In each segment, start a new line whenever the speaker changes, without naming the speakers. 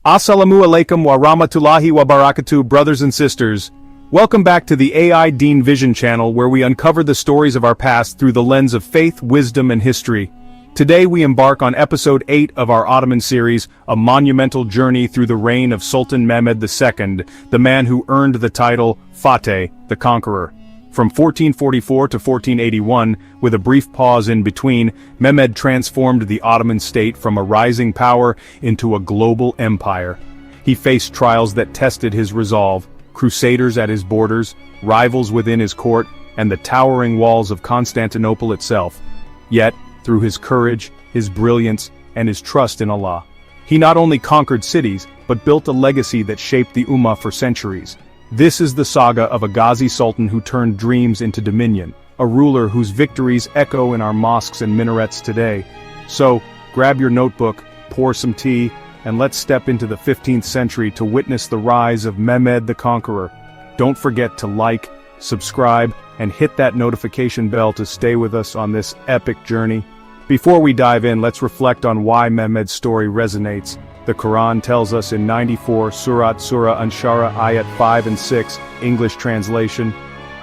Assalamu alaikum wa rahmatullahi wa barakatuh, brothers and sisters. Welcome back to the AI Deen Vision Channel, where we uncover the stories of our past through the lens of faith, wisdom, and history. Today we embark on episode 8 of our Ottoman series, a monumental journey through the reign of Sultan Mehmed II, the man who earned the title Fateh, the Conqueror. From 1444 to 1481, with a brief pause in between, Mehmed transformed the Ottoman state from a rising power into a global empire. He faced trials that tested his resolve, crusaders at his borders, rivals within his court, and the towering walls of Constantinople itself. Yet, through his courage, his brilliance, and his trust in Allah, he not only conquered cities, but built a legacy that shaped the Ummah for centuries. This is the saga of a Ghazi sultan who turned dreams into dominion, a ruler whose victories echo in our mosques and minarets today. So, grab your notebook, pour some tea, and let's step into the 15th century to witness the rise of Mehmed the Conqueror. Don't forget to like, subscribe, and hit that notification bell to stay with us on this epic journey. Before we dive in, let's reflect on why Mehmed's story resonates. The Quran tells us in 94 Surah An-Shara Ayat 5 and 6, English translation,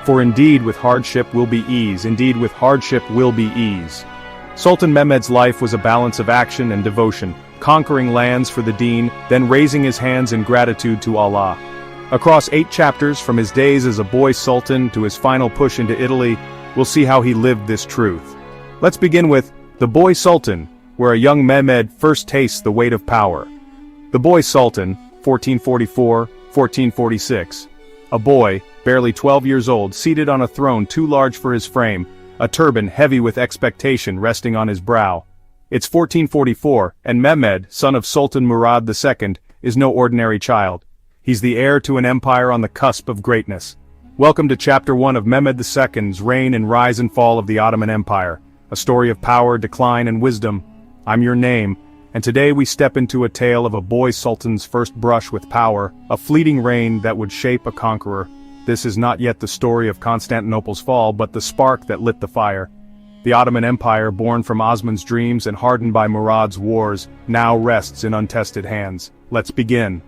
"For indeed with hardship will be ease, indeed with hardship will be ease." Sultan Mehmed's life was a balance of action and devotion, conquering lands for the Deen, then raising his hands in gratitude to Allah. Across 8 chapters, from his days as a boy sultan to his final push into Italy, we'll see how he lived this truth. Let's begin with the Boy Sultan, where a young Mehmed first tastes the weight of power. The Boy Sultan, 1444-1446. A boy, barely 12 years old, seated on a throne too large for his frame, a turban heavy with expectation resting on his brow. It's 1444, and Mehmed, son of Sultan Murad II, is no ordinary child. He's the heir to an empire on the cusp of greatness. Welcome to Chapter 1 of Mehmed II's reign and rise and fall of the Ottoman Empire, a story of power, decline, and wisdom. I'm your name, and today we step into a tale of a boy sultan's first brush with power, a fleeting reign that would shape a conqueror. This is not yet the story of Constantinople's fall, but the spark that lit the fire. The Ottoman Empire, born from Osman's dreams and hardened by Murad's wars, now rests in untested hands. Let's begin.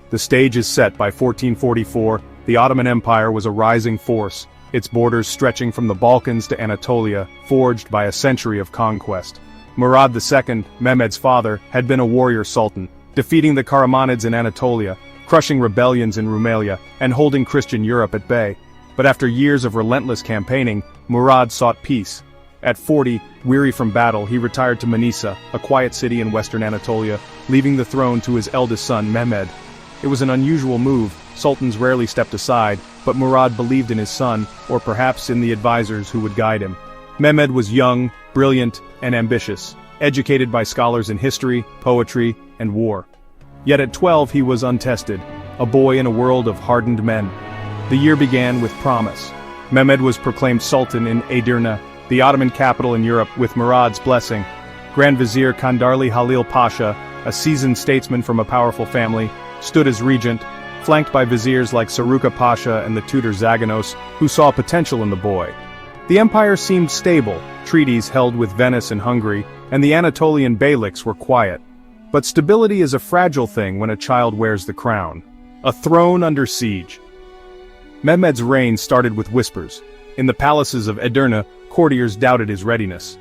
The stage is set by 1444. The Ottoman Empire was a rising force, its borders stretching from the Balkans to Anatolia, forged by a century of conquest. Murad II, Mehmed's father, had been a warrior sultan, defeating the Karamanids in Anatolia, crushing rebellions in Rumelia, and holding Christian Europe at bay. But after years of relentless campaigning, Murad sought peace. At 40, weary from battle, he retired to Manisa, a quiet city in western Anatolia, leaving the throne to his eldest son, Mehmed. It was an unusual move. Sultans rarely stepped aside, but Murad believed in his son, or perhaps in the advisors who would guide him. Mehmed was young, brilliant, and ambitious, educated by scholars in history, poetry, and war. Yet at 12 he was untested, a boy in a world of hardened men. The year began with promise. Mehmed was proclaimed sultan in Edirne, the Ottoman capital in Europe, with Murad's blessing. Grand Vizier Kandarli Halil Pasha, a seasoned statesman from a powerful family, stood as regent, flanked by viziers like Saruka Pasha and the tutor Zaganos, who saw potential in the boy. The empire seemed stable, treaties held with Venice and Hungary, and the Anatolian beyliks were quiet. But stability is a fragile thing when a child wears the crown. A throne under siege. Mehmed's reign started with whispers. In the palaces of Edirne, courtiers doubted his readiness.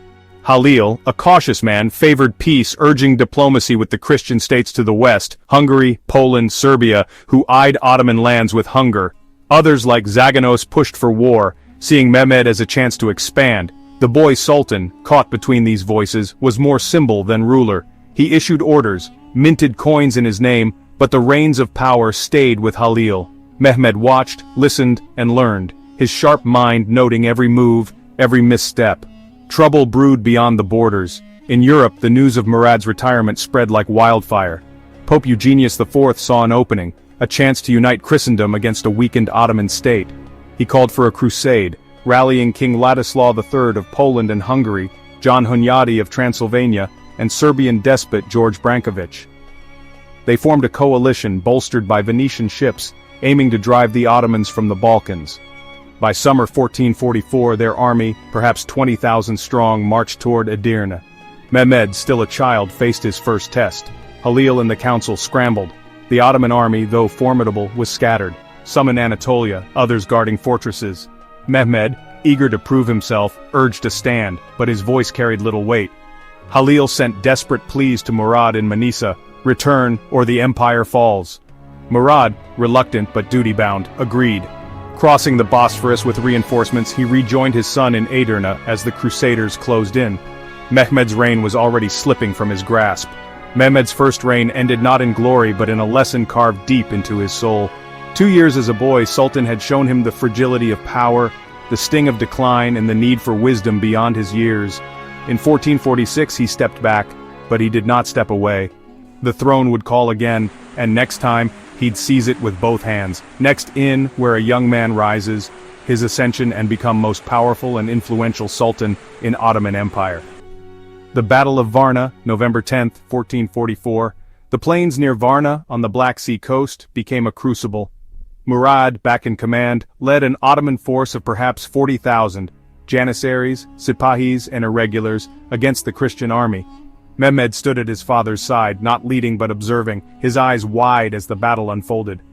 Halil, a cautious man, favored peace, urging diplomacy with the Christian states to the west, Hungary, Poland, Serbia, who eyed Ottoman lands with hunger. Others like Zaganos pushed for war, seeing Mehmed as a chance to expand. The boy sultan, caught between these voices, was more symbol than ruler. He issued orders, minted coins in his name, but the reins of power stayed with Halil. Mehmed watched, listened, and learned, his sharp mind noting every move, every misstep. Trouble brewed beyond the borders. In Europe, the news of Murad's retirement spread like wildfire. Pope Eugenius IV saw an opening, a chance to unite Christendom against a weakened Ottoman state. He called for a crusade, rallying King Ladislaw III of Poland and Hungary, John Hunyadi of Transylvania, and Serbian despot George Branković. They formed a coalition bolstered by Venetian ships, aiming to drive the Ottomans from the Balkans. By summer 1444, their army, perhaps 20,000 strong, marched toward Edirne. Mehmed, still a child, faced his first test. Halil and the council scrambled, The Ottoman army, though formidable, was scattered, some in Anatolia, others guarding fortresses. Mehmed, eager to prove himself, urged a stand, but his voice carried little weight. Halil sent desperate pleas to Murad in Manisa, "Return, or the empire falls." Murad, reluctant but duty-bound, agreed. Crossing the Bosphorus with reinforcements, he rejoined his son in Edirne as the crusaders closed in. Mehmed's reign was already slipping from his grasp. Mehmed's first reign ended not in glory but in a lesson carved deep into his soul. 2 years as a boy, Sultan had shown him the fragility of power, the sting of decline, and the need for wisdom beyond his years. In 1446 he stepped back, but he did not step away. The throne would call again, and next time, he'd seize it with both hands. Next in, where a young man rises, his ascension and become most powerful and influential sultan in Ottoman Empire. The Battle of Varna, November 10, 1444. The plains near Varna, on the Black Sea coast, became a crucible. Murad, back in command, led an Ottoman force of perhaps 40,000, Janissaries, Sipahis, and irregulars, against the Christian army. Mehmed stood at his father's side, not leading but observing, his eyes wide as the battle unfolded.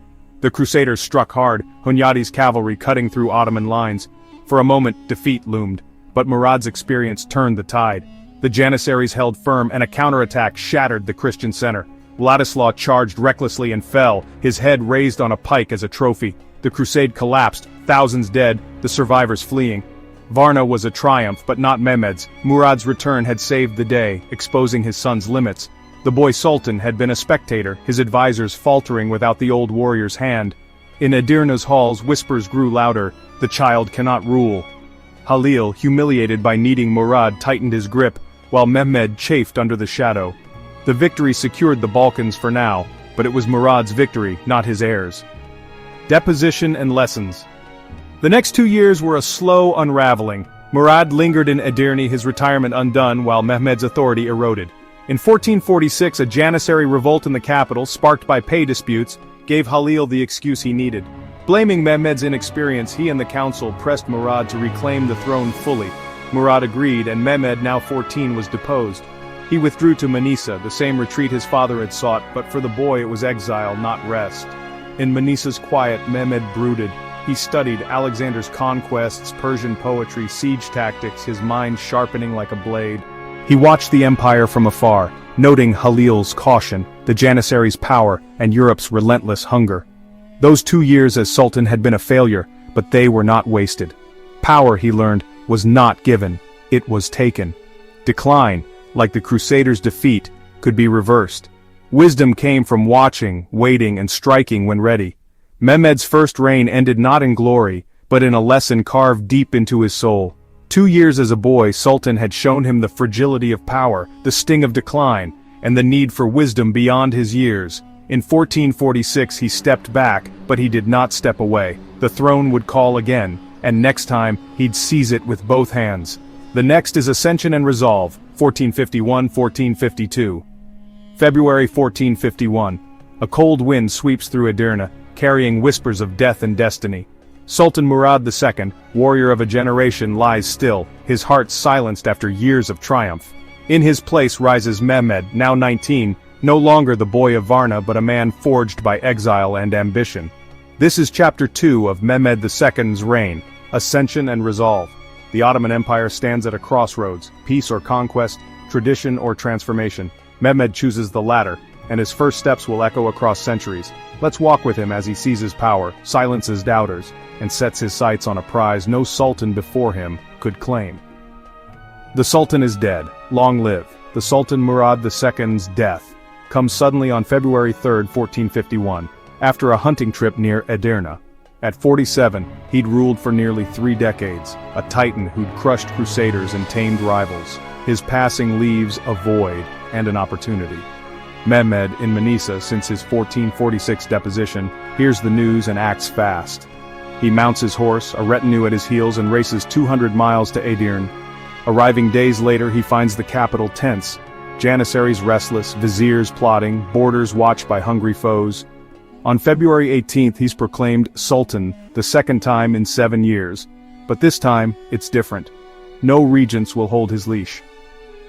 The crusaders struck hard, Hunyadi's cavalry cutting through Ottoman lines. For a moment, defeat loomed, but Murad's experience turned the tide. The Janissaries held firm, and a counterattack shattered the Christian center. Władysław charged recklessly and fell, his head raised on a pike as a trophy. The crusade collapsed, thousands dead, the survivors fleeing. Varna was a triumph, but not Mehmed's. Murad's return had saved the day, exposing his son's limits. The boy Sultan had been a spectator, his advisors faltering without the old warrior's hand. In Edirne's halls, whispers grew louder, "The child cannot rule." Halil, humiliated by needing Murad, tightened his grip, while Mehmed chafed under the shadow. The victory secured the Balkans for now, but it was Murad's victory, not his heirs. Deposition and lessons. The next 2 years were a slow unraveling. Murad lingered in Edirne, his retirement undone, while Mehmed's authority eroded. In 1446, a Janissary revolt in the capital, sparked by pay disputes, gave Halil the excuse he needed. Blaming Mehmed's inexperience, he and the council pressed Murad to reclaim the throne fully. Murad agreed, and Mehmed, now 14, was deposed. He withdrew to Manisa, the same retreat his father had sought, but for the boy it was exile, not rest. In Manisa's quiet, Mehmed brooded. He studied Alexander's conquests, Persian poetry, siege tactics, his mind sharpening like a blade. He watched the empire from afar, noting Halil's caution, the Janissaries' power, and Europe's relentless hunger. Those 2 years as Sultan had been a failure, but they were not wasted. Power, he learned, was not given, it was taken. Decline, like the Crusaders' defeat, could be reversed. Wisdom came from watching, waiting, and striking when ready. Mehmed's first reign ended not in glory, but in a lesson carved deep into his soul. 2 years as a boy, Sultan had shown him the fragility of power, the sting of decline, and the need for wisdom beyond his years. In 1446 he stepped back, but he did not step away. The throne would call again, and next time, he'd seize it with both hands. The next is Ascension and Resolve, 1451-1452. February 1451. A cold wind sweeps through Edirne, carrying whispers of death and destiny. Sultan Murad II, warrior of a generation, lies still, his heart silenced after years of triumph. In his place rises Mehmed, now 19, no longer the boy of Varna but a man forged by exile and ambition. This is chapter 2 of Mehmed II's reign, Ascension and Resolve. The Ottoman Empire stands at a crossroads, peace or conquest, tradition or transformation. Mehmed chooses the latter, and his first steps will echo across centuries. Let's walk with him as he seizes power, silences doubters, and sets his sights on a prize no sultan before him could claim. The Sultan is dead. Long live. The Sultan Murad II's death comes suddenly on February 3, 1451, after a hunting trip near Edirne. At 47, he'd ruled for nearly 3 decades, a titan who'd crushed crusaders and tamed rivals. His passing leaves a void and an opportunity. Mehmed, in Manisa since his 1446 deposition, hears the news and acts fast. He mounts his horse, a retinue at his heels, and races 200 miles to Edirne. Arriving days later, he finds the capital tense. Janissaries restless, viziers plotting, borders watched by hungry foes. On February 18th, he's proclaimed Sultan, the second time in 7 years. But this time, it's different. No regents will hold his leash.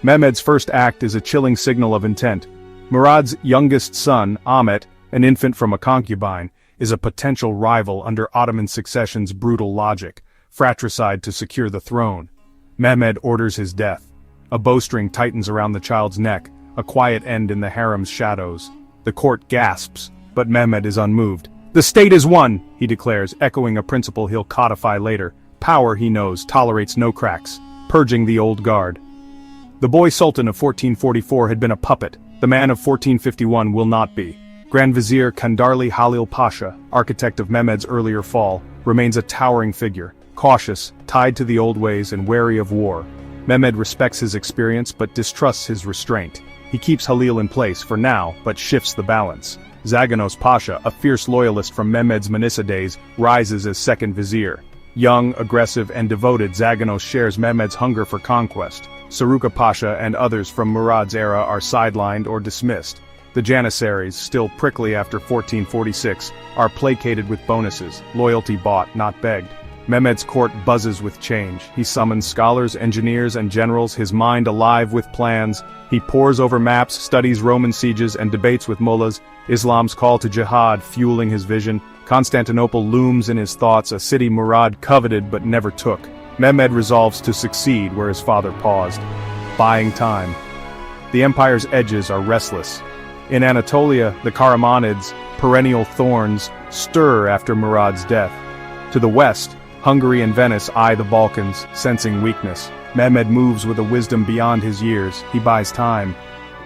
Mehmed's first act is a chilling signal of intent. Murad's youngest son, Ahmet, an infant from a concubine, is a potential rival under Ottoman succession's brutal logic, fratricide to secure the throne. Mehmed orders his death. A bowstring tightens around the child's neck, a quiet end in the harem's shadows. The court gasps, but Mehmed is unmoved. "The state is one," he declares, echoing a principle he'll codify later. Power, he knows, tolerates no cracks, purging the old guard. The Boy Sultan of 1444 had been a puppet. The man of 1451 will not be. Grand Vizier Kandarli Halil Pasha, architect of Mehmed's earlier fall, remains a towering figure, cautious, tied to the old ways and wary of war. Mehmed respects his experience but distrusts his restraint. He keeps Halil in place for now, but shifts the balance. Zaganos Pasha, a fierce loyalist from Mehmed's Manisa days, rises as second vizier. Young, aggressive, and devoted, Zaganos shares Mehmed's hunger for conquest. Saruka Pasha and others from Murad's era are sidelined or dismissed. The Janissaries, still prickly after 1446, are placated with bonuses, loyalty bought, not begged. Mehmed's court buzzes with change. He summons scholars, engineers, and generals, his mind alive with plans. He pores over maps, studies Roman sieges, and debates with mullahs. Islam's call to jihad fueling his vision. Constantinople looms in his thoughts, a city Murad coveted but never took. Mehmed resolves to succeed where his father paused. Buying time. The empire's edges are restless. In Anatolia, the Karamanids, perennial thorns, stir after Murad's death. To the west, Hungary and Venice eye the Balkans, sensing weakness. Mehmed moves with a wisdom beyond his years. He buys time.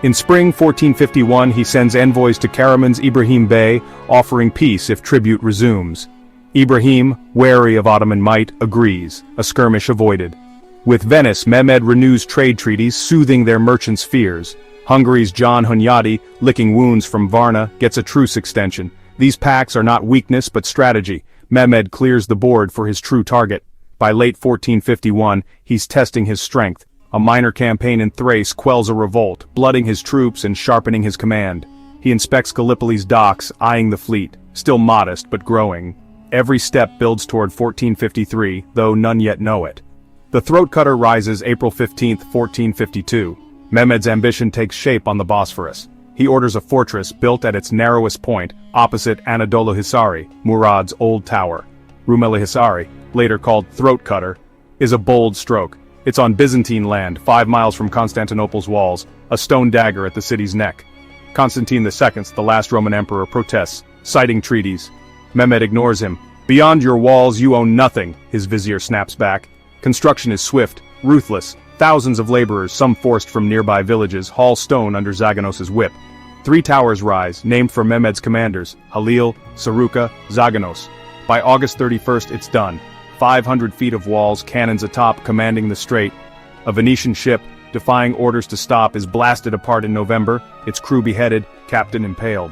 In spring 1451, he sends envoys to Karaman's Ibrahim Bey, offering peace if tribute resumes. Ibrahim, wary of Ottoman might, agrees, a skirmish avoided. With Venice, Mehmed renews trade treaties, soothing their merchants' fears. Hungary's John Hunyadi, licking wounds from Varna, gets a truce extension. These pacts are not weakness but strategy. Mehmed clears the board for his true target. By late 1451, he's testing his strength. A minor campaign in Thrace quells a revolt, blooding his troops and sharpening his command. He inspects Gallipoli's docks, eyeing the fleet, still modest but growing. Every step builds toward 1453, though none yet know it. The throat cutter rises April 15, 1452. Mehmed's ambition takes shape on the Bosphorus. He orders a fortress built at its narrowest point, opposite Rumelihisari, Murad's old tower. Rumelihisari, later called Throat Cutter, is a bold stroke. It's on Byzantine land, 5 miles from Constantinople's walls, a stone dagger at the city's neck. Constantine II, the last Roman emperor, protests, citing treaties. Mehmed ignores him. "Beyond your walls you own nothing," his vizier snaps back. Construction is swift, ruthless. Thousands of laborers, some forced from nearby villages, haul stone under Zaganos's whip. 3 towers rise, named for Mehmed's commanders, Halil, Saruka, Zaganos. By August 31st it's done. 500 feet of walls, cannons atop, commanding the strait. A Venetian ship, defying orders to stop, is blasted apart in November, its crew beheaded, captain impaled.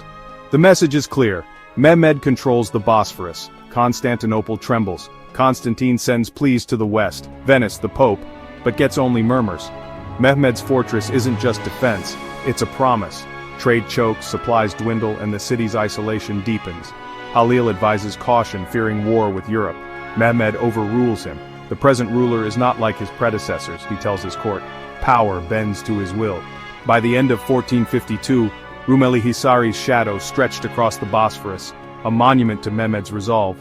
The message is clear. Mehmed controls the Bosphorus. Constantinople trembles. Constantine sends pleas to the west, Venice, the Pope, but gets only murmurs. Mehmed's fortress isn't just defense, it's a promise. Trade chokes, supplies dwindle, and the city's isolation deepens. Halil advises caution, fearing war with Europe. Mehmed overrules him. The present ruler is not like his predecessors, he tells his court. Power bends to his will. By the end of 1452, Rumelihisari's shadow stretched across the Bosphorus, a monument to Mehmed's resolve.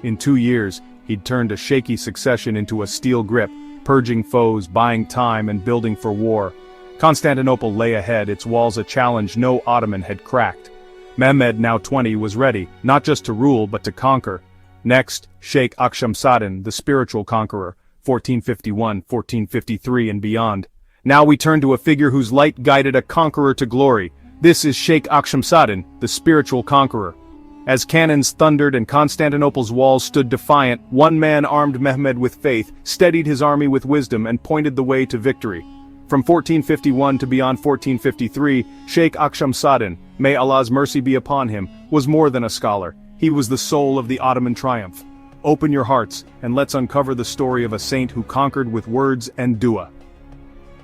In 2 years, he'd turned a shaky succession into a steel grip, purging foes, buying time, and building for war. Constantinople lay ahead, its walls a challenge no Ottoman had cracked. Mehmed, now 20, was ready, not just to rule but to conquer. Next, Sheikh Akshamsadin, the spiritual conqueror, 1451, 1453 and beyond. Now we turn to a figure whose light guided a conqueror to glory. This is Sheikh Akshamsadin, the spiritual conqueror. As cannons thundered and Constantinople's walls stood defiant, one man armed Mehmed with faith, steadied his army with wisdom, and pointed the way to victory. From 1451 to beyond 1453, Sheikh Akshamsadin, may Allah's mercy be upon him, was more than a scholar. He was the soul of the Ottoman triumph. Open your hearts, and let's uncover the story of a saint who conquered with words and dua.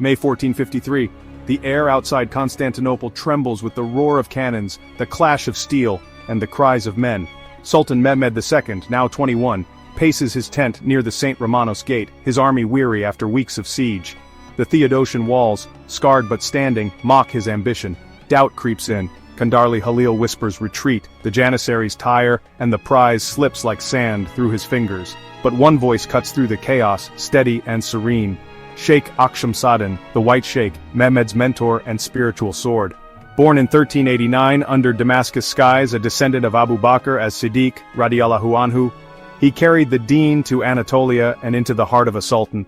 May 1453. The air outside Constantinople trembles with the roar of cannons, the clash of steel, and the cries of men. Sultan Mehmed II, now 21, paces his tent near the St. Romanos Gate, his army weary after weeks of siege. The Theodosian walls, scarred but standing, mock his ambition. Doubt creeps in. Kandarli Halil whispers retreat, the Janissaries tire, and the prize slips like sand through his fingers. But one voice cuts through the chaos, steady and serene. Sheikh Akshamsadin, the White Sheikh, Mehmed's mentor and spiritual sword. Born in 1389 under Damascus skies, a descendant of Abu Bakr as Siddiq, radiallahu anhu, he carried the deen to Anatolia and into the heart of a sultan.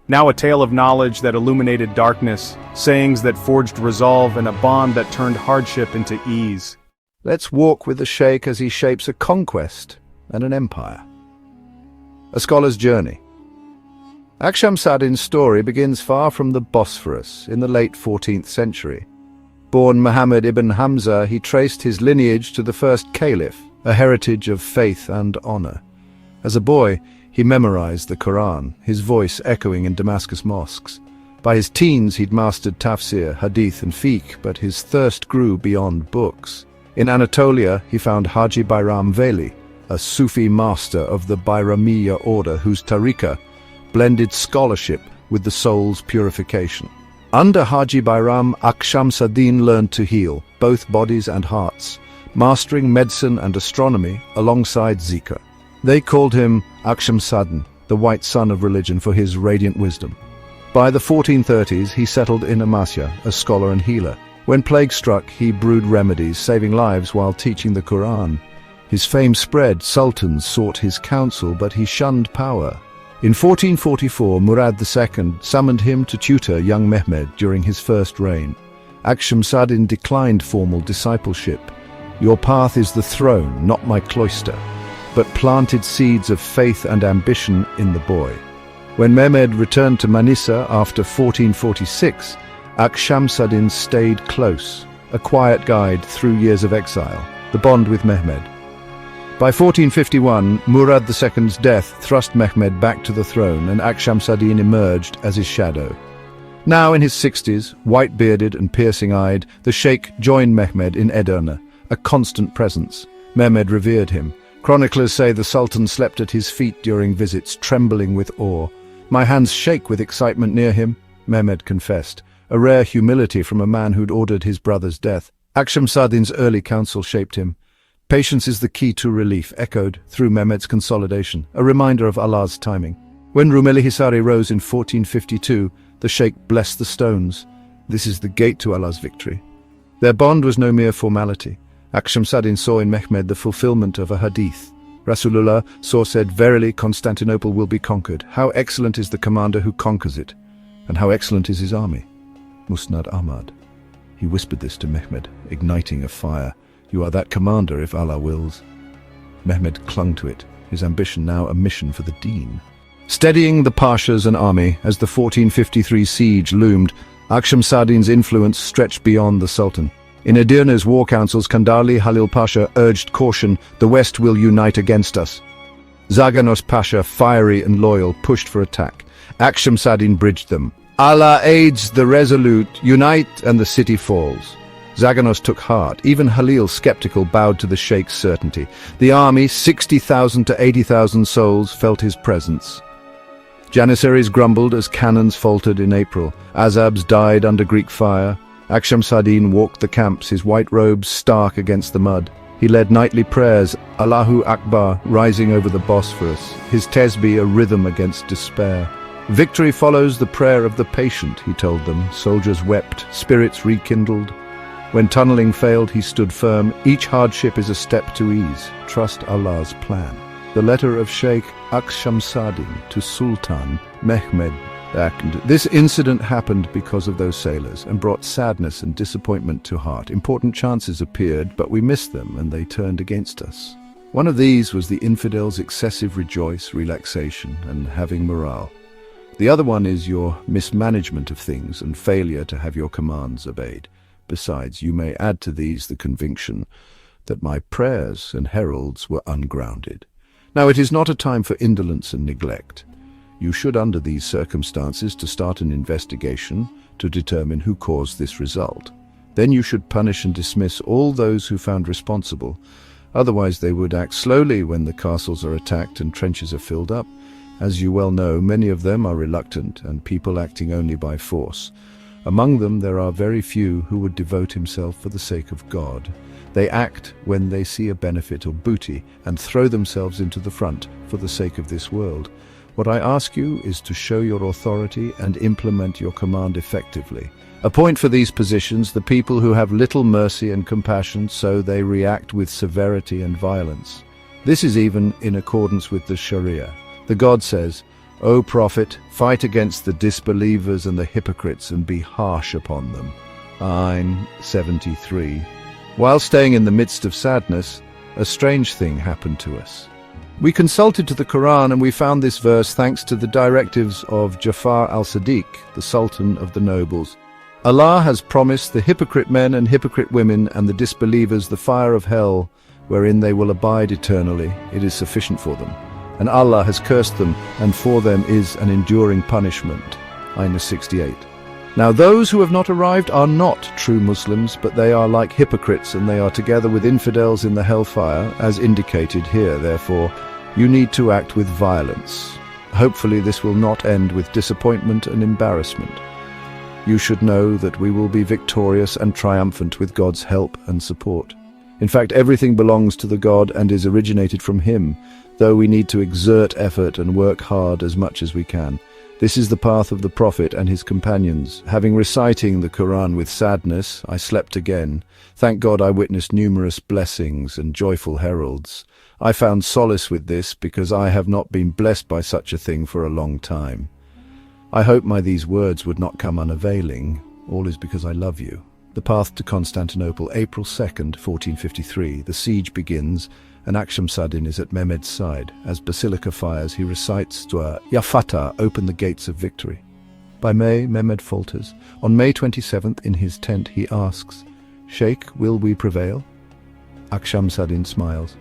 Now a tale of knowledge that illuminated darkness, sayings that forged resolve, and a bond that turned hardship into ease.
Let's walk with the Sheikh as he shapes a conquest and an empire. A scholar's journey. Akshamsadin's story begins far from the Bosphorus in the late 14th century. Born Muhammad ibn Hamza, he traced his lineage to the first caliph, a heritage of faith and honor. As a boy, he memorized the Quran, his voice echoing in Damascus mosques. By his teens, he'd mastered tafsir, hadith and fiqh, but his thirst grew beyond books. In Anatolia, he found Haji Bayram Veli, a Sufi master of the Bayramiya order whose tariqah blended scholarship with the soul's purification. Under Haji Bayram, Akshamsadin learned to heal both bodies and hearts, mastering medicine and astronomy alongside zikr. They called him Akshamsadin, the white sun of religion, for his radiant wisdom. By the 1430s, he settled in Amasya, a scholar and healer. When plague struck, he brewed remedies, saving lives while teaching the Quran. His fame spread, sultans sought his counsel, but he shunned power. In 1444, Murad II summoned him to tutor young Mehmed during his first reign. Akshamsadin declined formal discipleship. "Your path is the throne, not my cloister," but planted seeds of faith and ambition in the boy. When Mehmed returned to Manisa after 1446, Akshamsadin stayed close, a quiet guide through years of exile, the bond with Mehmed. By 1451, Murad II's death thrust Mehmed back to the throne, and Akshamsadin emerged as his shadow. Now in his 60s, white-bearded and piercing-eyed, the sheikh joined Mehmed in Edirne, a constant presence. Mehmed revered him. Chroniclers say the Sultan slept at his feet during visits, trembling with awe. "My hands shake with excitement near him," Mehmed confessed, a rare humility from a man who'd ordered his brother's death. Akshamsadin's early counsel shaped him. "Patience is the key to relief," echoed through Mehmed's consolidation, a reminder of Allah's timing. When Rumelihisari rose in 1452, the sheikh blessed the stones. "This is the gate to Allah's victory." Their bond was no mere formality. Akshamsadin saw in Mehmed the fulfillment of a hadith. Rasulullah said, "Verily, Constantinople will be conquered. How excellent is the commander who conquers it, and how excellent is his army." Musnad Ahmad. He whispered this to Mehmed, igniting a fire. "You are that commander if Allah wills." Mehmed clung to it, his ambition now a mission for the deen. Steadying the pashas and army as the 1453 siege loomed, Akshamsadin's influence stretched beyond the Sultan. In Edirne's war councils, Kandarli Halil Pasha urged caution, "The West will unite against us." Zaganos Pasha, fiery and loyal, pushed for attack. Akshamsadin bridged them. "Allah aids the resolute, unite and the city falls." Zaganos took heart. Even Halil, skeptical, bowed to the sheikh's certainty. The army, 60,000 to 80,000 souls, felt his presence. Janissaries grumbled as cannons faltered in April. Azabs died under Greek fire. Akshamsadin walked the camps, his white robes stark against the mud. He led nightly prayers, Allahu Akbar, rising over the Bosphorus, his tesbih a rhythm against despair. "Victory follows the prayer of the patient," he told them. Soldiers wept, spirits rekindled. When tunneling failed, he stood firm. "Each hardship is a step to ease. Trust Allah's plan." The letter of Sheikh Akshamsadin to Sultan Mehmed II. This incident happened because of those sailors and brought sadness and disappointment to heart. Important chances appeared, but we missed them and they turned against us. One of these was the infidels' excessive relaxation and having morale. The other one is your mismanagement of things and failure to have your commands obeyed. Besides, you may add to these the conviction that my prayers and heralds were ungrounded. Now, it is not a time for indolence and neglect. You should, under these circumstances, to start an investigation to determine who caused this result. Then you should punish and dismiss all those who found responsible. Otherwise, they would act slowly when the castles are attacked and trenches are filled up. As you well know, many of them are reluctant and people acting only by force. Among them there are very few who would devote himself for the sake of God. They act when they see a benefit or booty and throw themselves into the front for the sake of this world. What I ask you is to show your authority and implement your command effectively. Appoint for these positions the people who have little mercy and compassion, so they react with severity and violence. This is even in accordance with the Sharia. The God says, "O Prophet, fight against the disbelievers and the hypocrites and be harsh upon them." Ain 73. While staying in the midst of sadness, a strange thing happened to us. We consulted to the Quran and we found this verse thanks to the directives of Jafar al-Sadiq, the Sultan of the Nobles. Allah has promised the hypocrite men and hypocrite women and the disbelievers the fire of hell, wherein they will abide eternally. It is sufficient for them. And Allah has cursed them, and for them is an enduring punishment. Ain 68. Now those who have not arrived are not true Muslims, but they are like hypocrites, and they are together with infidels in the hellfire, as indicated here. Therefore, you need to act with violence. Hopefully this will not end with disappointment and embarrassment. You should know that we will be victorious and triumphant with God's help and support. In fact, everything belongs to the God and is originated from Him, though we need to exert effort and work hard as much as we can. This is the path of the Prophet and his companions. Having reciting the Quran with sadness, I slept again. Thank God I witnessed numerous blessings and joyful heralds. I found solace with this because I have not been blessed by such a thing for a long time. I hope these words would not come unavailing. All is because I love you. The path to Constantinople, April 2nd, 1453. The siege begins, and Akshamsadin is at Mehmed's side. As basilica fires, he recites Dua, Ya Fateh, open the gates of victory. By May, Mehmed falters. On May 27th, in his tent, he asks, Sheikh, will we prevail? Akshamsadin smiles.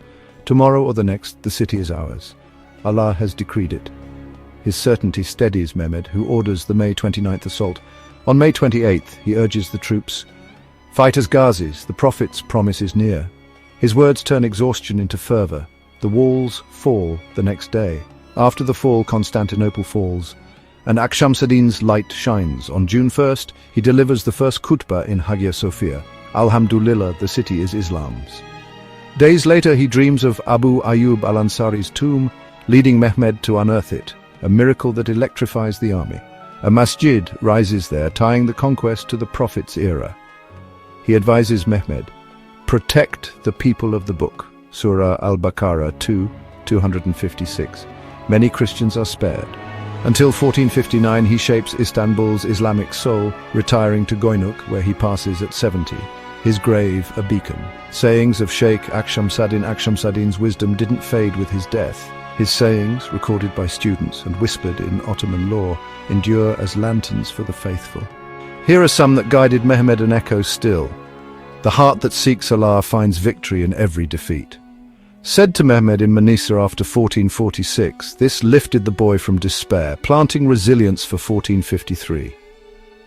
Tomorrow or the next, the city is ours. Allah has decreed it. His certainty steadies Mehmed, who orders the May 29th assault. On May 28th, he urges the troops, Fight as Ghazis, the Prophet's promise is near. His words turn exhaustion into fervor. The walls fall the next day. After the fall, Constantinople falls, and Akshamsadin's light shines. On June 1st, he delivers the first khutbah in Hagia Sophia. Alhamdulillah, the city is Islam's. Days later, he dreams of Abu Ayyub al-Ansari's tomb, leading Mehmed to unearth it, a miracle that electrifies the army. A masjid rises there, tying the conquest to the Prophet's era. He advises Mehmed, protect the people of the book. Surah al-Baqarah 2, 256. Many Christians are spared. Until 1459, he shapes Istanbul's Islamic soul, retiring to Goynuk, where he passes at 70. His grave a beacon. Sayings of Sheikh Akshamsadin's wisdom didn't fade with his death. His sayings, recorded by students and whispered in Ottoman law, endure as lanterns for the faithful. Here are some that guided Mehmed and echo still. The heart that seeks Allah finds victory in every defeat. Said to Mehmed in Manisa after 1446, this lifted the boy from despair, planting resilience for 1453.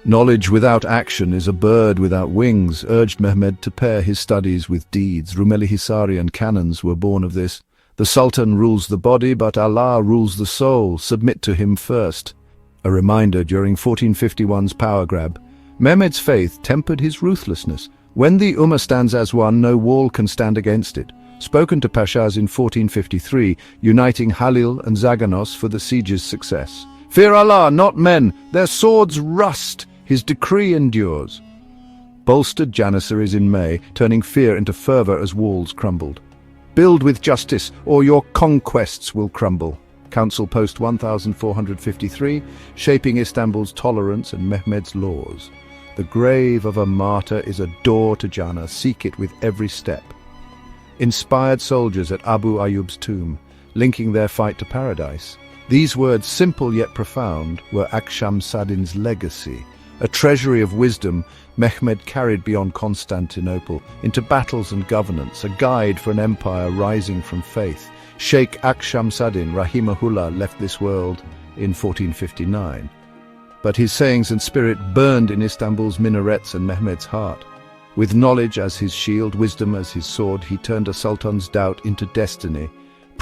Knowledge without action is a bird without wings, urged Mehmed to pair his studies with deeds. Rumelihisari and canons were born of this. The Sultan rules the body, but Allah rules the soul. Submit to him first. A reminder during 1451's power grab. Mehmed's faith tempered his ruthlessness. When the Ummah stands as one, no wall can stand against it. Spoken to Pashas in 1453, uniting Halil and Zaganos for the siege's success. Fear Allah, not men. Their swords rust. His decree endures. Bolstered Janissaries in May, turning fear into fervor as walls crumbled. Build with justice, or your conquests will crumble. Council Post 1453, shaping Istanbul's tolerance and Mehmed's laws. The grave of a martyr is a door to Jannah. Seek it with every step. Inspired soldiers at Abu Ayyub's tomb, linking their fight to paradise. These words, simple yet profound, were Akshamsadin's legacy. A treasury of wisdom Mehmed carried beyond Constantinople into battles and governance, a guide for an empire rising from faith. Sheikh Akshamsadin, rahimahullah, left this world in 1459. But his sayings and spirit burned in Istanbul's minarets and Mehmed's heart. With knowledge as his shield, wisdom as his sword, he turned a sultan's doubt into destiny.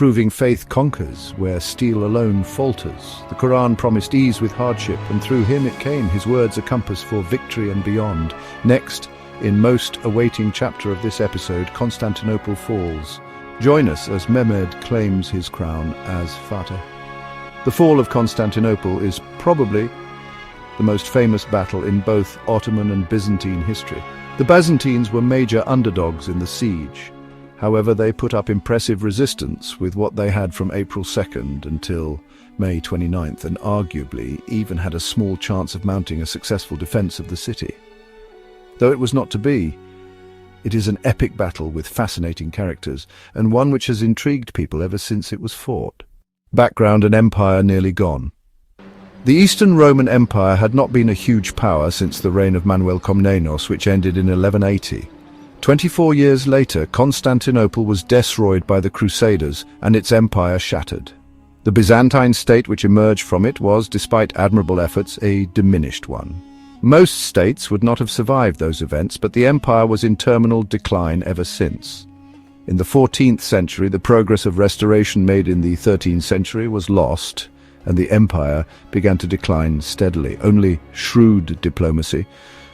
proving faith conquers where steel alone falters. The Quran promised ease with hardship, and through him it came, his words a compass for victory and beyond. Next, in most awaiting chapter of this episode, Constantinople falls. Join us as Mehmed claims his crown as Fateh. The fall of Constantinople is probably the most famous battle in both Ottoman and Byzantine history. The Byzantines were major underdogs in the siege. However, they put up impressive resistance with what they had from April 2nd until May 29th, and arguably even had a small chance of mounting a successful defense of the city. Though it was not to be, it is an epic battle with fascinating characters, and one which has intrigued people ever since it was fought. Background: an empire nearly gone. The Eastern Roman Empire had not been a huge power since the reign of Manuel Komnenos, which ended in 1180. 24 years later, Constantinople was destroyed by the crusaders and its empire shattered. The Byzantine state which emerged from it was, despite admirable efforts, a diminished one. Most states would not have survived those events, but the empire was in terminal decline ever since. In the 14th century, the progress of restoration made in the 13th century was lost, and the empire began to decline steadily. Only shrewd diplomacy,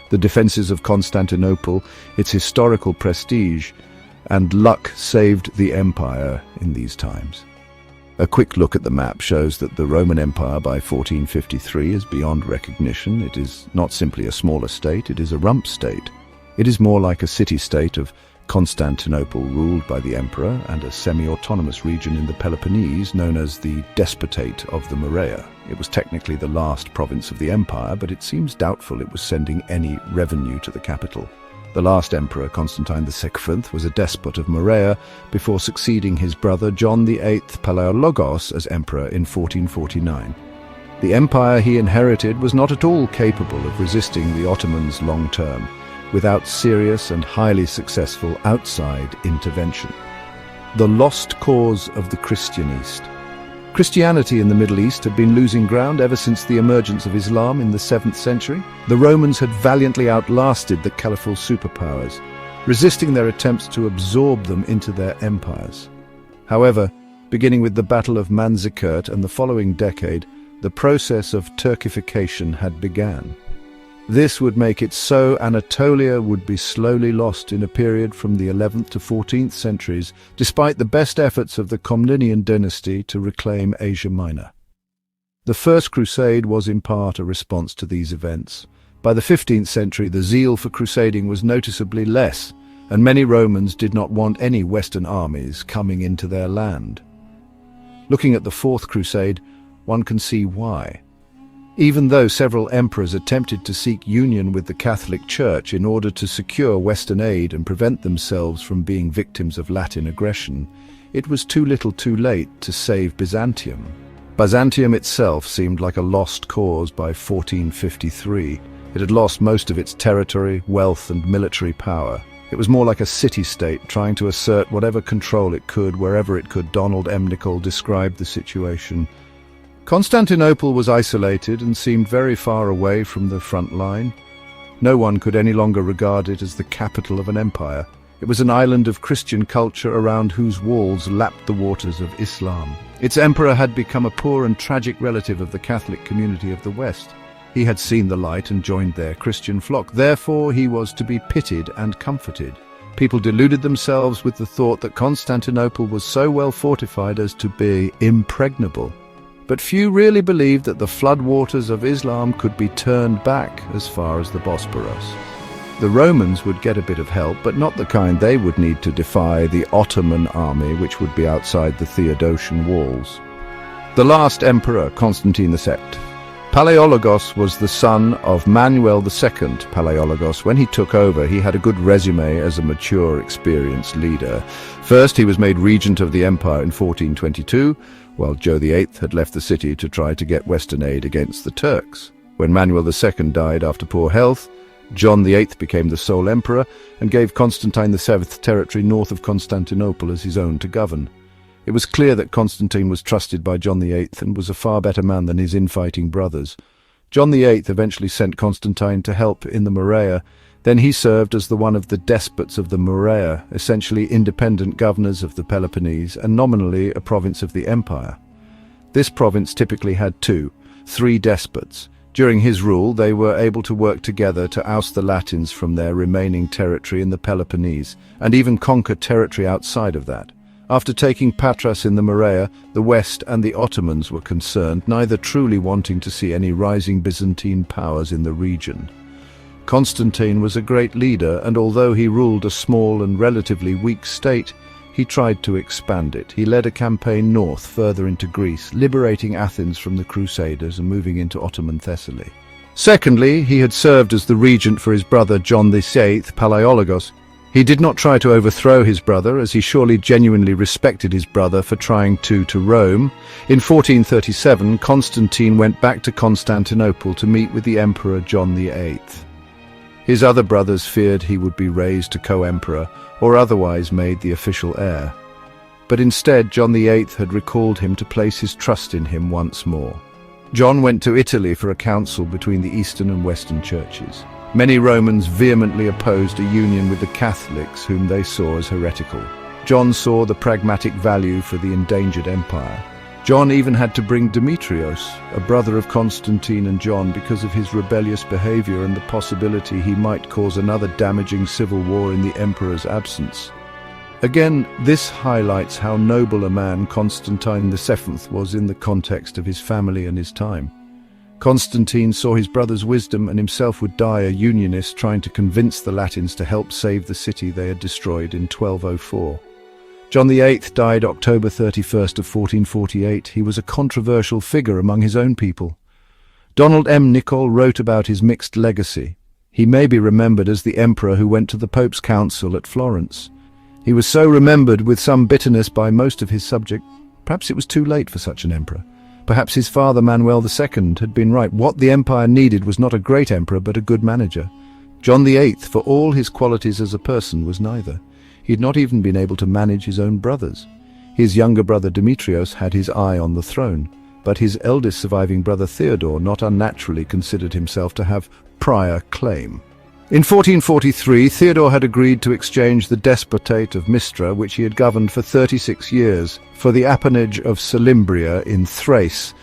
the defenses of Constantinople, its historical prestige, and luck saved the empire in these times. A quick look at the map shows that the Roman Empire by 1453 is beyond recognition. It is not simply a smaller state, it is a rump state. It is more like a city-state of Constantinople ruled by the emperor and a semi-autonomous region in the Peloponnese known as the Despotate of the Morea. It was technically the last province of the empire, but it seems doubtful it was sending any revenue to the capital. The last emperor, Constantine II, was a despot of Morea before succeeding his brother John VIII Palaiologos as emperor in 1449. The empire he inherited was not at all capable of resisting the Ottomans long-term, without serious and highly successful outside intervention. The lost cause of the Christian East. Christianity in the Middle East had been losing ground ever since the emergence of Islam in the 7th century. The Romans had valiantly outlasted the caliphal superpowers, resisting their attempts to absorb them into their empires. However, beginning with the Battle of Manzikert and the following decade, the process of Turkification had begun. This would make it so Anatolia would be slowly lost in a period from the 11th to 14th centuries, despite the best efforts of the Komnenian dynasty to reclaim Asia Minor. The First Crusade was in part a response to these events. By the 15th century, the zeal for crusading was noticeably less, and many Romans did not want any Western armies coming into their land. Looking at the Fourth Crusade, one can see why. Even though several emperors attempted to seek union with the Catholic Church in order to secure Western aid and prevent themselves from being victims of Latin aggression, it was too little too late to save Byzantium. Byzantium itself seemed like a lost cause by 1453. It had lost most of its territory, wealth, and military power. It was more like a city-state trying to assert whatever control it could wherever it could. Donald M. Nicholl described the situation. Constantinople was isolated and seemed very far away from the front line. No one could any longer regard it as the capital of an empire. It was an island of Christian culture around whose walls lapped the waters of Islam. Its emperor had become a poor and tragic relative of the Catholic community of the West. He had seen the light and joined their Christian flock. Therefore, he was to be pitied and comforted. People deluded themselves with the thought that Constantinople was so well fortified as to be impregnable. But few really believed that the floodwaters of Islam could be turned back as far as the Bosporus. The Romans would get a bit of help, but not the kind they would need to defy the Ottoman army, which would be outside the Theodosian walls. The last emperor, Constantine II. Palaiologos was the son of Manuel II Palaiologos. When he took over, he had a good resume as a mature, experienced leader. First, he was made regent of the empire in 1422, while Joe VIII had left the city to try to get Western aid against the Turks. When Manuel II died after poor health, John VIII became the sole emperor and gave Constantine VII territory north of Constantinople as his own to govern. It was clear that Constantine was trusted by John VIII and was a far better man than his infighting brothers. John VIII eventually sent Constantine to help in the Morea. Then he served as one of the despots of the Murrea, essentially independent governors of the Peloponnese and nominally a province of the empire. This province typically had 2-3 despots. During his rule, they were able to work together to oust the Latins from their remaining territory in the Peloponnese, and even conquer territory outside of that. After taking Patras in the Murrea, the West and the Ottomans were concerned, neither truly wanting to see any rising Byzantine powers in the region. Constantine was a great leader, and although he ruled a small and relatively weak state, he tried to expand it. He led a campaign north, further into Greece, liberating Athens from the crusaders and moving into Ottoman Thessaly. Secondly, he had served as the regent for his brother John VIII, Palaiologos. He did not try to overthrow his brother, as he surely genuinely respected his brother for trying to Rome. In 1437, Constantine went back to Constantinople to meet with the Emperor John VIII. His other brothers feared he would be raised to co-emperor or otherwise made the official heir. But instead, John VIII had recalled him to place his trust in him once more. John went to Italy for a council between the Eastern and Western churches. Many Romans vehemently opposed a union with the Catholics, whom they saw as heretical. John saw the pragmatic value for the endangered empire. John even had to bring Demetrios, a brother of Constantine and John, because of his rebellious behavior and the possibility he might cause another damaging civil war in the emperor's absence. Again, this highlights how noble a man Constantine VII was in the context of his family and his time. Constantine saw his brother's wisdom and himself would die a unionist trying to convince the Latins to help save the city they had destroyed in 1204. John VIII died October 31st of 1448. He was a controversial figure among his own people. Donald M. Nicholl wrote about his mixed legacy. He may be remembered as the emperor who went to the Pope's council at Florence. He was so remembered with some bitterness by most of his subjects. Perhaps it was too late for such an emperor. Perhaps his father Manuel II had been right. What the empire needed was not a great emperor but a good manager. John VIII, for all his qualities as a person, was neither. He had not even been able to manage his own brothers. His younger brother Demetrios had his eye on the throne, but his eldest surviving brother Theodore not unnaturally considered himself to have prior claim. In 1443, Theodore had agreed to exchange the despotate of Mistra, which he had governed for 36 years, for the appanage of Salimbria in Thrace.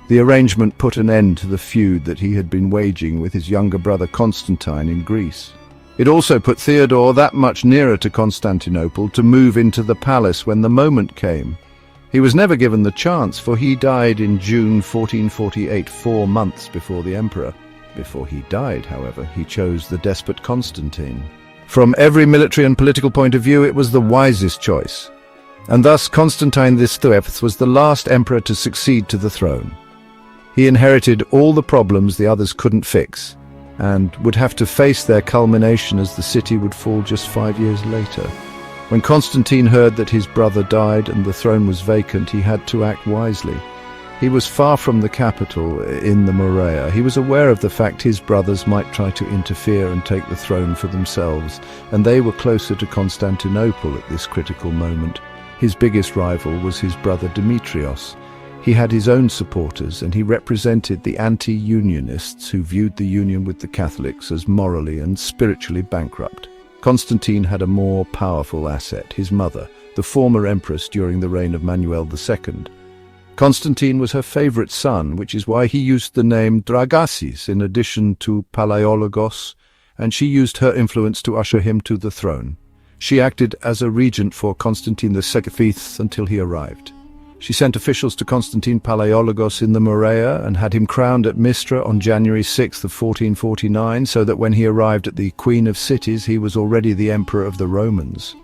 The arrangement put an end to the feud that he had been waging with his younger brother Constantine in Greece. It also put Theodore that much nearer to Constantinople to move into the palace when the moment came. He was never given the chance, for he died in June 1448, 4 months before the emperor. Before he died, however, he chose the despot Constantine. From every military and political point of view, it was the wisest choice. And thus Constantine VIII was the last emperor to succeed to the throne. He inherited all the problems the others couldn't fix, and would have to face their culmination as the city would fall just 5 years later. When Constantine heard that his brother died and the throne was vacant, he had to act wisely. He was far from the capital in the Murrea. He was aware of the fact his brothers might try to interfere and take the throne for themselves, and they were closer to Constantinople at this critical moment. His biggest rival was his brother Demetrios. He had his own supporters, and he represented the anti-unionists who viewed the union with the Catholics as morally and spiritually bankrupt. Constantine had a more powerful asset, his mother, the former empress during the reign of Manuel II. Constantine was her favorite son, which is why he used the name Dragasis in addition to Palaiologos, and she used her influence to usher him to the throne. She acted as a regent for Constantine VII until he arrived. She sent officials to Constantine Palaiologos in the Murrea and had him crowned at Mistra on January 6th of 1449, so that when he arrived at the Queen of Cities, he was already the Emperor of the Romans.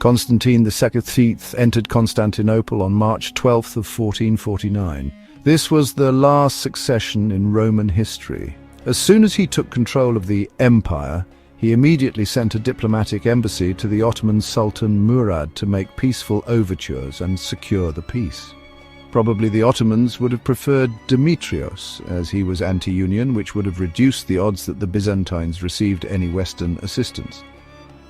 Constantine VII entered Constantinople on March 12th of 1449. This was the last succession in Roman history. As soon as he took control of the empire, he immediately sent a diplomatic embassy to the Ottoman Sultan Murad to make peaceful overtures and secure the peace. Probably the Ottomans would have preferred Demetrios, as he was anti-union, which would have reduced the odds that the Byzantines received any Western assistance.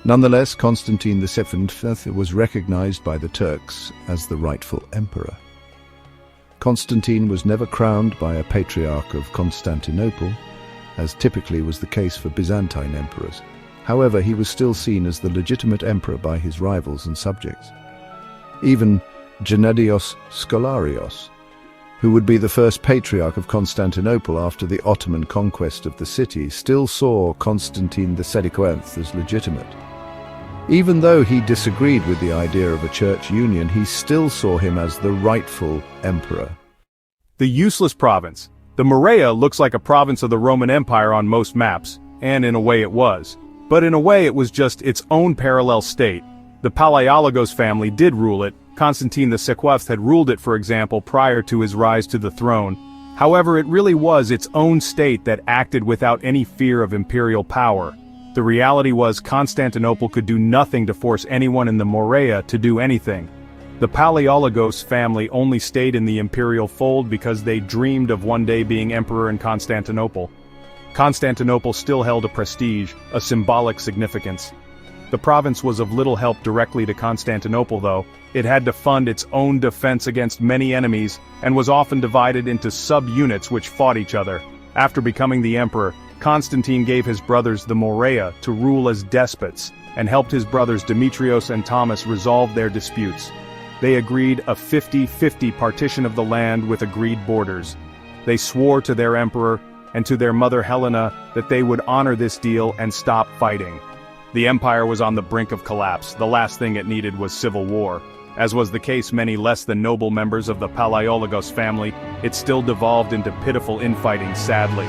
Nonetheless, Constantine VII was recognized by the Turks as the rightful emperor. Constantine was never crowned by a patriarch of Constantinople, as typically was the case for Byzantine emperors. However, he was still seen as the legitimate emperor by his rivals and subjects. Even Gennadios Scholarios, who would be the first patriarch of Constantinople after the Ottoman conquest of the city, still saw Constantine II as legitimate. Even though he disagreed with the idea of a church union, he still saw him as the rightful emperor.
The useless province. The Morea looks like a province of the Roman Empire on most maps, and in a way it was. But in a way it was just its own parallel state. The Palaiologos family did rule it. Constantine II had ruled it, for example, prior to his rise to the throne. However, it really was its own state that acted without any fear of imperial power. The reality was Constantinople could do nothing to force anyone in the Morea to do anything. The Palaiologos family only stayed in the imperial fold because they dreamed of one day being emperor in Constantinople. Constantinople still held a prestige, a symbolic significance. The province was of little help directly to Constantinople though. It had to fund its own defense against many enemies, and was often divided into sub-units which fought each other. After becoming the emperor, Constantine gave his brothers the Morea to rule as despots, and helped his brothers Demetrios and Thomas resolve their disputes. They agreed a 50-50 partition of the land with agreed borders. They swore to their emperor, and to their mother Helena, that they would honor this deal and stop fighting. The empire was on the brink of collapse. The last thing it needed was civil war. As was the case many less than noble members of the Palaiologos family, it still devolved into pitiful infighting, sadly.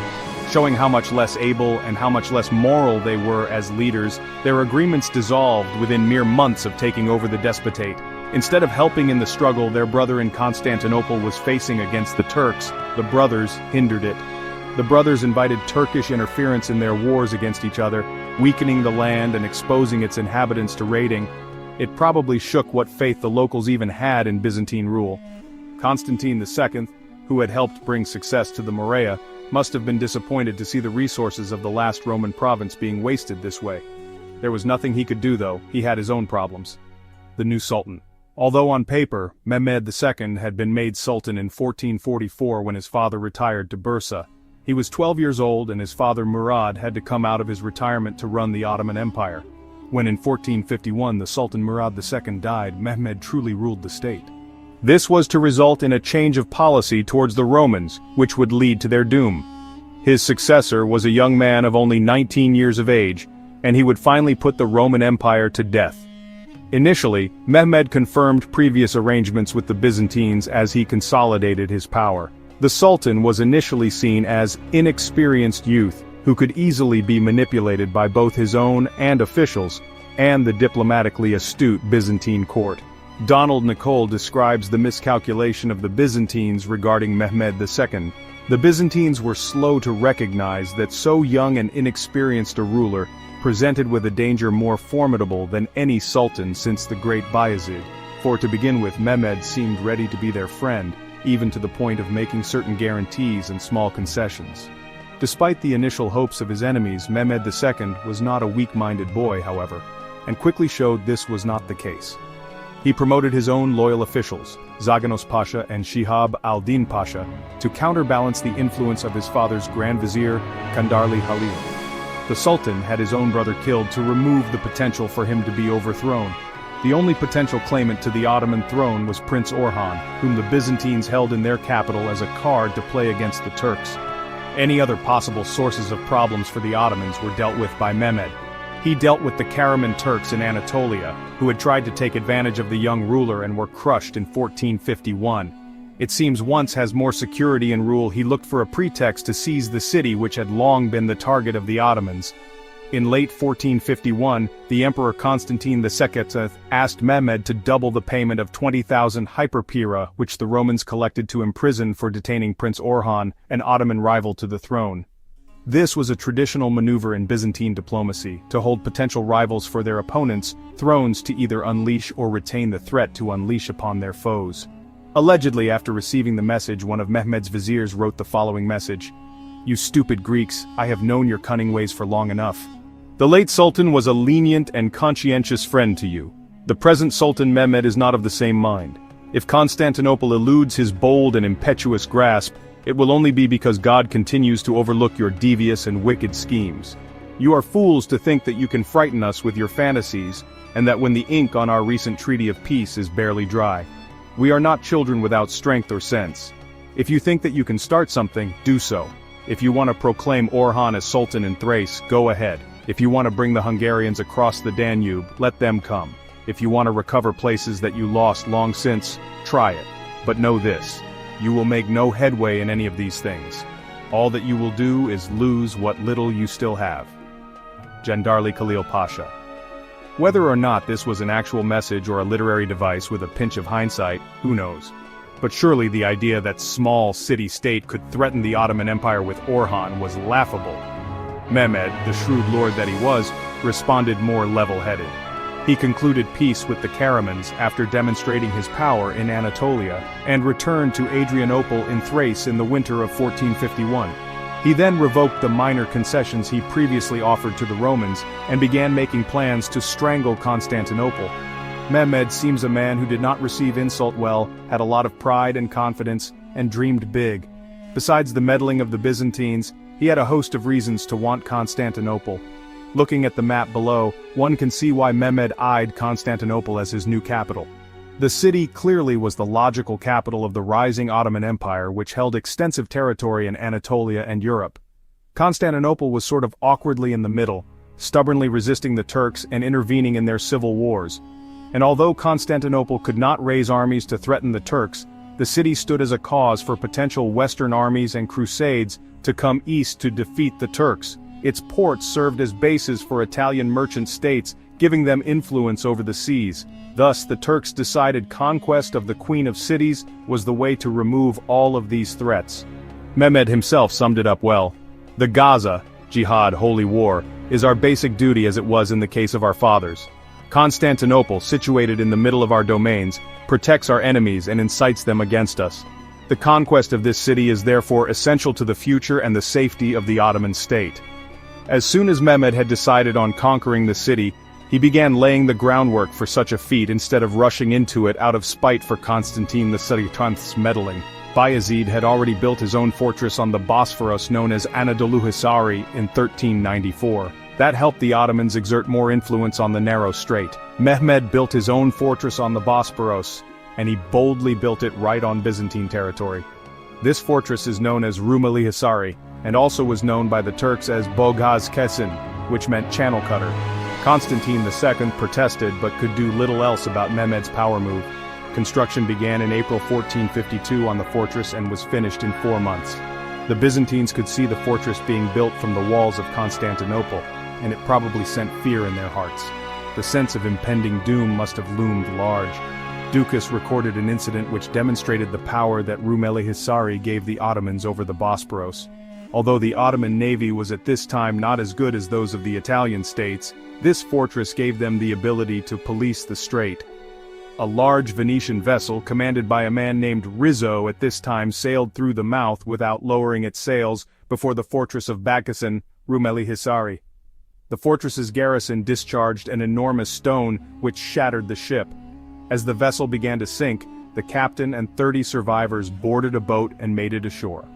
Showing how much less able and how much less moral they were as leaders, their agreements dissolved within mere months of taking over the despotate. Instead of helping in the struggle their brother in Constantinople was facing against the Turks, the brothers hindered it. The brothers invited Turkish interference in their wars against each other, weakening the land and exposing its inhabitants to raiding. It probably shook what faith the locals even had in Byzantine rule. Constantine II, who had helped bring success to the Morea, must have been disappointed to see the resources of the last Roman province being wasted this way. There was nothing he could do though, he had his own problems. The new Sultan. Although on paper, Mehmed II had been made Sultan in 1444 when his father retired to Bursa. He was 12 years old and his father Murad had to come out of his retirement to run the Ottoman Empire. When in 1451 the Sultan Murad II died, Mehmed truly ruled the state. This was to result in a change of policy towards the Romans, which would lead to their doom. His successor was a young man of only 19 years of age, and he would finally put the Roman Empire to death. Initially, Mehmed confirmed previous arrangements with the Byzantines as he consolidated his power. The Sultan was initially seen as inexperienced youth, who could easily be manipulated by both his own and officials, and the diplomatically astute Byzantine court. Donald Nicole describes the miscalculation of the Byzantines regarding Mehmed II. The Byzantines were slow to recognize that so young and inexperienced a ruler presented with a danger more formidable than any sultan since the great Bayezid. For to begin with, Mehmed seemed ready to be their friend, even to the point of making certain guarantees and small concessions. Despite the initial hopes of his enemies, Mehmed II was not a weak-minded boy, however, and quickly showed this was not the case. He promoted his own loyal officials, Zaganos Pasha and Shihab al-Din Pasha, to counterbalance the influence of his father's Grand Vizier, Kandarli Halil. The Sultan had his own brother killed to remove the potential for him to be overthrown. The only potential claimant to the Ottoman throne was Prince Orhan, whom the Byzantines held in their capital as a card to play against the Turks. Any other possible sources of problems for the Ottomans were dealt with by Mehmed. He dealt with the Karaman Turks in Anatolia, who had tried to take advantage of the young ruler and were crushed in 1451. It seems once has more security and rule, he looked for a pretext to seize the city which had long been the target of the Ottomans. In late 1451, the Emperor Constantine II asked Mehmed to double the payment of 20,000 hyperpera which the Romans collected to imprison for detaining Prince Orhan, an Ottoman rival to the throne. This was a traditional maneuver in Byzantine diplomacy, to hold potential rivals for their opponents' thrones to either unleash or retain the threat to unleash upon their foes. Allegedly, after receiving the message, one of Mehmed's viziers wrote the following message: "You stupid Greeks, I have known your cunning ways for long enough." The late Sultan was a lenient and conscientious friend to you. The present Sultan Mehmed is not of the same mind. If Constantinople eludes his bold and impetuous grasp, it will only be because God continues to overlook your devious and wicked schemes. You are fools to think that you can frighten us with your fantasies, and that when the ink on our recent treaty of peace is barely dry. We are not children without strength or sense. If you think that you can start something, do so. If you want to proclaim Orhan as Sultan in Thrace, go ahead. If you want to bring the Hungarians across the Danube, let them come. If you want to recover places that you lost long since, try it. But know this, you will make no headway in any of these things. All that you will do is lose what little you still have. Jandarli Khalil Pasha. Whether or not this was an actual message or a literary device with a pinch of hindsight, who knows? But surely the idea that small city-state could threaten the Ottoman Empire with Orhan was laughable. Mehmed, the shrewd lord that he was, responded more level-headed. He concluded peace with the Karamans after demonstrating his power in Anatolia, and returned to Adrianople in Thrace in the winter of 1451. He then revoked the minor concessions he previously offered to the Romans, and began making plans to strangle Constantinople. Mehmed seems a man who did not receive insult well, had a lot of pride and confidence, and dreamed big. Besides the meddling of the Byzantines, he had a host of reasons to want Constantinople. Looking at the map below, one can see why Mehmed eyed Constantinople as his new capital. The city clearly was the logical capital of the rising Ottoman Empire, which held extensive territory in Anatolia and Europe. Constantinople was sort of awkwardly in the middle, stubbornly resisting the Turks and intervening in their civil wars. And although Constantinople could not raise armies to threaten the Turks, the city stood as a cause for potential Western armies and crusades to come east to defeat the Turks. Its ports served as bases for Italian merchant states, giving them influence over the seas. Thus, the Turks decided conquest of the Queen of Cities was the way to remove all of these threats. Mehmed himself summed it up well. The Gaza, jihad, holy war, is our basic duty as it was in the case of our fathers. Constantinople, situated in the middle of our domains, protects our enemies and incites them against us. The conquest of this city is therefore essential to the future and the safety of the Ottoman state. As soon as Mehmed had decided on conquering the city, he began laying the groundwork for such a feat instead of rushing into it out of spite for Constantine the Sultan's meddling. Bayezid had already built his own fortress on the Bosphorus known as Rumelihisari in 1394. That helped the Ottomans exert more influence on the narrow strait. Mehmed built his own fortress on the Bosporus, and he boldly built it right on Byzantine territory. This fortress is known as Rumelihisari, and also was known by the Turks as Bogaz Kesin, which meant channel cutter. Constantine II protested but could do little else about Mehmed's power move. Construction began in April 1452 on the fortress and was finished in 4 months. The Byzantines could see the fortress being built from the walls of Constantinople, and it probably sent fear in their hearts. The sense of impending doom must have loomed large. Ducas recorded an incident which demonstrated the power that Rumelihisari gave the Ottomans over the Bosporus. Although the Ottoman navy was at this time not as good as those of the Italian states, this fortress gave them the ability to police the strait. A large Venetian vessel commanded by a man named Rizzo at this time sailed through the mouth without lowering its sails before the fortress of Bakasin, Rumelihisari. The fortress's garrison discharged an enormous stone which shattered the ship. As the vessel began to sink, the captain and 30 survivors boarded a boat and made it ashore.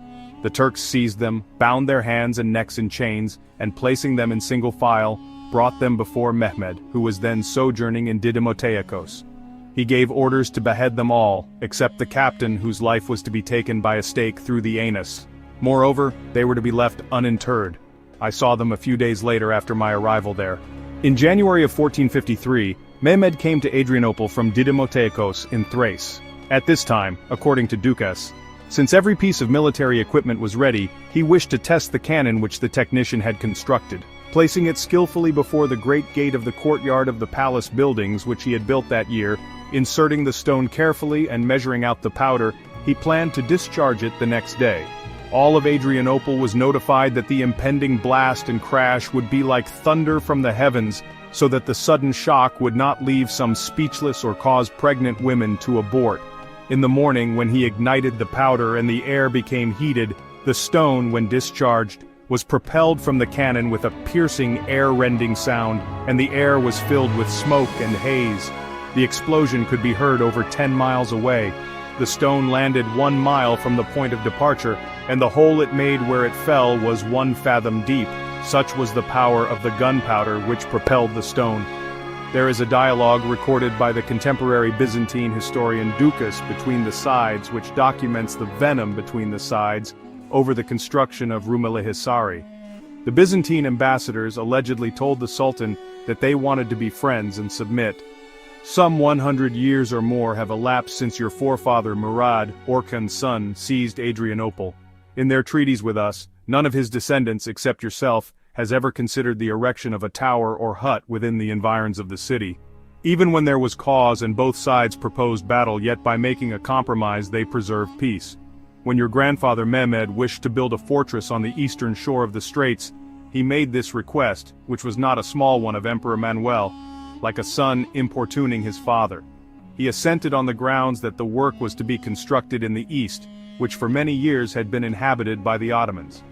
The Turks seized them, bound their hands and necks in chains, and placing them in single file, brought them before Mehmed, who was then sojourning in Didymoteikos. He gave orders to behead them all, except the captain whose life was to be taken by a stake through the anus. Moreover, they were to be left uninterred. I saw them a few days later after my arrival there. In January of 1453, Mehmed came to Adrianople from Didymoteikos in Thrace. At this time, according to Ducas, since every piece of military equipment was ready, he wished to test the cannon which the technician had constructed. Placing it skillfully before the great gate of the courtyard of the palace buildings which he had built that year, inserting the stone carefully and measuring out the powder, he planned to discharge it the next day. All of Adrianople was notified that the impending blast and crash would be like thunder from the heavens, so that the sudden shock would not leave some speechless or cause pregnant women to abort. In the morning, when he ignited the powder and the air became heated, the stone, when discharged, was propelled from the cannon with a piercing, air-rending sound, and the air was filled with smoke and haze. The explosion could be heard over 10 miles away. The stone landed 1 mile from the point of departure, and the hole it made where it fell was 1 fathom deep. Such was the power of the gunpowder which propelled the stone. There is a dialogue recorded by the contemporary Byzantine historian Ducas between the sides which documents the venom between the sides over the construction of Rumelihisari. The Byzantine ambassadors allegedly told the Sultan that they wanted to be friends and submit. Some 100 years or more have elapsed since your forefather Murad, Orkhan's son, seized Adrianople. In their treaties with us, none of his descendants except yourself has ever considered the erection of a tower or hut within the environs of the city. Even when there was cause and both sides proposed battle, yet by making a compromise they preserved peace. When your grandfather Mehmed wished to build a fortress on the eastern shore of the straits, he made this request, which was not a small one, of Emperor Manuel, like a son importuning his father. He assented on the grounds that the work was to be constructed in the east, which for many years had been inhabited by the Ottomans.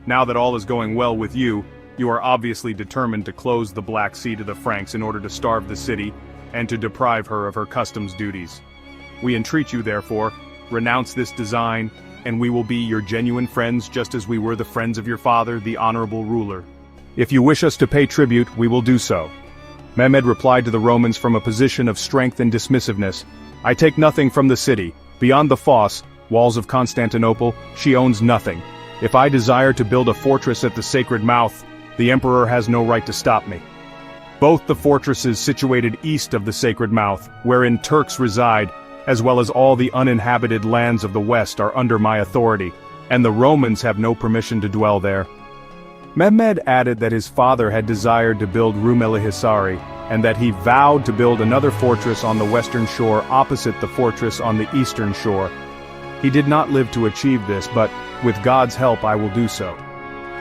Now that all is going well with you, you are obviously determined to close the Black Sea to the Franks in order to starve the city, and to deprive her of her customs duties. We entreat you, therefore, renounce this design, and we will be your genuine friends just as we were the friends of your father, the honorable ruler. If you wish us to pay tribute, we will do so. Mehmed replied to the Romans from a position of strength and dismissiveness. I take nothing from the city. Beyond the fosse, walls of Constantinople, she owns nothing. If I desire to build a fortress at the sacred mouth, the emperor has no right to stop me. Both the fortresses situated east of the sacred mouth, wherein Turks reside, as well as all the uninhabited lands of the west are under my authority, and the Romans have no permission to dwell there. Mehmed added that his father had desired to build Rumelihisari, and that he vowed to build another fortress on the western shore opposite the fortress on the eastern shore. He did not live to achieve this, but, with God's help, I will do so.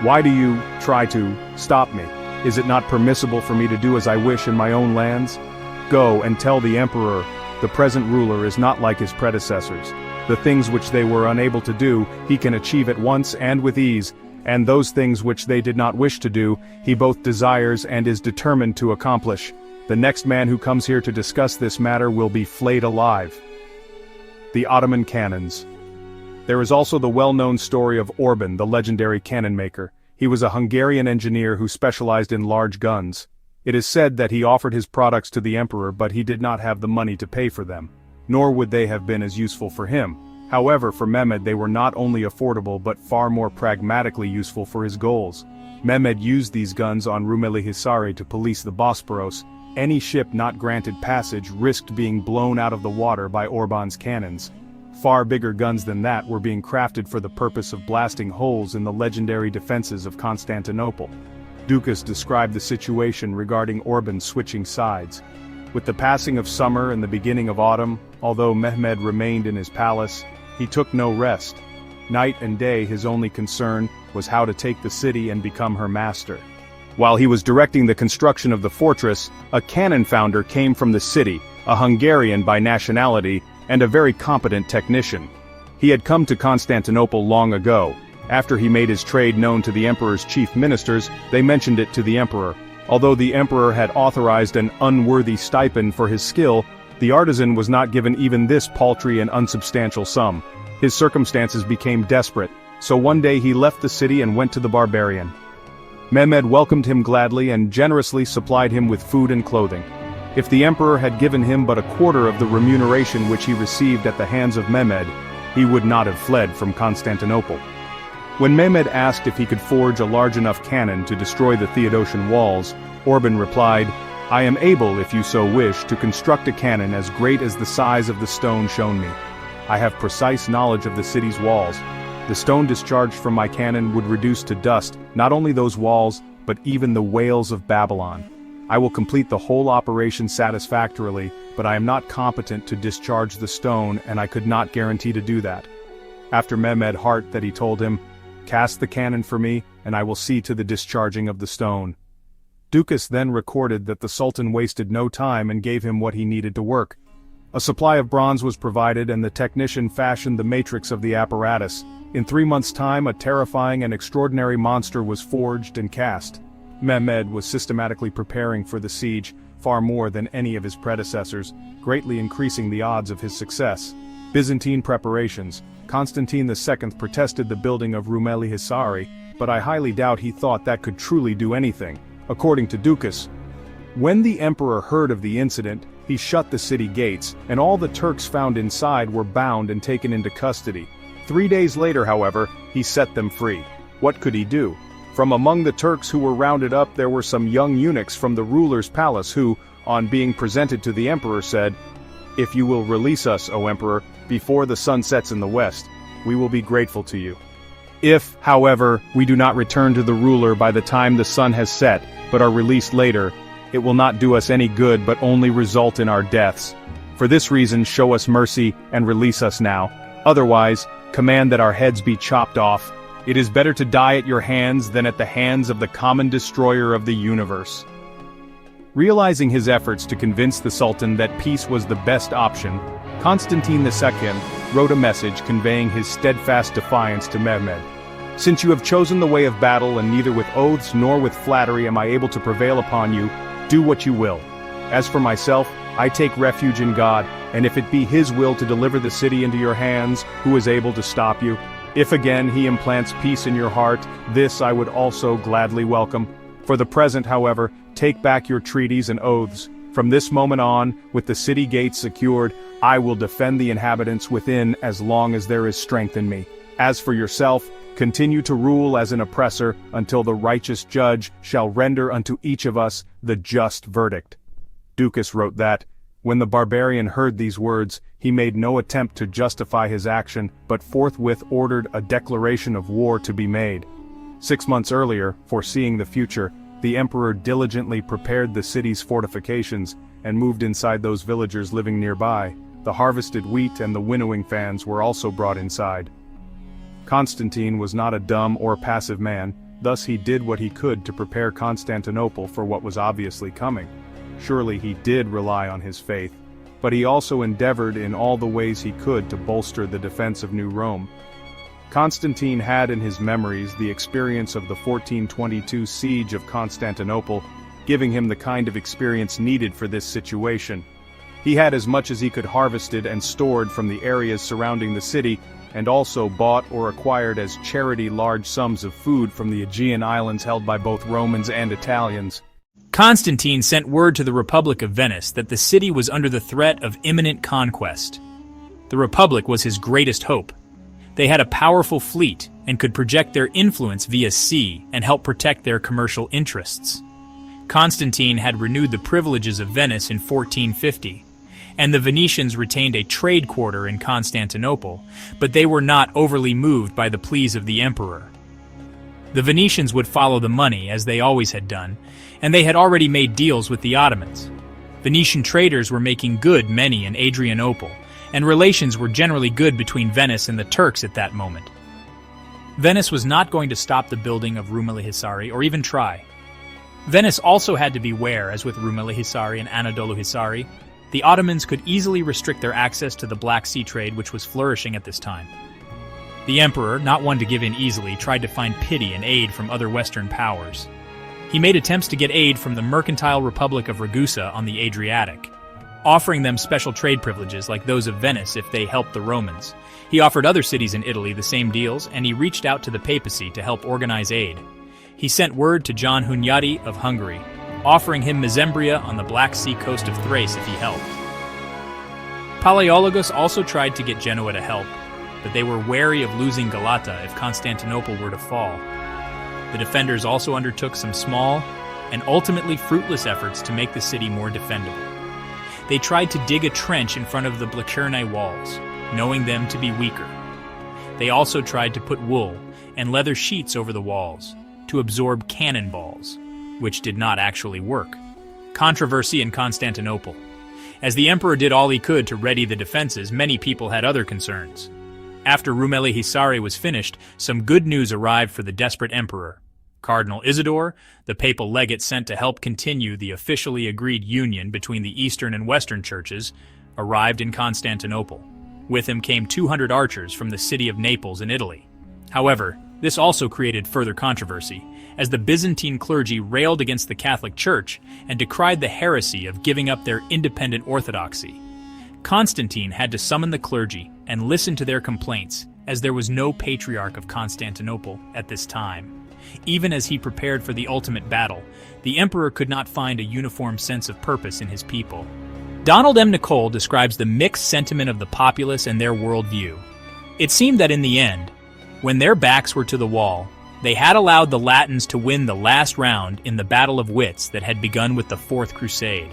Why do you try to stop me? Is it not permissible for me to do as I wish in my own lands? Go and tell the emperor, the present ruler is not like his predecessors. The things which they were unable to do, he can achieve at once and with ease, and those things which they did not wish to do, he both desires and is determined to accomplish. The next man who comes here to discuss this matter will be flayed alive. The Ottoman cannons. There is also the well-known story of Orban, the legendary cannon maker. He was a Hungarian engineer who specialized in large guns. It is said that he offered his products to the emperor, but he did not have the money to pay for them, nor would they have been as useful for him. However, for Mehmed they were not only affordable but far more pragmatically useful for his goals. Mehmed used these guns on Rumelihisari to police the Bosporus. Any ship not granted passage risked being blown out of the water by Orban's cannons. Far bigger guns than that were being crafted for the purpose of blasting holes in the legendary defenses of Constantinople. Ducas described the situation regarding Orban switching sides. With the passing of summer and the beginning of autumn, although Mehmed remained in his palace, he took no rest. Night and day his only concern was how to take the city and become her master. While he was directing the construction of the fortress, a cannon founder came from the city, a Hungarian by nationality, and a very competent technician. He had come to Constantinople long ago. After he made his trade known to the emperor's chief ministers, they mentioned it to the emperor. Although the emperor had authorized an unworthy stipend for his skill, the artisan was not given even this paltry and unsubstantial sum. His circumstances became desperate, so one day he left the city and went to the barbarian. Mehmed welcomed him gladly and generously supplied him with food and clothing. If the emperor had given him but a quarter of the remuneration which he received at the hands of Mehmed, he would not have fled from Constantinople. When Mehmed asked if he could forge a large enough cannon to destroy the Theodosian walls, Orban replied, I am able, if you so wish, to construct a cannon as great as the size of the stone shown me. I have precise knowledge of the city's walls. The stone discharged from my cannon would reduce to dust not only those walls, but even the whales of Babylon. I will complete the whole operation satisfactorily, but I am not competent to discharge the stone, and I could not guarantee to do that. After Mehmed heart that he told him, Cast the cannon for me, and I will see to the discharging of the stone. Ducas then recorded that the Sultan wasted no time and gave him what he needed to work. A supply of bronze was provided and the technician fashioned the matrix of the apparatus. In 3 months' time a terrifying and extraordinary monster was forged and cast. Mehmed was systematically preparing for the siege, far more than any of his predecessors, greatly increasing the odds of his success. Byzantine preparations. Constantine II protested the building of Rumelihisari, but I highly doubt he thought that could truly do anything, according to Dukas. When the emperor heard of the incident, he shut the city gates, and all the Turks found inside were bound and taken into custody. 3 days later, however, he set them free. What could he do? From among the Turks who were rounded up there were some young eunuchs from the ruler's palace who, on being presented to the emperor, said, "If you will release us, O emperor, before the sun sets in the west, we will be grateful to you. If, however, we do not return to the ruler by the time the sun has set, but are released later, it will not do us any good but only result in our deaths. For this reason show us mercy and release us now. Otherwise, command that our heads be chopped off. It is better to die at your hands than at the hands of the common destroyer of the universe." Realizing his efforts to convince the Sultan that peace was the best option, Constantine II wrote a message conveying his steadfast defiance to Mehmed. "Since you have chosen the way of battle and neither with oaths nor with flattery am I able to prevail upon you, do what you will. As for myself, I take refuge in God, and if it be His will to deliver the city into your hands, who is able to stop you? If again He implants peace in your heart, this I would also gladly welcome. For the present, however, take back your treaties and oaths. From this moment on, with the city gates secured, I will defend the inhabitants within as long as there is strength in me. As for yourself, continue to rule as an oppressor until the righteous judge shall render unto each of us the just verdict." Dukas wrote that, when the barbarian heard these words, he made no attempt to justify his action, but forthwith ordered a declaration of war to be made. 6 months earlier, foreseeing the future, the emperor diligently prepared the city's fortifications and moved inside those villagers living nearby. The harvested wheat and the winnowing fans were also brought inside. Constantine was not a dumb or passive man, thus he did what he could to prepare Constantinople for what was obviously coming. Surely he did rely on his faith, but he also endeavored in all the ways he could to bolster the defense of New Rome. Constantine had in his memories the experience of the 1422 siege of Constantinople, giving him the kind of experience needed for this situation. He had as much as he could harvested and stored from the areas surrounding the city, and also bought or acquired as charity large sums of food from the Aegean islands held by both Romans and Italians.
Constantine sent word to the Republic of Venice that the city was under the threat of imminent conquest. The Republic was his greatest hope. They had a powerful fleet and could project their influence via sea and help protect their commercial interests. Constantine had renewed the privileges of Venice in 1450, and the Venetians retained a trade quarter in Constantinople, but they were not overly moved by the pleas of the emperor. The Venetians would follow the money, as they always had done, and they had already made deals with the Ottomans. Venetian traders were making good money in Adrianople, and relations were generally good between Venice and the Turks at that moment. Venice was not going to stop the building of Rumelihisari or even try. Venice also had to beware, as with Rumelihisari and Anadoluhisari, the Ottomans could easily restrict their access to the Black Sea trade, which was flourishing at this time. The emperor, not one to give in easily, tried to find pity and aid from other Western powers. He made attempts to get aid from the mercantile Republic of Ragusa on the Adriatic, offering them special trade privileges like those of Venice if they helped the Romans. He offered other cities in Italy the same deals, and he reached out to the papacy to help organize aid. He sent word to John Hunyadi of Hungary, offering him Mesembria on the Black Sea coast of Thrace if he helped. Palaiologos also tried to get Genoa to help, but they were wary of losing Galata if Constantinople were to fall. The defenders also undertook some small and ultimately fruitless efforts to make the city more defendable. They tried to dig a trench in front of the Blachernae walls, knowing them to be weaker. They also tried to put wool and leather sheets over the walls to absorb cannonballs, which did not actually work. Controversy in Constantinople. As the emperor did all he could to ready the defenses, many people had other concerns. After Rumelihisari was finished, some good news arrived for the desperate emperor. Cardinal Isidore, the papal legate sent to help continue the officially agreed union between the Eastern and Western churches, arrived in Constantinople. With him came 200 archers from the city of Naples in Italy. However, this also created further controversy, as the Byzantine clergy railed against the Catholic Church and decried the heresy of giving up their independent orthodoxy. Constantine had to summon the clergy and listen to their complaints, as there was no patriarch of Constantinople at this time. Even as he prepared for the ultimate battle, the emperor could not find a uniform sense of purpose in his people. Donald M. Nicole describes the mixed sentiment of the populace and their worldview. It seemed that in the end, when their backs were to the wall, they had allowed the Latins to win the last round in the Battle of Wits that had begun with the Fourth Crusade.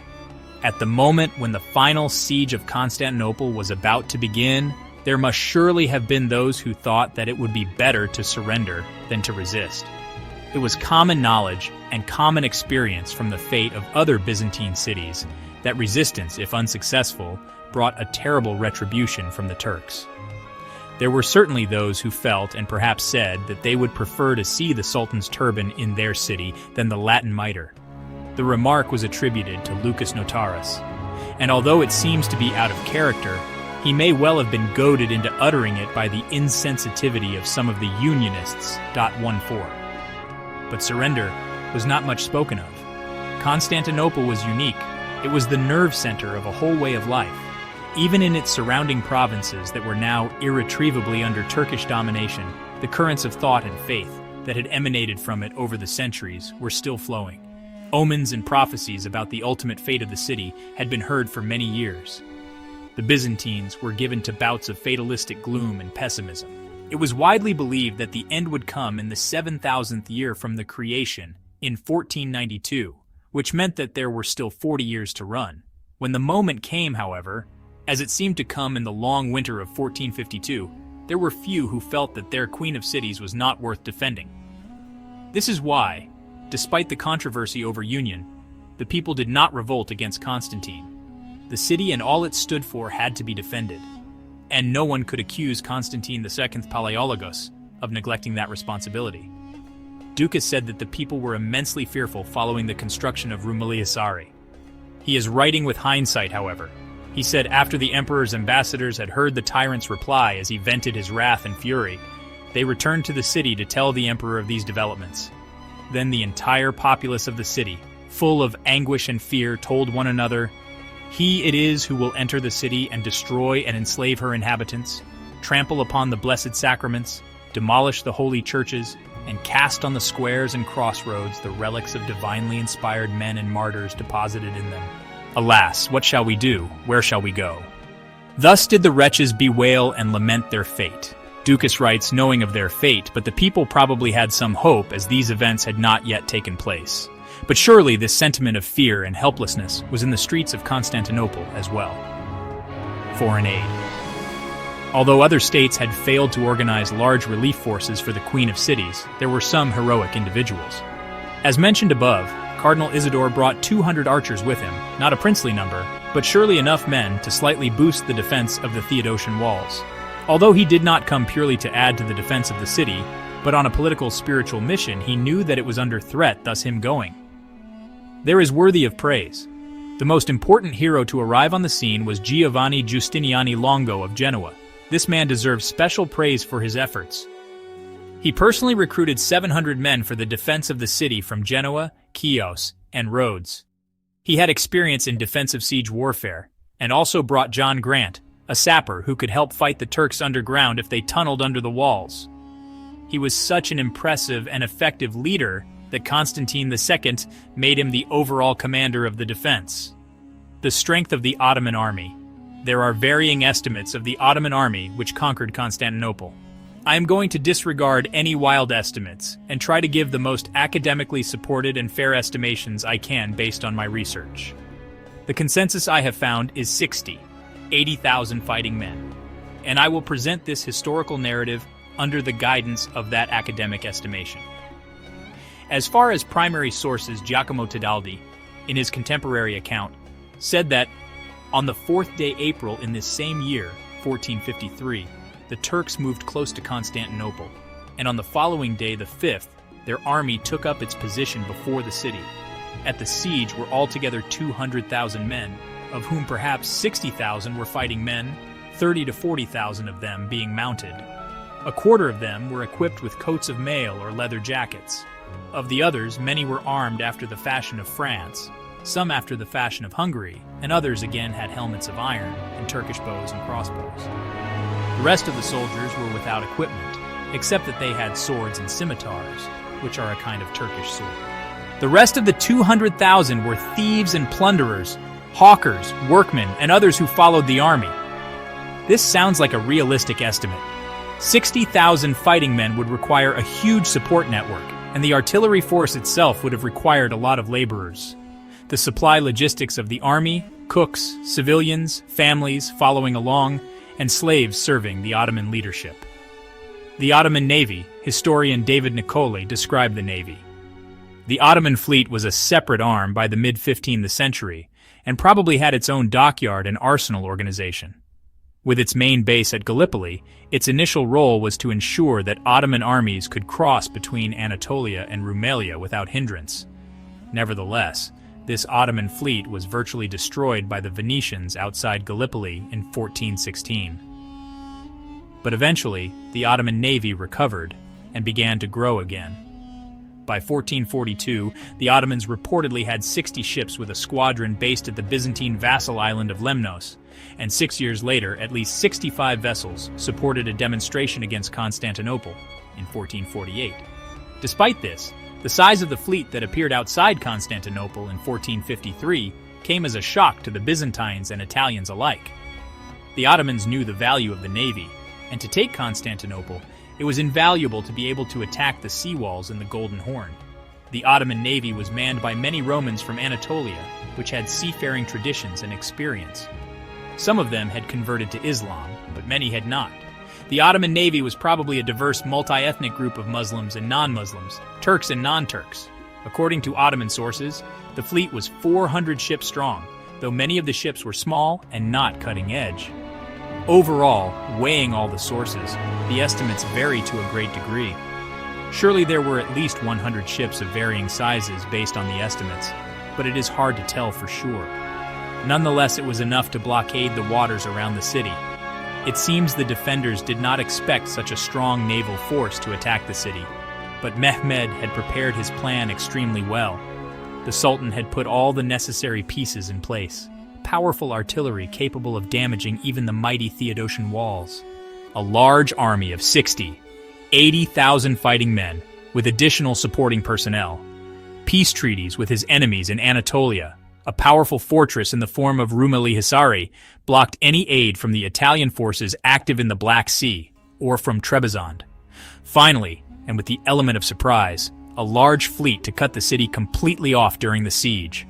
At the moment when the final siege of Constantinople was about to begin, there must surely have been those who thought that it would be better to surrender than to resist. It was common knowledge and common experience from the fate of other Byzantine cities that resistance, if unsuccessful, brought a terrible retribution from the Turks. There were certainly those who felt and perhaps said that they would prefer to see the Sultan's turban in their city than the Latin mitre. The remark was attributed to Lucas Notaras, and although it seems to be out of character, he may well have been goaded into uttering it by the insensitivity of some of the Unionists. 14. But surrender was not much spoken of. Constantinople was unique. It was the nerve center of a whole way of life. Even in its surrounding provinces that were now irretrievably under Turkish domination, the currents of thought and faith that had emanated from it over the centuries were still flowing. Omens and prophecies about the ultimate fate of the city had been heard for many years. The Byzantines were given to bouts of fatalistic gloom and pessimism. It was widely believed that the end would come in the 7,000th year from the creation, in 1492, which meant that there were still 40 years to run. When the moment came, however, as it seemed to come in the long winter of 1452, there were few who felt that their Queen of Cities was not worth defending. This is why, despite the controversy over union, the people did not revolt against Constantine. The city and all it stood for had to be defended, and no one could accuse Constantine II Palaiologos of neglecting that responsibility. Ducas said that the people were immensely fearful following the construction of Rumelihisari. He is writing with hindsight, however. He said after the emperor's ambassadors had heard the tyrant's reply as he vented his wrath and fury, they returned to the city to tell the emperor of these developments. Then the entire populace of the city, full of anguish and fear, told one another, "He it is who will enter the city and destroy and enslave her inhabitants, trample upon the blessed sacraments, demolish the holy churches, and cast on the squares and crossroads the relics of divinely inspired men and martyrs deposited in them. Alas, what shall we do? Where shall we go?" Thus did the wretches bewail and lament their fate. Ducas writes, knowing of their fate, but the people probably had some hope as these events had not yet taken place. But surely this sentiment of fear and helplessness was in the streets of Constantinople as well. Foreign aid. Although other states had failed to organize large relief forces for the Queen of Cities, there were some heroic individuals. As mentioned above, Cardinal Isidore brought 200 archers with him, not a princely number, but surely enough men to slightly boost the defense of the Theodosian walls. Although he did not come purely to add to the defense of the city, but on a political spiritual mission, he knew that it was under threat, thus him going. There is worthy of praise. The most important hero to arrive on the scene was Giovanni Giustiniani Longo of Genoa. This man deserves special praise for his efforts. He personally recruited 700 men for the defense of the city from Genoa, Chios, and Rhodes. He had experience in defensive siege warfare, and also brought John Grant, a sapper who could help fight the Turks underground if they tunneled under the walls. He was such an impressive and effective leader that Constantine II made him the overall commander of the defense. The strength of the Ottoman army. There are varying estimates of the Ottoman army which conquered Constantinople. I am going to disregard any wild estimates and try to give the most academically supported and fair estimations I can based on my research. The consensus I have found is 80,000 fighting men, and I will present this historical narrative under the guidance of that academic estimation. As far as primary sources, Giacomo Tedaldi, in his contemporary account, said that on the 4th day April in this same year, 1453, the Turks moved close to Constantinople, and on the following day, the 5th, their army took up its position before the city. At the siege were altogether 200,000 men, of whom perhaps 60,000 were fighting men, 30 to 40,000 of them being mounted. A quarter of them were equipped with coats of mail or leather jackets. Of the others, many were armed after the fashion of France, some after the fashion of Hungary, and others again had helmets of iron and Turkish bows and crossbows. The rest of the soldiers were without equipment, except that they had swords and scimitars, which are a kind of Turkish sword. The rest of the 200,000 were thieves and plunderers, hawkers, workmen, and others who followed the army. This sounds like a realistic estimate. 60,000 fighting men would require a huge support network, and the artillery force itself would have required a lot of laborers. The supply logistics of the army, cooks, civilians, families following along, and slaves serving the Ottoman leadership. The Ottoman Navy, historian David Nicole described the Navy. The Ottoman fleet was a separate arm by the mid-15th century, and probably had its own dockyard and arsenal organization. With its main base at Gallipoli, its initial role was to ensure that Ottoman armies could cross between Anatolia and Rumelia without hindrance. Nevertheless, this Ottoman fleet was virtually destroyed by the Venetians outside Gallipoli in 1416. But eventually, the Ottoman navy recovered and began to grow again. By 1442, the Ottomans reportedly had 60 ships with a squadron based at the Byzantine vassal island of Lemnos, and 6 years later, at least 65 vessels supported a demonstration against Constantinople in 1448. Despite this, the size of the fleet that appeared outside Constantinople in 1453 came as a shock to the Byzantines and Italians alike. The Ottomans knew the value of the navy, and to take Constantinople, it was invaluable to be able to attack the seawalls in the Golden Horn. The Ottoman navy was manned by many Romans from Anatolia, which had seafaring traditions and experience. Some of them had converted to Islam, but many had not. The Ottoman navy was probably a diverse multi-ethnic group of Muslims and non-Muslims, Turks and non-Turks. According to Ottoman sources, the fleet was 400 ships strong, though many of the ships were small and not cutting edge. Overall, weighing all the sources, the estimates vary to a great degree. Surely there were at least 100 ships of varying sizes based on the estimates, but it is hard to tell for sure. Nonetheless, it was enough to blockade the waters around the city. It seems the defenders did not expect such a strong naval force to attack the city, but Mehmed had prepared his plan extremely well. The Sultan had put all the necessary pieces in place. Powerful artillery capable of damaging even the mighty Theodosian walls. A large army of 80,000 fighting men, with additional supporting personnel. Peace treaties with his enemies in Anatolia. A powerful fortress in the form of Rumelihisari blocked any aid from the Italian forces active in the Black Sea, or from Trebizond. Finally, and with the element of surprise, a large fleet to cut the city completely off during the siege.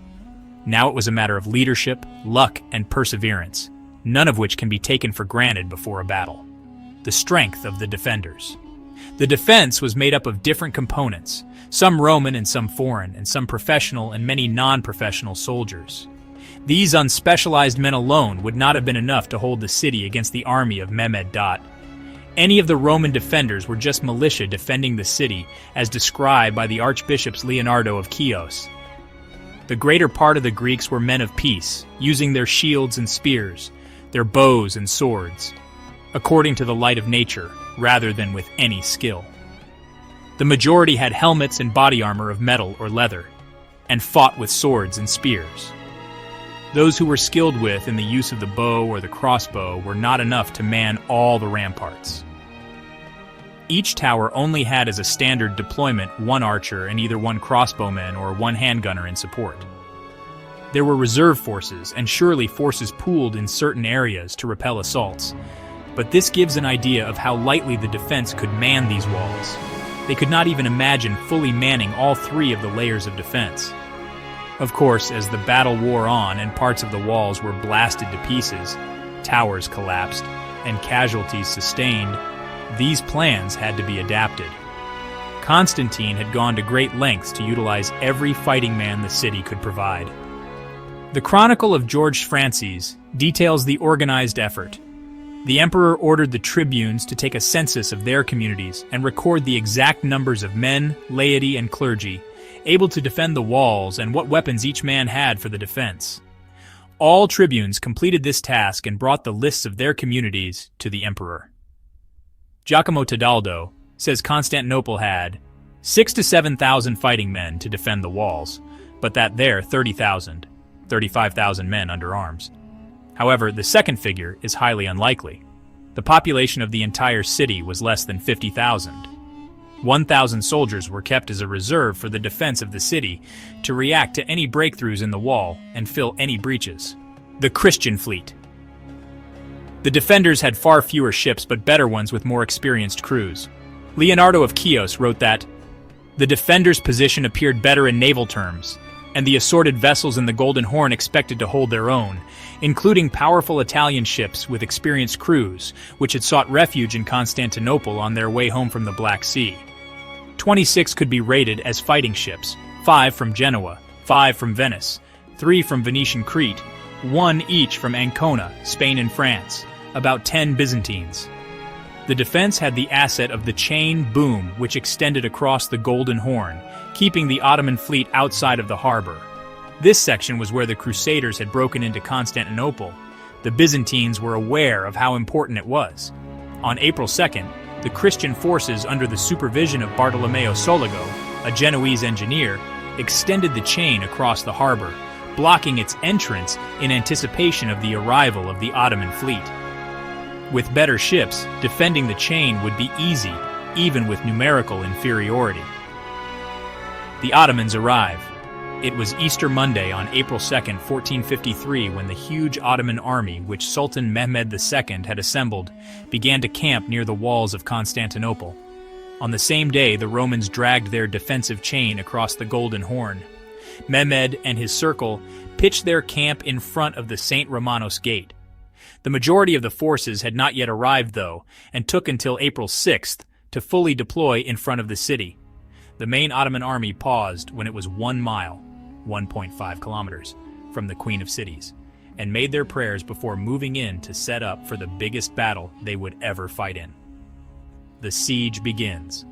Now it was a matter of leadership, luck, and perseverance, none of which can be taken for granted before a battle. The strength of the defenders. The defense was made up of different components, some Roman and some foreign, and some professional and many non-professional soldiers. These unspecialized men alone would not have been enough to hold the city against the army of Mehmed II. Any of the Roman defenders were just militia defending the city, as described by the archbishops Leonardo of Chios. The greater part of the Greeks were men of peace, using their shields and spears, their bows and swords, according to the light of nature, rather than with any skill. The majority had helmets and body armor of metal or leather, and fought with swords and spears. Those who were skilled with in the use of the bow or the crossbow were not enough to man all the ramparts. Each tower only had as a standard deployment one archer and either one crossbowman or one handgunner in support. There were reserve forces and surely forces pooled in certain areas to repel assaults, but this gives an idea of how lightly the defense could man these walls. They could not even imagine fully manning all three of the layers of defense. Of course, as the battle wore on and parts of the walls were blasted to pieces, towers collapsed, and casualties sustained, these plans had to be adapted. Constantine had gone to great lengths to utilize every fighting man the city could provide. The Chronicle of George Francis details the organized effort. The emperor ordered the tribunes to take a census of their communities and record the exact numbers of men, laity, and clergy, able to defend the walls and what weapons each man had for the defense. All tribunes completed this task and brought the lists of their communities to the emperor. Giacomo Tadaldo says Constantinople had 6,000 to 7,000 fighting men to defend the walls, but that there 35,000 men under arms. However, the second figure is highly unlikely. The population of the entire city was less than 50,000. 1,000 soldiers were kept as a reserve for the defense of the city to react to any breakthroughs in the wall and fill any breaches. The Christian fleet. The defenders had far fewer ships but better ones with more experienced crews. Leonardo of Chios wrote that, "The defenders' position appeared better in naval terms, and the assorted vessels in the Golden Horn expected to hold their own, including powerful Italian ships with experienced crews, which had sought refuge in Constantinople on their way home from the Black Sea. 26 could be rated as fighting ships, 5 from Genoa, 5 from Venice, 3 from Venetian Crete, 1 each from Ancona, Spain and France, about 10 Byzantines. The defense had the asset of the chain boom which extended across the Golden Horn, keeping the Ottoman fleet outside of the harbor. This section was where the Crusaders had broken into Constantinople. The Byzantines were aware of how important it was. On April 2nd, the Christian forces under the supervision of Bartolomeo Soligo, a Genoese engineer, extended the chain across the harbor, blocking its entrance in anticipation of the arrival of the Ottoman fleet. With better ships, defending the chain would be easy, even with numerical inferiority. The Ottomans arrive. It was Easter Monday on April 2nd, 1453, when the huge Ottoman army, which Sultan Mehmed II had assembled, began to camp near the walls of Constantinople. On the same day, the Romans dragged their defensive chain across the Golden Horn. Mehmed and his circle pitched their camp in front of the St. Romanos Gate. The majority of the forces had not yet arrived, though, and took until April 6th to fully deploy in front of the city. The main Ottoman army paused when it was 1 mile, 1.5 kilometers, from the Queen of Cities, and made their prayers before moving in to set up for the biggest battle they would ever fight in. The siege begins.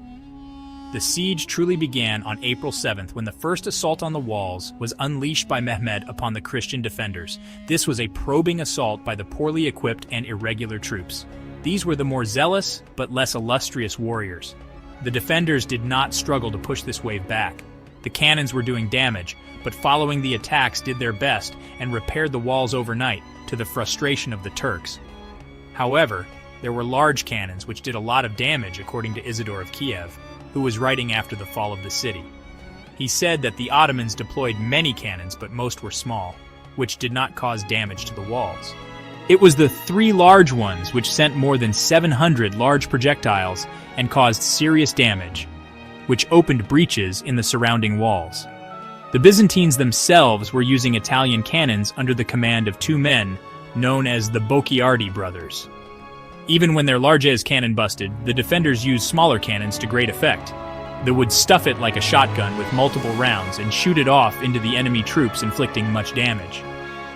The siege truly began on April 7th when the first assault on the walls was unleashed by Mehmed upon the Christian defenders. This was a probing assault by the poorly equipped and irregular troops. These were the more zealous but less illustrious warriors. The defenders did not struggle to push this wave back. The cannons were doing damage, but following the attacks did their best and repaired the walls overnight, to the frustration of the Turks. However, there were large cannons which did a lot of damage, according to Isidore of Kiev, who was writing after the fall of the city. He said that the Ottomans deployed many cannons, but most were small, which did not cause damage to the walls. It was the 3 large ones which sent more than 700 large projectiles and caused serious damage, which opened breaches in the surrounding walls. The Byzantines themselves were using Italian cannons under the command of 2 men known as the Bocchiardi brothers. Even when their largesse cannon busted, the defenders used smaller cannons to great effect. They would stuff it like a shotgun with multiple rounds and shoot it off into the enemy troops, inflicting much damage.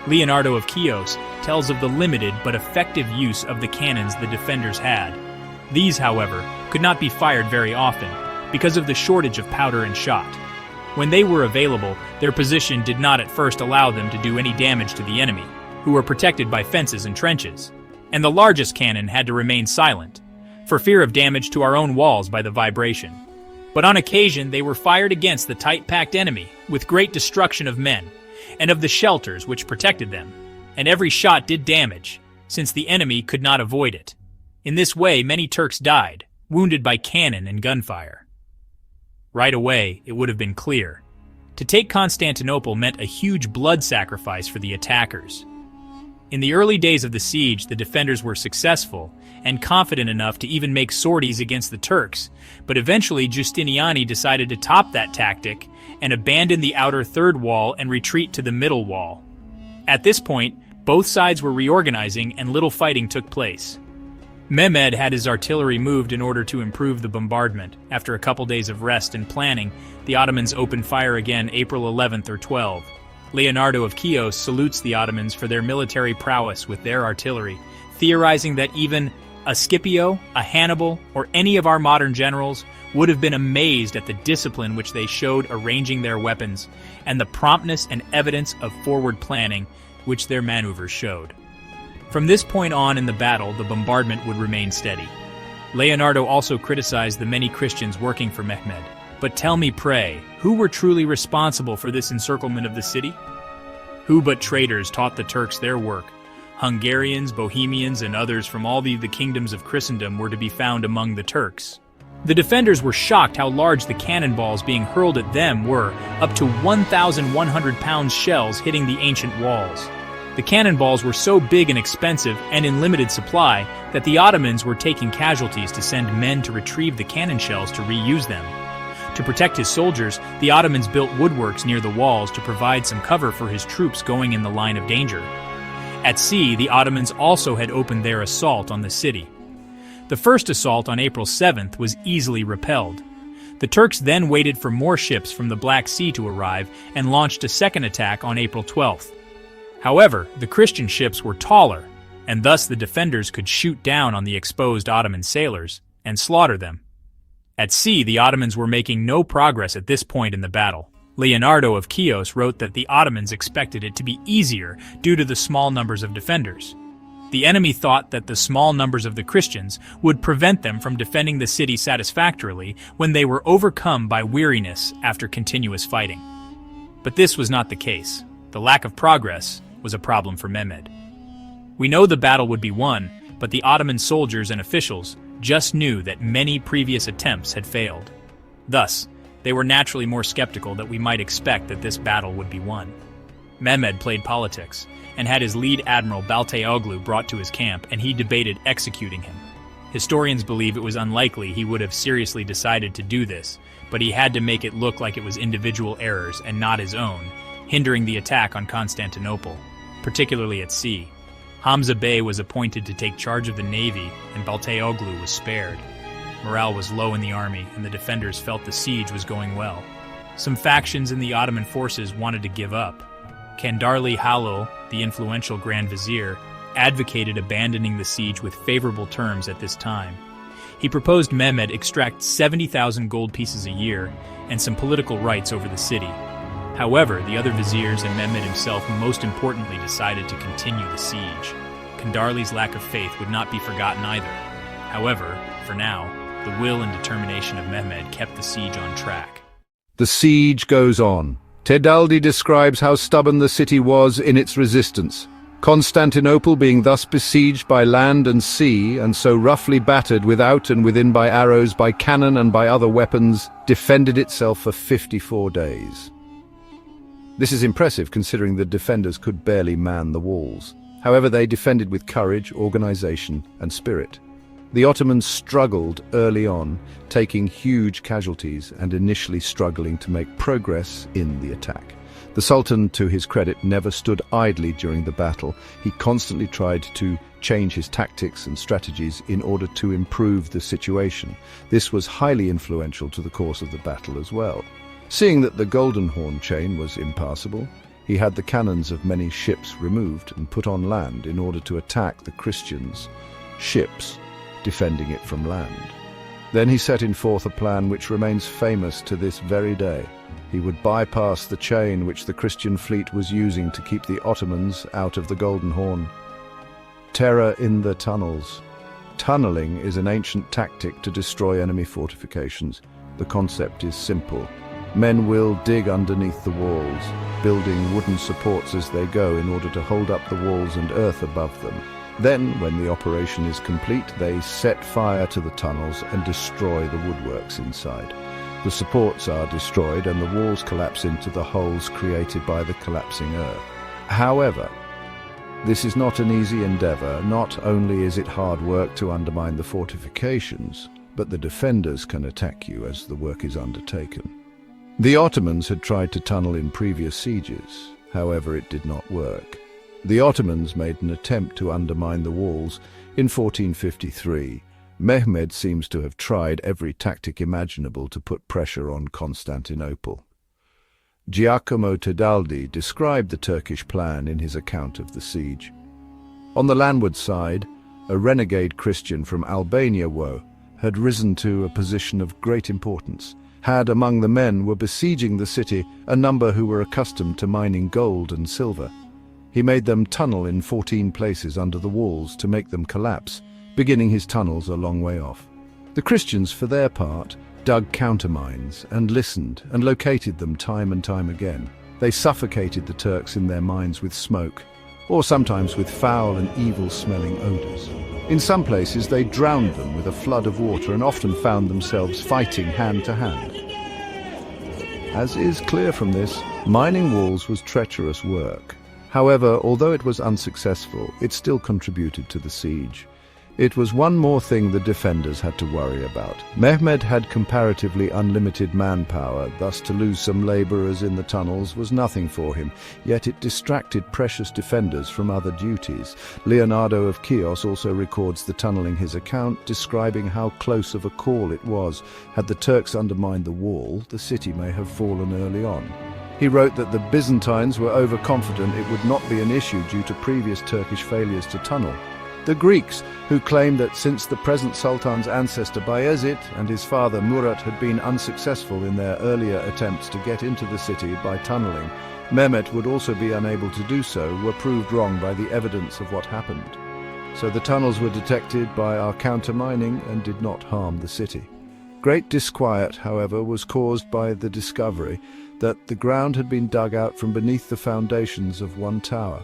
Leonardo of Chios tells of the limited but effective use of the cannons the defenders had. These, however, could not be fired very often because of the shortage of powder and shot. When they were available, their position did not at first allow them to do any damage to the enemy, who were protected by fences and trenches. And the largest cannon had to remain silent, for fear of damage to our own walls by the vibration. But on occasion they were fired against the tight-packed enemy, with great destruction of men, and of the shelters which protected them, and every shot did damage, since the enemy could not avoid it. In this way many Turks died, wounded by cannon and gunfire. Right away, it would have been clear. To take Constantinople meant a huge blood sacrifice for the attackers. In the early days of the siege, the defenders were successful and confident enough to even make sorties against the Turks, but eventually Giustiniani decided to top that tactic and abandon the outer third wall and retreat to the middle wall. At this point, both sides were reorganizing and little fighting took place. Mehmed had his artillery moved in order to improve the bombardment. After a couple days of rest and planning, the Ottomans opened fire again April 11th or 12th. Leonardo of Chios salutes the Ottomans for their military prowess with their artillery, theorizing that even a Scipio, a Hannibal, or any of our modern generals would have been amazed at the discipline which they showed arranging their weapons, and the promptness and evidence of forward planning which their maneuvers showed. From this point on in the battle, the bombardment would remain steady. Leonardo also criticized the many Christians working for Mehmed, But tell me, pray, who were truly responsible for this encirclement of the city? Who but traitors taught the Turks their work? Hungarians, Bohemians, and others from all the kingdoms of Christendom were to be found among the Turks. The defenders were shocked how large the cannonballs being hurled at them were, up to 1,100-pound shells hitting the ancient walls. The cannonballs were so big and expensive and in limited supply that the Ottomans were taking casualties to send men to retrieve the cannon shells to reuse them. To protect his soldiers, the Ottomans built woodworks near the walls to provide some cover for his troops going in the line of danger. At sea, the Ottomans also had opened their assault on the city. The first assault on April 7th was easily repelled. The Turks then waited for more ships from the Black Sea to arrive and launched a second attack on April 12th. However, the Christian ships were taller, and thus the defenders could shoot down on the exposed Ottoman sailors and slaughter them. At sea, the Ottomans were making no progress at this point in the battle. Leonardo of Chios wrote that the Ottomans expected it to be easier due to the small numbers of defenders. The enemy thought that the small numbers of the Christians would prevent them from defending the city satisfactorily when they were overcome by weariness after continuous fighting. But this was not the case. The lack of progress was a problem for Mehmed. We know the battle would be won, but the Ottoman soldiers and officials just knew that many previous attempts had failed. Thus, they were naturally more skeptical that we might expect that this battle would be won. Mehmed played politics, and had his lead admiral Balteoglu brought to his camp, and he debated executing him. Historians believe it was unlikely he would have seriously decided to do this, but he had to make it look like it was individual errors and not his own, hindering the attack on Constantinople, particularly at sea. Hamza Bey was appointed to take charge of the navy, and Balteoglu was spared. Morale was low in the army, and the defenders felt the siege was going well. Some factions in the Ottoman forces wanted to give up. Kandarli Halil, the influential Grand Vizier, advocated abandoning the siege with favorable terms at this time. He proposed Mehmed extract 70,000 gold pieces a year and some political rights over the city. However, the other viziers and Mehmed himself most importantly decided to continue the siege. Kandarli's lack of faith would not be forgotten either. However, for now, the will and determination of Mehmed kept the siege on track.
The siege goes on. Tedaldi describes how stubborn the city was in its resistance. Constantinople being thus besieged by land and sea, and so roughly battered without and within by arrows, by cannon and by other weapons, defended itself for 54 days. This is impressive considering the defenders could barely man the walls. However, they defended with courage, organization, and spirit. The Ottomans struggled early on, taking huge casualties and initially struggling to make progress in the attack. The Sultan, to his credit, never stood idly during the battle. He constantly tried to change his tactics and strategies in order to improve the situation. This was highly influential to the course of the battle as well. Seeing that the Golden Horn chain was impassable, he had the cannons of many ships removed and put on land in order to attack the Christians' ships, defending it from land. Then he set in forth a plan which remains famous to this very day. He would bypass the chain which the Christian fleet was using to keep the Ottomans out of the Golden Horn. Terror in the tunnels. Tunneling is an ancient tactic to destroy enemy fortifications. The concept is simple. Men will dig underneath the walls, building wooden supports as they go in order to hold up the walls and earth above them. Then, when the operation is complete, they set fire to the tunnels and destroy the woodworks inside. The supports are destroyed and the walls collapse into the holes created by the collapsing earth. However, this is not an easy endeavor. Not only is it hard work to undermine the fortifications, but the defenders can attack you as the work is undertaken. The Ottomans had tried to tunnel in previous sieges. However, it did not work. The Ottomans made an attempt to undermine the walls in 1453. Mehmed seems to have tried every tactic imaginable to put pressure on Constantinople. Giacomo Tedaldi described the Turkish plan in his account of the siege. On the landward side, a renegade Christian from Albania had risen to a position of great importance. Among the men were besieging the city a number who were accustomed to mining gold and silver. He made them tunnel in 14 places under the walls to make them collapse, beginning his tunnels a long way off. The Christians, for their part, dug countermines and listened and located them time and time again. They suffocated the Turks in their mines with smoke, or sometimes with foul and evil-smelling odors. In some places, they drowned them with a flood of water and often found themselves fighting hand to hand. As is clear from this, mining walls was treacherous work. However, although it was unsuccessful, it still contributed to the siege. It was one more thing the defenders had to worry about. Mehmed had comparatively unlimited manpower, thus to lose some laborers in the tunnels was nothing for him, yet it distracted precious defenders from other duties. Leonardo of Chios also records the tunnel in his account, describing how close of a call it was. Had the Turks undermined the wall, the city may have fallen early on. He wrote that the Byzantines were overconfident it would not be an issue due to previous Turkish failures to tunnel. The Greeks, who claimed that since the present Sultan's ancestor Bayezid and his father Murat had been unsuccessful in their earlier attempts to get into the city by tunneling, Mehmet would also be unable to do so, were proved wrong by the evidence of what happened. So the tunnels were detected by our counter-mining and did not harm the city. Great disquiet, however, was caused by the discovery that the ground had been dug out from beneath the foundations of one tower,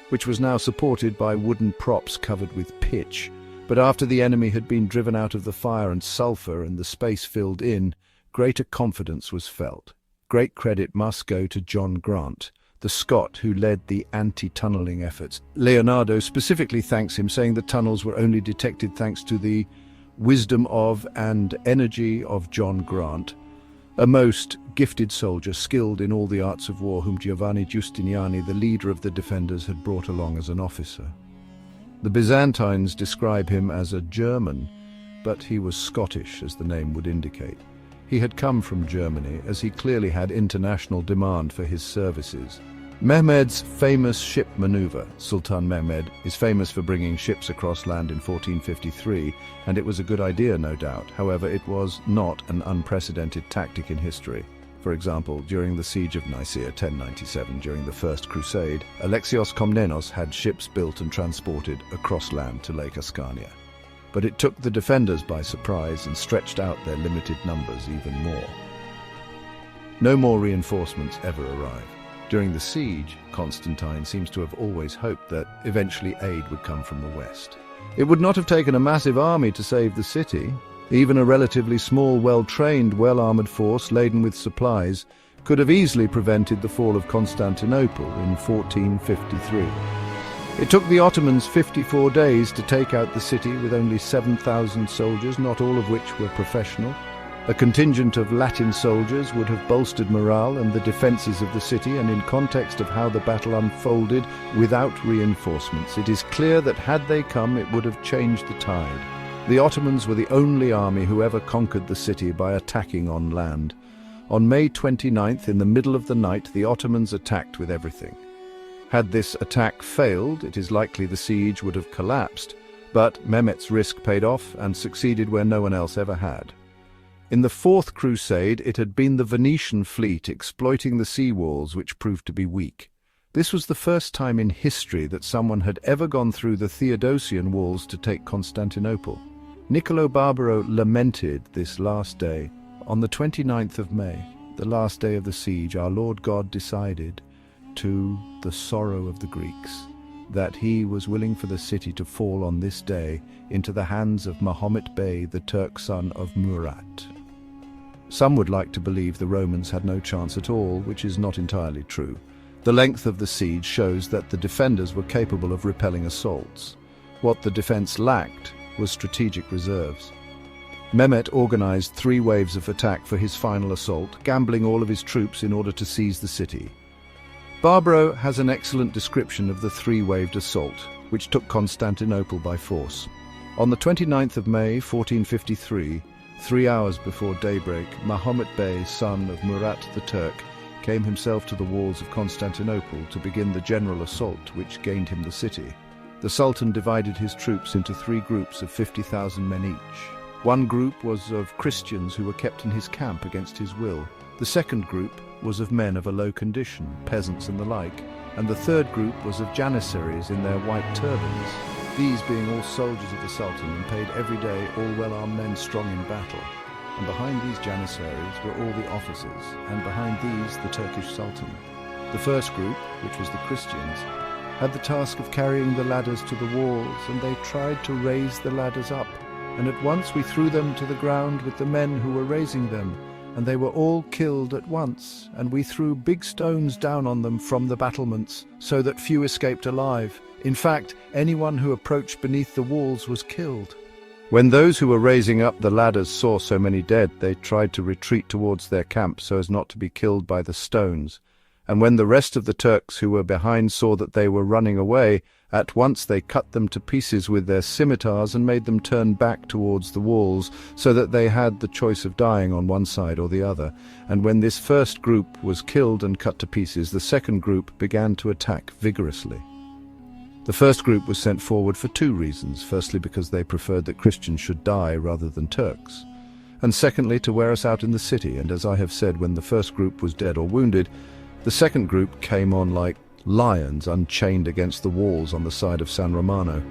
which was now supported by wooden props covered with pitch. But after the enemy had been driven out of the fire and sulphur and the space filled in, greater confidence was felt. Great credit must go to John Grant, the Scot who led the anti-tunneling efforts. Leonardo specifically thanks him, saying the tunnels were only detected thanks to the wisdom of and energy of John Grant, a most gifted soldier skilled in all the arts of war, whom Giovanni Giustiniani, the leader of the defenders, had brought along as an officer. The Byzantines describe him as a German, but he was Scottish, as the name would indicate. He had come from Germany, as he clearly had international demand for his services. Mehmed's famous ship maneuver, Sultan Mehmed, is famous for bringing ships across land in 1453, and it was a good idea, no doubt. However, it was not an unprecedented tactic in history. For example, during the siege of Nicaea 1097, during the First Crusade, Alexios Komnenos had ships built and transported across land to Lake Ascania. But it took the defenders by surprise and stretched out their limited numbers even more. No more reinforcements ever arrived. During the siege, Constantine seems to have always hoped that eventually aid would come from the west. It would not have taken a massive army to save the city. Even a relatively small, well-trained, well-armored force laden with supplies could have easily prevented the fall of Constantinople in 1453. It took the Ottomans 54 days to take out the city with only 7,000 soldiers, not all of which were professional. A contingent of Latin soldiers would have bolstered morale and the defences of the city, and in context of how the battle unfolded without reinforcements, it is clear that had they come, it would have changed the tide. The Ottomans were the only army who ever conquered the city by attacking on land. On May 29th, in the middle of the night, the Ottomans attacked with everything. Had this attack failed, it is likely the siege would have collapsed, but Mehmet's risk paid off and succeeded where no one else ever had. In the Fourth Crusade, it had been the Venetian fleet exploiting the sea walls which proved to be weak. This was the first time in history that someone had ever gone through the Theodosian walls to take Constantinople. Niccolo Barbaro lamented this last day. On the 29th of May, the last day of the siege, our Lord God decided, to the sorrow of the Greeks, that he was willing for the city to fall on this day into the hands of Mahomet Bey, the Turk son of Murat. Some would like to believe the Romans had no chance at all, which is not entirely true. The length of the siege shows that the defenders were capable of repelling assaults. What the defense lacked was strategic reserves. Mehmet organized 3 waves of attack for his final assault, gambling all of his troops in order to seize the city. Barbaro has an excellent description of the 3-waved assault, which took Constantinople by force. On the 29th of May, 1453, 3 hours before daybreak, Mahomet Bey, son of Murat the Turk, came himself to the walls of Constantinople to begin the general assault which gained him the city. The Sultan divided his troops into 3 groups of 50,000 men each. One group was of Christians who were kept in his camp against his will. The second group was of men of a low condition, peasants and the like, and the third group was of janissaries in their white turbans, these being all soldiers of the Sultan and paid every day, all well-armed men strong in battle. and behind these janissaries were all the officers, and behind these the Turkish Sultan. The first group, which was the Christians, had the task of carrying the ladders to the walls, and they tried to raise the ladders up, and at once we threw them to the ground with the men who were raising them, and they were all killed at once, and we threw big stones down on them from the battlements, so that few escaped alive. In fact, anyone who approached beneath the walls was killed. When those who were raising up the ladders saw so many dead, they tried to retreat towards their camp so as not to be killed by the stones. And when the rest of the Turks who were behind saw that they were running away, at once they cut them to pieces with their scimitars and made them turn back towards the walls, so that they had the choice of dying on one side or the other. And when this first group was killed and cut to pieces, the second group began to attack vigorously. The first group was sent forward for two reasons. Firstly, because they preferred that Christians should die rather than Turks. And secondly, to wear us out in the city. And as I have said, when the first group was dead or wounded, the second group came on like lions unchained against the walls on the side of San Romano.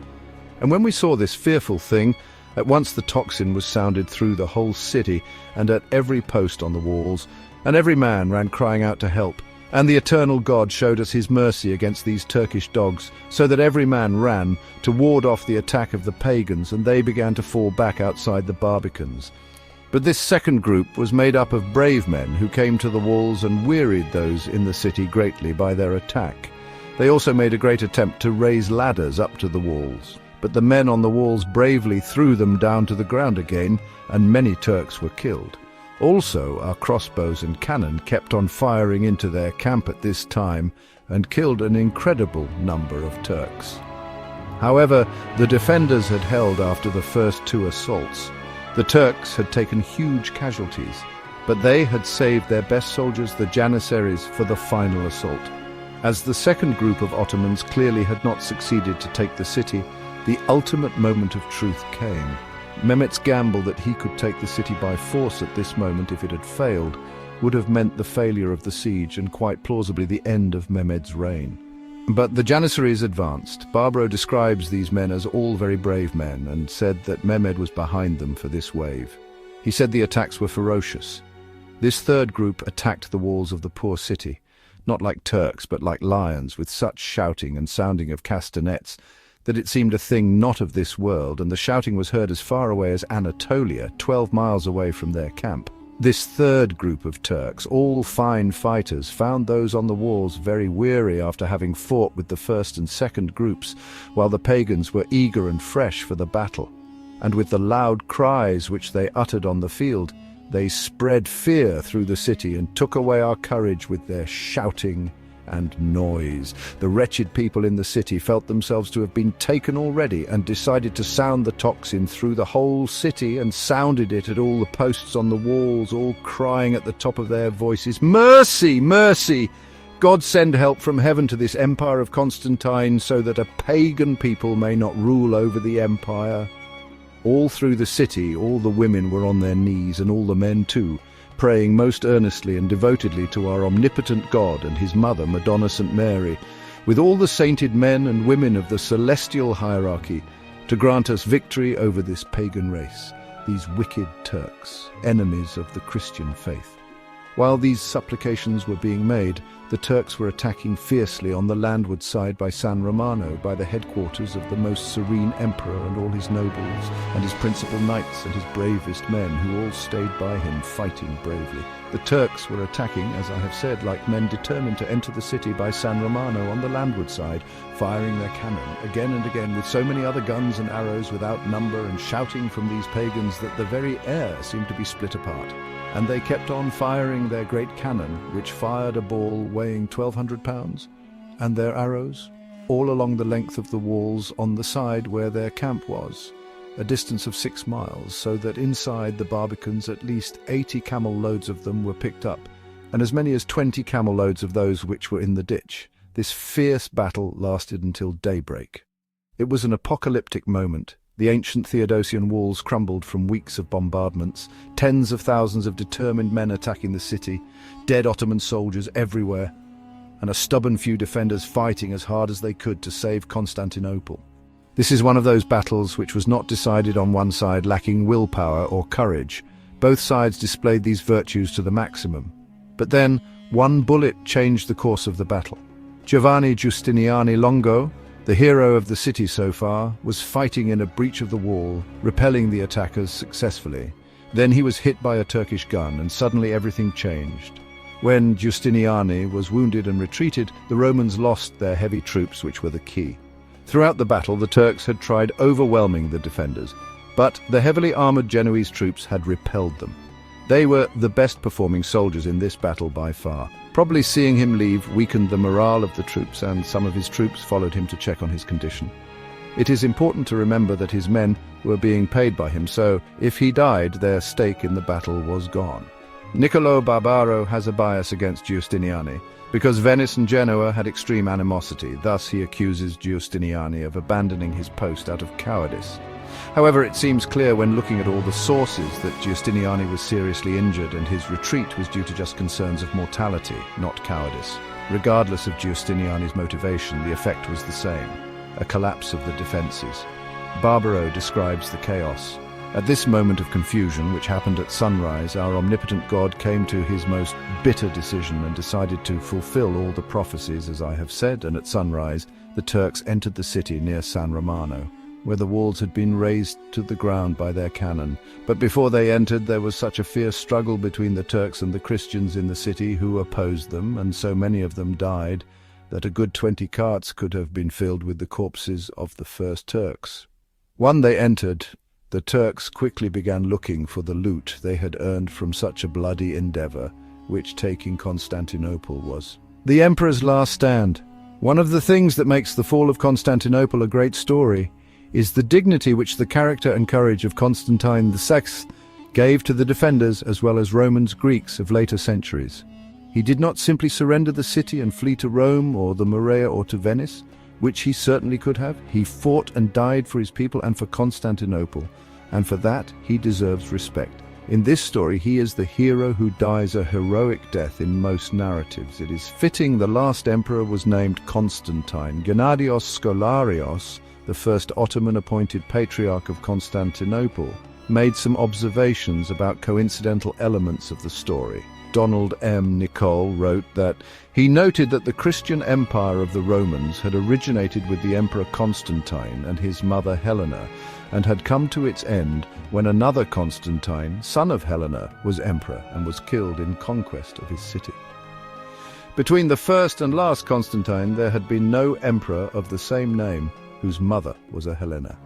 And when we saw this fearful thing, at once the tocsin was sounded through the whole city and at every post on the walls, and every man ran crying out to help. And the eternal God showed us his mercy against these Turkish dogs, so that every man ran to ward off the attack of the pagans, and they began to fall back outside the Barbicans. But this second group was made up of brave men who came to the walls and wearied those in the city greatly by their attack. They also made a great attempt to raise ladders up to the walls, but the men on the walls bravely threw them down to the ground again, and many Turks were killed. Also, our crossbows and cannon kept on firing into their camp at this time and killed an incredible number of Turks. However, the defenders had held after the first two assaults. The Turks had taken huge casualties, but they had saved their best soldiers, the Janissaries, for the final assault. As the second group of Ottomans clearly had not succeeded to take the city, the ultimate moment of truth came. Mehmet's gamble that he could take the city by force at this moment, if it had failed, would have meant the failure of the siege and quite plausibly the end of Mehmed's reign. But the Janissaries advanced. Barbaro describes these men as all very brave men and said that Mehmed was behind them for this wave. He said the attacks were ferocious. This third group attacked the walls of the poor city, not like Turks but like lions, with such shouting and sounding of castanets that it seemed a thing not of this world, and the shouting was heard as far away as Anatolia, 12 miles away from their camp. This third group of Turks, all fine fighters, found those on the walls very weary after having fought with the first and second groups, while the pagans were eager and fresh for the battle. And with the loud cries which they uttered on the field, they spread fear through the city and took away our courage with their shouting and noise. The wretched people in the city felt themselves to have been taken already and decided to sound the tocsin through the whole city, and sounded it at all the posts on the walls, all crying at the top of their voices, "Mercy! Mercy! God send help from heaven to this empire of Constantine, so that a pagan people may not rule over the empire." All through the city all the women were on their knees, and all the men too, praying most earnestly and devotedly to our omnipotent God and his mother, Madonna St. Mary, with all the sainted men and women of the celestial hierarchy, to grant us victory over this pagan race, these wicked Turks, enemies of the Christian faith. While these supplications were being made, the Turks were attacking fiercely on the landward side by San Romano, by the headquarters of the most serene emperor and all his nobles, and his principal knights and his bravest men, who all stayed by him, fighting bravely. The Turks were attacking, as I have said, like men determined to enter the city by San Romano on the landward side, firing their cannon again and again with so many other guns and arrows without number, and shouting from these pagans that the very air seemed to be split apart. And they kept on firing their great cannon, which fired a ball weighing 1,200 pounds, and their arrows, all along the length of the walls on the side where their camp was, a distance of 6 miles, so that inside the Barbicans at least 80 camel loads of them were picked up, and as many as 20 camel loads of those which were in the ditch. This fierce battle lasted until daybreak. It was an apocalyptic moment. The ancient Theodosian walls crumbled from weeks of bombardments, tens of thousands of determined men attacking the city, dead Ottoman soldiers everywhere, and a stubborn few defenders fighting as hard as they could to save Constantinople. This is one of those battles which was not decided on one side lacking willpower or courage, Both sides displayed these virtues to the maximum. But then, one bullet changed the course of the battle. Giovanni Giustiniani Longo, the hero of the city so far, was fighting in a breach of the wall, repelling the attackers successfully. Then he was hit by a Turkish gun, and suddenly everything changed. When Giustiniani was wounded and retreated, the Romans lost their heavy troops, which were the key. Throughout the battle, the Turks had tried overwhelming the defenders, but the heavily armored Genoese troops had repelled them. They were the best performing soldiers in this battle by far. Probably seeing him leave weakened the morale of the troops, and some of his troops followed him to check on his condition. It is important to remember that his men were being paid by him, so if he died, their stake in the battle was gone. Niccolò Barbaro has a bias against Giustiniani, because Venice and Genoa had extreme animosity. Thus he accuses Giustiniani of abandoning his post out of cowardice. However, it seems clear when looking at all the sources that Giustiniani was seriously injured and his retreat was due to just concerns of mortality, not cowardice. Regardless of Giustiniani's motivation, the effect was the same: a collapse of the defences. Barbaro describes the chaos. At this moment of confusion, which happened at sunrise, our omnipotent God came to his most bitter decision and decided to fulfill all the prophecies, as I have said, and at sunrise, the Turks entered the city near San Romano, where the walls had been razed to the ground by their cannon. But before they entered, there was such a fierce struggle between the Turks and the Christians in the city who opposed them, and so many of them died, that a good 20 carts could have been filled with the corpses of the first Turks. When they entered, the Turks quickly began looking for the loot they had earned from such a bloody endeavor, which taking Constantinople was. The Emperor's last stand. One of the things that makes the fall of Constantinople a great story is the dignity which the character and courage of Constantine VI gave to the defenders as well as Romans, Greeks of later centuries. He did not simply surrender the city and flee to Rome or the Morea or to Venice, which he certainly could have. He fought and died for his people and for Constantinople, and for that he deserves respect. In this story, he is the hero who dies a heroic death in most narratives. It is fitting the last emperor was named Constantine. Gennadios Scholarios, the first Ottoman-appointed patriarch of Constantinople, made some observations about coincidental elements of the story. Donald M. Nicole wrote that he noted that the Christian empire of the Romans had originated with the Emperor Constantine and his mother Helena, and had come to its end when another Constantine, son of Helena, was emperor and was killed in conquest of his city. Between the first and last Constantine, there had been no emperor of the same name whose mother was a Helena.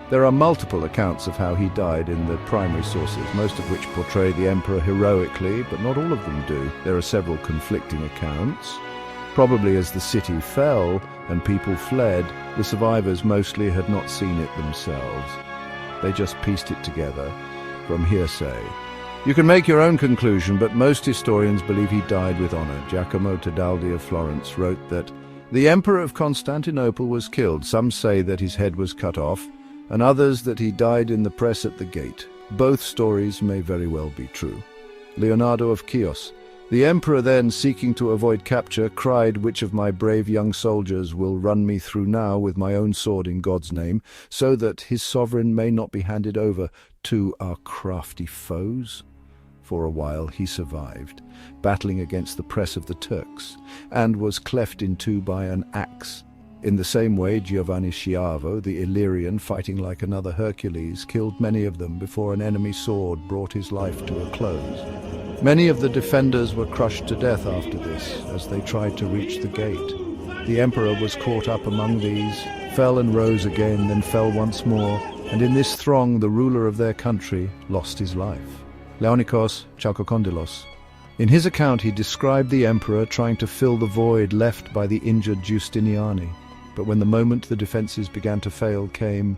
There are multiple accounts of how he died in the primary sources, most of which portray the emperor heroically, but not all of them do. There are several conflicting accounts. Probably as the city fell and people fled, the survivors mostly had not seen it themselves. They just pieced it together from hearsay. You can make your own conclusion, but most historians believe he died with honor. Giacomo Tedaldi of Florence wrote that the emperor of Constantinople was killed. Some say that his head was cut off, and others that he died in the press at the gate. Both stories may very well be true. Leonardo of Chios. The emperor then, seeking to avoid capture, cried, "Which of my brave young soldiers will run me through now with my own sword in God's name, so that his sovereign may not be handed over to our crafty foes?" For a while he survived, battling against the press of the Turks, and was cleft in two by an axe. In the same way, Giovanni Schiavo, the Illyrian, fighting like another Hercules, killed many of them before an enemy sword brought his life to a close. Many of the defenders were crushed to death after this, as they tried to reach the gate. The emperor was caught up among these, fell and rose again, then fell once more, and in this throng the ruler of their country lost his life. Leonikos Chalkokondylos. In his account he described the emperor trying to fill the void left by the injured Giustiniani. But when the moment the defences began to fail came,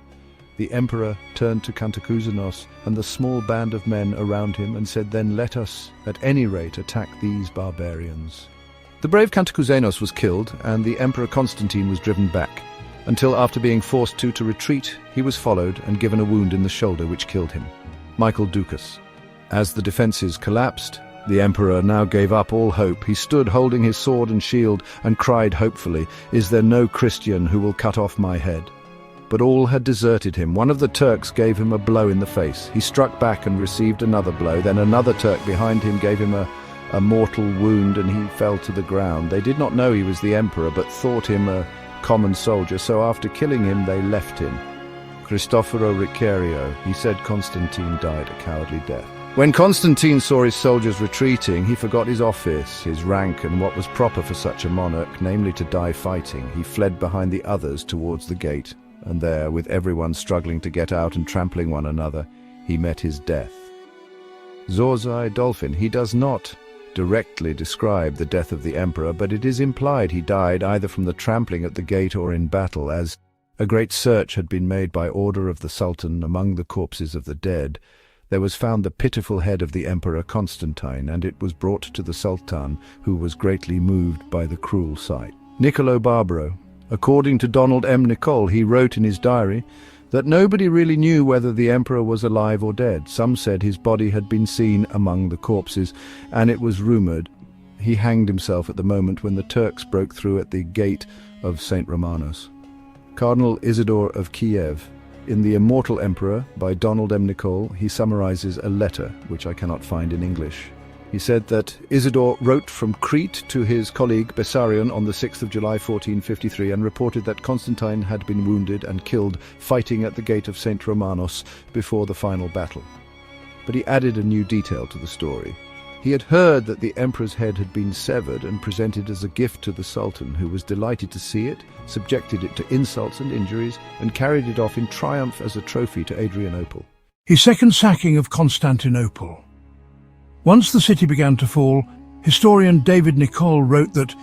the emperor turned to Cantacuzene and the small band of men around him and said, "Then let us, at any rate, attack these barbarians." The brave Cantacuzene was killed, and the Emperor Constantine was driven back, until after being forced to retreat, he was followed and given a wound in the shoulder which killed him. Michael Ducas. As the defences collapsed, the emperor now gave up all hope. He stood holding his sword and shield and cried hopefully, "Is there no Christian who will cut off my head?" but all had deserted him. One of the Turks gave him a blow in the face. He struck back and received another blow. Then another Turk behind him gave him a mortal wound, and he fell to the ground. They did not know he was the emperor, but thought him a common soldier, so after killing him, they left him. Cristoforo Ricciario, he said Constantine died a cowardly death. When Constantine saw his soldiers retreating, he forgot his office, his rank, and what was proper for such a monarch, namely to die fighting. He fled behind the others towards the gate, and there, with everyone struggling to get out and trampling one another, he met his death. Zorzai Dolphin, he does not directly describe the death of the emperor, but it is implied he died either from the trampling at the gate or in battle, as a great search had been made by order of the Sultan among the corpses of the dead. There was found the pitiful head of the Emperor Constantine, and it was brought to the Sultan, who was greatly moved by the cruel sight. Niccolo Barbaro. According to Donald M. Nicol, he wrote in his diary that nobody really knew whether the emperor was alive or dead. Some said his body had been seen among the corpses, and it was rumoured he hanged himself at the moment when the Turks broke through at the gate of St. Romanos. Cardinal Isidore of Kiev. In The Immortal Emperor by Donald M. Nicol, he summarizes a letter, which I cannot find in English. He said that Isidore wrote from Crete to his colleague Bessarion on the 6th of July 1453 and reported that Constantine had been wounded and killed fighting at the gate of St. Romanos before the final battle. But he added a new detail to the story. He had heard that the emperor's head had been severed and presented as a gift to the Sultan, who was delighted to see it, subjected it to insults and injuries, and carried it off in triumph as a trophy to Adrianople.
His second sacking of Constantinople. Once the city began to fall, historian David Nicol wrote that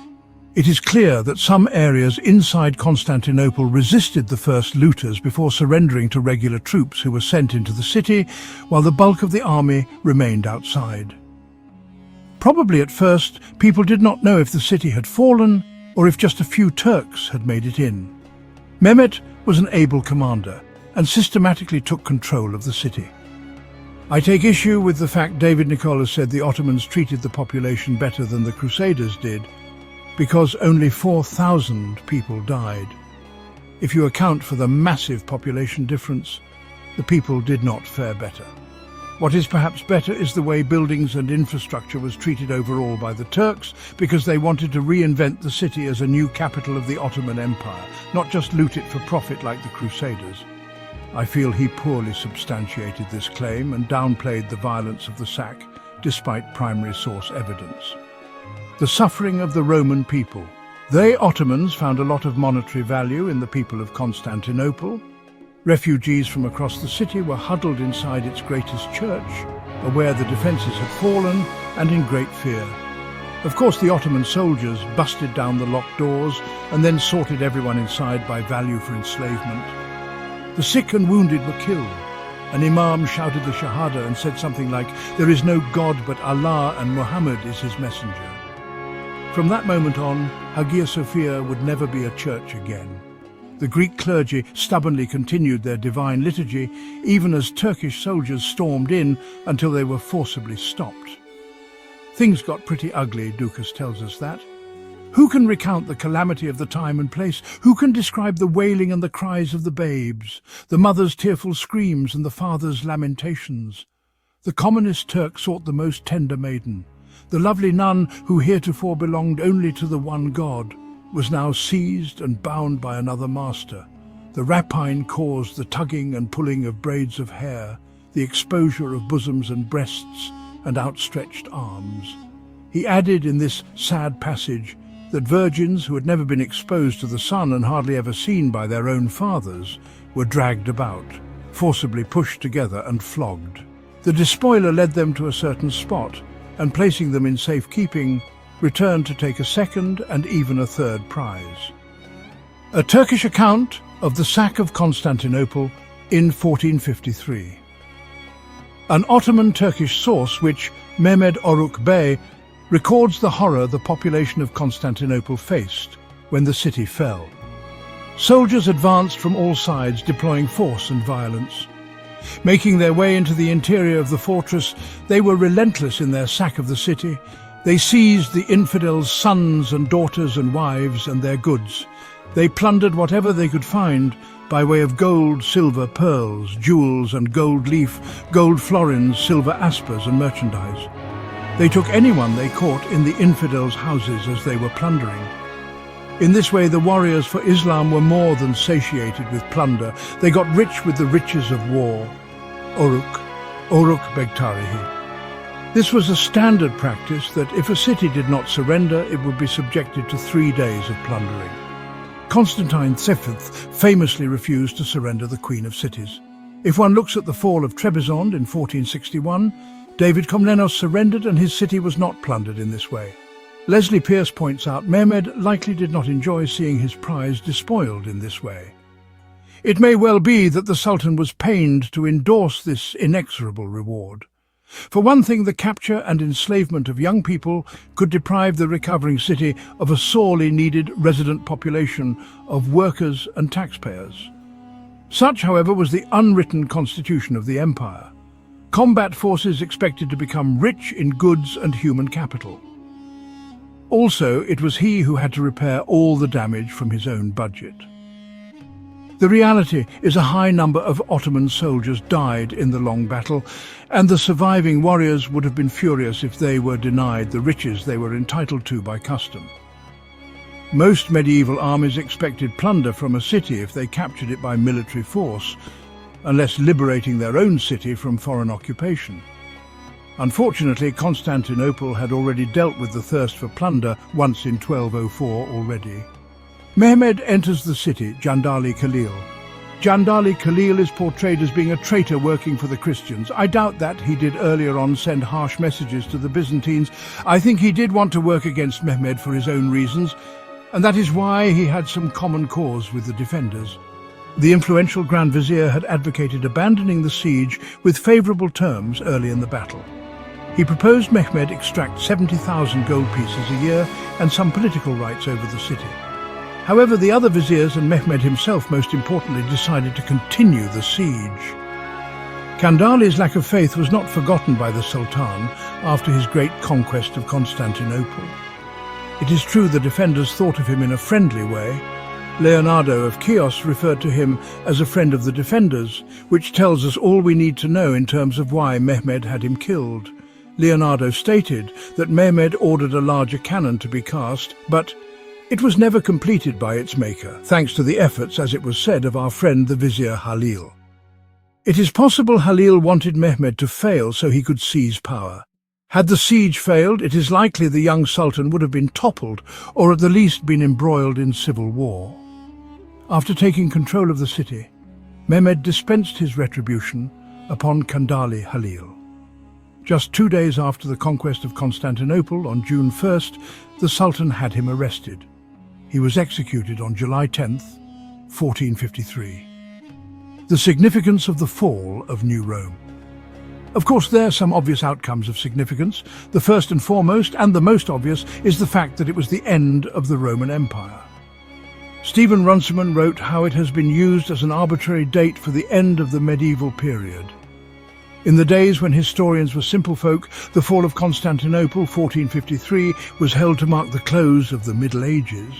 it is clear that some areas inside Constantinople resisted the first looters before surrendering to regular troops who were sent into the city, while the bulk of the army remained outside. Probably at first, people did not know if the city had fallen or if just a few Turks had made it in. Mehmet was an able commander and systematically took control of the city. I take issue with the fact David Nicol has said the Ottomans treated the population better than the Crusaders did, because only 4,000 people died. If you account for the massive population difference, the people did not fare better. What is perhaps better is the way buildings and infrastructure was treated overall by the Turks, because they wanted to reinvent the city as a new capital of the Ottoman Empire, not just loot it for profit like the Crusaders. I feel he poorly substantiated this claim and downplayed the violence of the sack, despite primary source evidence. The suffering of the Roman people. They, Ottomans, found a lot of monetary value in the people of Constantinople. Refugees from across the city were huddled inside its greatest church, aware the defences had fallen and in great fear. Of course, the Ottoman soldiers busted down the locked doors and then sorted everyone inside by value for enslavement. The sick and wounded were killed. An imam shouted the Shahada and said something like, "There is no God but Allah and Muhammad is his messenger." From that moment on, Hagia Sophia would never be a church again. The Greek clergy stubbornly continued their divine liturgy, even as Turkish soldiers stormed in until they were forcibly stopped. Things got pretty ugly, Dukas tells us that. Who can recount the calamity of the time and place? Who can describe the wailing and the cries of the babes, the mother's tearful screams and the father's lamentations? The commonest Turk sought the most tender maiden. The lovely nun, who heretofore belonged only to the one God, was now seized and bound by another master. The rapine caused the tugging and pulling of braids of hair, the exposure of bosoms and breasts and outstretched arms. He added in this sad passage that virgins who had never been exposed to the sun and hardly ever seen by their own fathers were dragged about, forcibly pushed together and flogged. The despoiler led them to a certain spot and, placing them in safekeeping, returned to take a second and even a third prize. A Turkish account of the sack of Constantinople in 1453. An Ottoman Turkish source which, Mehmed Oruk Bey, records the horror the population of Constantinople faced when the city fell. Soldiers advanced from all sides, deploying force and violence. Making their way into the interior of the fortress, they were relentless in their sack of the city. They seized the infidels' sons and daughters and wives and their goods. They plundered whatever they could find, by way of gold, silver, pearls, jewels and gold leaf, gold florins, silver aspers and merchandise. They took anyone they caught in the infidels' houses as they were plundering. In this way, the warriors for Islam were more than satiated with plunder. They got rich with the riches of war. Oruk Begtarihi. This was a standard practice that if a city did not surrender, it would be subjected to 3 days of plundering. Constantine V famously refused to surrender the Queen of Cities. If one looks at the fall of Trebizond in 1461, David Komnenos surrendered and his city was not plundered in this way. Leslie Pierce points out Mehmed likely did not enjoy seeing his prize despoiled in this way. It may well be that the Sultan was pained to endorse this inexorable reward. For one thing, the capture and enslavement of young people could deprive the recovering city of a sorely needed resident population of workers and taxpayers. Such, however, was the unwritten constitution of the empire. Combat forces expected to become rich in goods and human capital. Also, it was he who had to repair all the damage from his own budget. The reality is a high number of Ottoman soldiers died in the long battle, and the surviving warriors would have been furious if they were denied the riches they were entitled to by custom. Most medieval armies expected plunder from a city if they captured it by military force, unless liberating their own city from foreign occupation. Unfortunately, Constantinople had already dealt with the thirst for plunder once in 1204 already. Mehmed enters the city, Jandali Khalil. Jandali Khalil is portrayed as being a traitor working for the Christians. I doubt that. He did earlier on send harsh messages to the Byzantines. I think he did want to work against Mehmed for his own reasons, and that is why he had some common cause with the defenders. The influential Grand Vizier had advocated abandoning the siege with favourable terms early in the battle. He proposed Mehmed extract 70,000 gold pieces a year and some political rights over the city. However, the other viziers and Mehmed himself, most importantly, decided to continue the siege. Kandali's lack of faith was not forgotten by the Sultan after his great conquest of Constantinople. It is true the defenders thought of him in a friendly way. Leonardo of Chios referred to him as a friend of the defenders, which tells us all we need to know in terms of why Mehmed had him killed. Leonardo stated that Mehmed ordered a larger cannon to be cast, but it was never completed by its maker, thanks to the efforts, as it was said, of our friend the Vizier Halil. It is possible Halil wanted Mehmed to fail so he could seize power. Had the siege failed, it is likely the young Sultan would have been toppled, or at the least been embroiled in civil war. After taking control of the city, Mehmed dispensed his retribution upon Kandali Halil. Just 2 days after the conquest of Constantinople, on June 1st, the Sultan had him arrested. He was executed on July 10th, 1453. The significance of the fall of New Rome. Of course, there are some obvious outcomes of significance. The first and foremost, and the most obvious, is the fact that it was the end of the Roman Empire. Stephen Runciman wrote how it has been used as an arbitrary date for the end of the medieval period. In the days when historians were simple folk, the fall of Constantinople, 1453, was held to mark the close of the Middle Ages.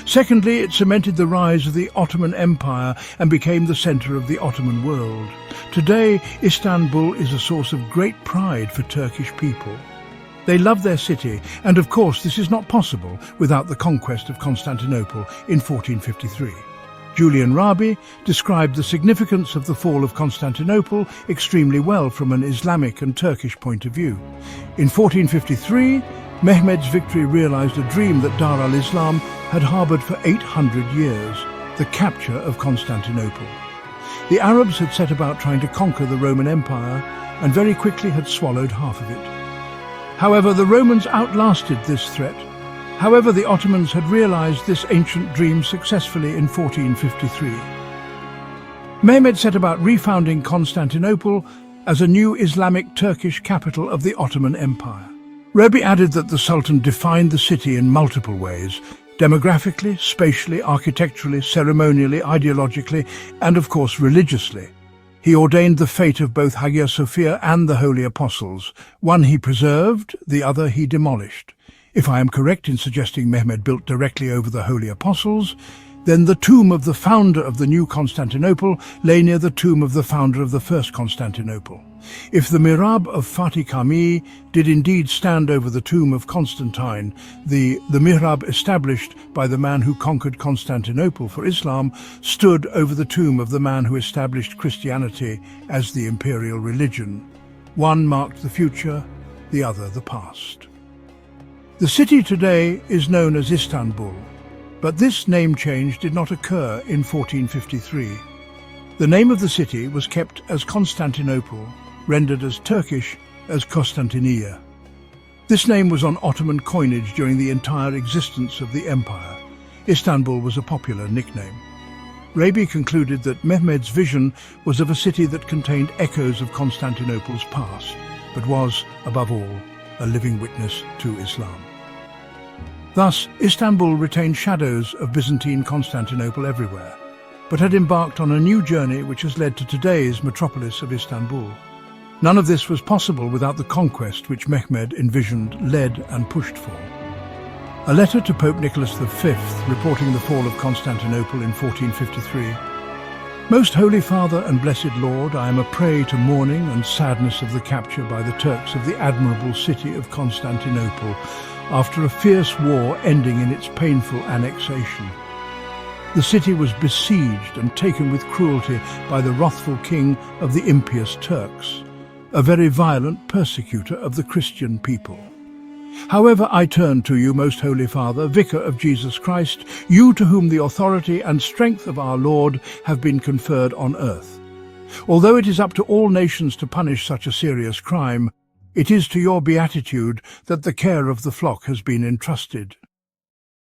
Secondly, it cemented the rise of the Ottoman Empire and became the centre of the Ottoman world. Today, Istanbul is a source of great pride for Turkish people. They love their city, and of course this is not possible without the conquest of Constantinople in 1453. Julian Rabi described the significance of the fall of Constantinople extremely well from an Islamic and Turkish point of view. In 1453, Mehmed's victory realized a dream that Dar al-Islam had harbored for 800 years, the capture of Constantinople. The Arabs had set about trying to conquer the Roman Empire and very quickly had swallowed half of it. However, the Romans outlasted this threat. However, the Ottomans had realized this ancient dream successfully in 1453. Mehmed set about refounding Constantinople as a new Islamic Turkish capital of the Ottoman Empire. Rabi added that the Sultan defined the city in multiple ways: demographically, spatially, architecturally, ceremonially, ideologically, and of course religiously. He ordained the fate of both Hagia Sophia and the Holy Apostles. One he preserved, the other he demolished. If I am correct in suggesting Mehmed built directly over the Holy Apostles, Then the tomb of the founder of the new Constantinople lay near the tomb of the founder of the first Constantinople. If the mihrab of Fateh did indeed stand over the tomb of Constantine, the mihrab established by the man who conquered Constantinople for Islam stood over the tomb of the man who established Christianity as the imperial religion. One marked the future, the other the past. The city today is known as Istanbul, but this name change did not occur in 1453. The name of the city was kept as Constantinople, rendered as Turkish as Constantiniye. This name was on Ottoman coinage during the entire existence of the empire. Istanbul was a popular nickname. Rabi concluded that Mehmed's vision was of a city that contained echoes of Constantinople's past, but was, above all, a living witness to Islam. Thus, Istanbul retained shadows of Byzantine Constantinople everywhere, but had embarked on a new journey which has led to today's metropolis of Istanbul. None of this was possible without the conquest which Mehmed envisioned, led and pushed for. A letter to Pope Nicholas V reporting the fall of Constantinople in 1453. Most Holy Father and Blessed Lord, I am a prey to mourning and sadness of the capture by the Turks of the admirable city of Constantinople, after a fierce war ending in its painful annexation. The city was besieged and taken with cruelty by the wrathful king of the impious Turks, a very violent persecutor of the Christian people. However, I turn to you, Most Holy Father, Vicar of Jesus Christ, you to whom the authority and strength of our Lord have been conferred on earth. Although it is up to all nations to punish such a serious crime, it is to your beatitude that the care of the flock has been entrusted.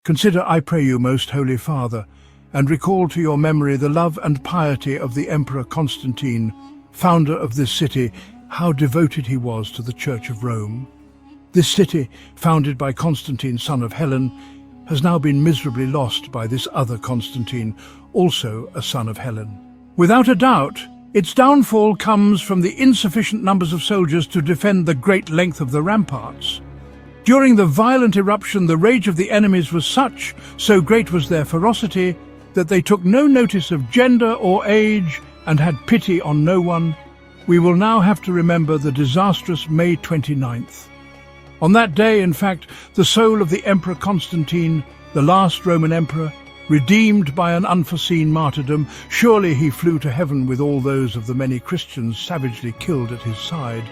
Consider, I pray you, Most Holy Father, and recall to your memory the love and piety of the Emperor Constantine, founder of this city, how devoted he was to the Church of Rome. This city, founded by Constantine, son of Helen, has now been miserably lost by this other Constantine, also a son of Helen. Without a doubt, its downfall comes from the insufficient numbers of soldiers to defend the great length of the ramparts. During the violent eruption, the rage of the enemies was such, so great was their ferocity, that they took no notice of gender or age and had pity on no one. We will now have to remember the disastrous May 29th. On that day, in fact, the soul of the Emperor Constantine, the last Roman emperor, redeemed by an unforeseen martyrdom, surely he flew to heaven with all those of the many Christians savagely killed at his side,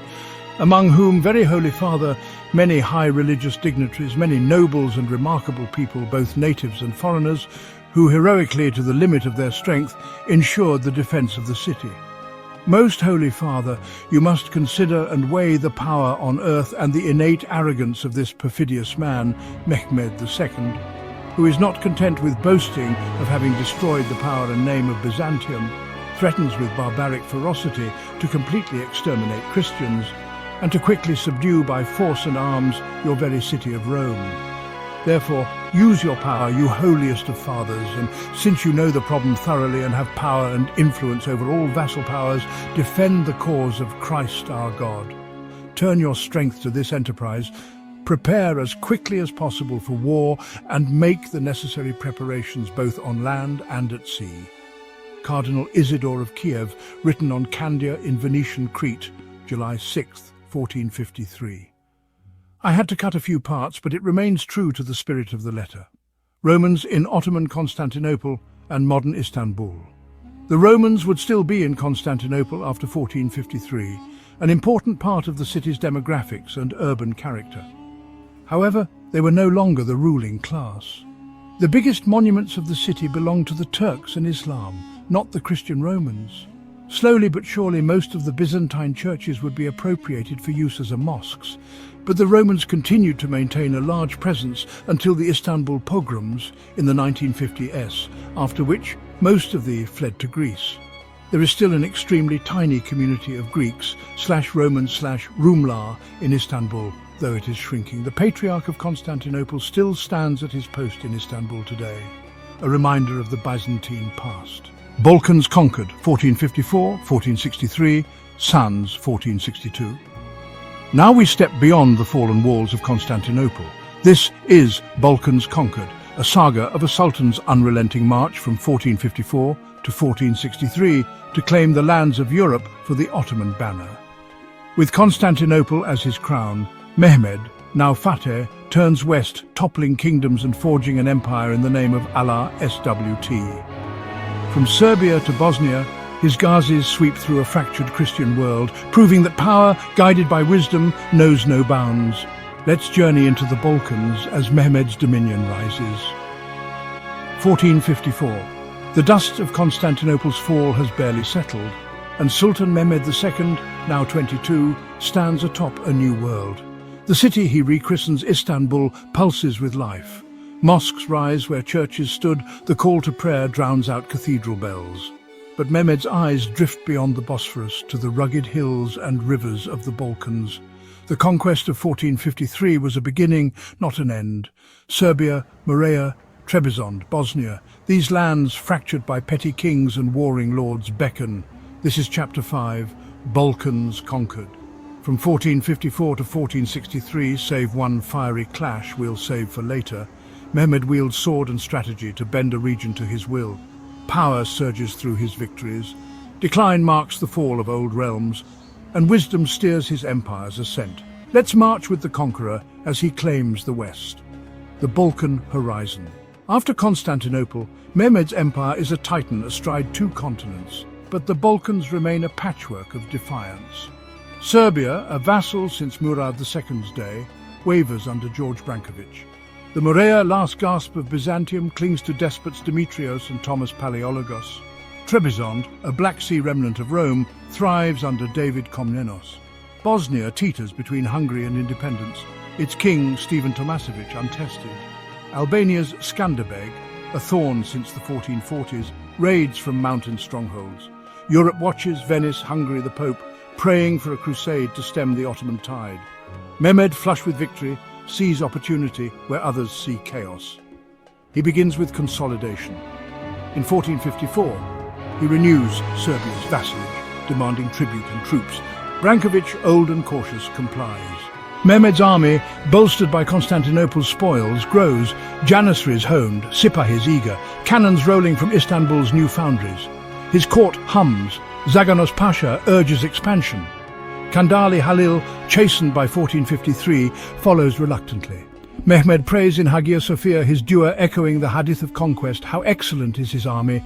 among whom, very Holy Father, many high religious dignitaries, many nobles and remarkable people, both natives and foreigners, who heroically, to the limit of their strength, ensured the defence of the city. Most Holy Father, you must consider and weigh the power on earth and the innate arrogance of this perfidious man, Mehmed II, who is not content with boasting of having destroyed the power and name of Byzantium, threatens with barbaric ferocity to completely exterminate Christians, and to quickly subdue by force and arms your very city of Rome. Therefore, use your power, you holiest of fathers, and since you know the problem thoroughly and have power and influence over all vassal powers, defend the cause of Christ our God. Turn your strength to this enterprise, prepare as quickly as possible for war, and make the necessary preparations both on land and at sea. Cardinal Isidore of Kiev, written on Candia in Venetian Crete, July 6, 1453. I had to cut a few parts, but it remains true to the spirit of the letter. Romans in Ottoman Constantinople and modern Istanbul. The Romans would still be in Constantinople after 1453, an important part of the city's demographics and urban character. However, they were no longer the ruling class. The biggest monuments of the city belonged to the Turks and Islam, not the Christian Romans. Slowly but surely most of the Byzantine churches would be appropriated for use as mosques, but the Romans continued to maintain a large presence until the Istanbul pogroms in the 1950s, after which most of these fled to Greece. There is still an extremely tiny community of Greeks/Romans/Rumlar in Istanbul, though it is shrinking. The Patriarch of Constantinople still stands at his post in Istanbul today, a reminder of the Byzantine past. Balkans conquered, 1454, 1463, Sans, 1462. Now we step beyond the fallen walls of Constantinople. This is Balkans conquered, a saga of a sultan's unrelenting march from 1454 to 1463 to claim the lands of Europe for the Ottoman banner. With Constantinople as his crown, Mehmed, now Fateh, turns west, toppling kingdoms and forging an empire in the name of Allah SWT. From Serbia to Bosnia, his Ghazis sweep through a fractured Christian world, proving that power, guided by wisdom, knows no bounds. Let's journey into the Balkans as Mehmed's dominion rises. 1454. The dust of Constantinople's fall has barely settled, and Sultan Mehmed II, now 22, stands atop a new world. The city he rechristens Istanbul pulses with life. Mosques rise where churches stood, the call to prayer drowns out cathedral bells. But Mehmed's eyes drift beyond the Bosphorus to the rugged hills and rivers of the Balkans. The conquest of 1453 was a beginning, not an end. Serbia, Morea, Trebizond, Bosnia, these lands fractured by petty kings and warring lords beckon. This is Chapter 5, Balkans Conquered. From 1454 to 1463, save one fiery clash we'll save for later, Mehmed wields sword and strategy to bend a region to his will. Power surges through his victories. Decline marks the fall of old realms, and wisdom steers his empire's ascent. Let's march with the conqueror as he claims the west. The Balkan horizon. After Constantinople, Mehmed's empire is a titan astride two continents, but the Balkans remain a patchwork of defiance. Serbia, a vassal since Murad II's day, wavers under George Brankovic. The Morea, last gasp of Byzantium, clings to despots Demetrios and Thomas Palaiologos. Trebizond, a Black Sea remnant of Rome, thrives under David Komnenos. Bosnia teeters between Hungary and independence, its king, Stephen Tomasevic, untested. Albania's Skanderbeg, a thorn since the 1440s, raids from mountain strongholds. Europe watches, Venice, Hungary, the Pope, praying for a crusade to stem the Ottoman tide. Mehmed, flush with victory, sees opportunity where others see chaos. He begins with consolidation. In 1454, he renews Serbia's vassalage, demanding tribute and troops. Brankovic, old and cautious, complies. Mehmed's army, bolstered by Constantinople's spoils, grows, janissaries honed, sipahis eager, cannons rolling from Istanbul's new foundries. His court hums, Zaganos Pasha urges expansion. Kandali Halil, chastened by 1453, follows reluctantly. Mehmed prays in Hagia Sophia, his dua echoing the hadith of conquest, how excellent is his army,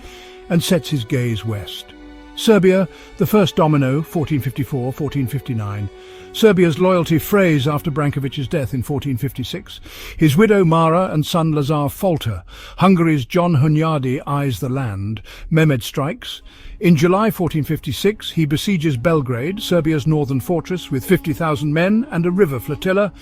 and sets his gaze west. Serbia, the first domino, 1454-1459. Serbia's loyalty frays after Brankovic's death in 1456. His widow Mara and son Lazar falter. Hungary's John Hunyadi eyes the land. Mehmed strikes. In July 1456, he besieges Belgrade, Serbia's northern fortress, with 50,000 men and a river flotilla.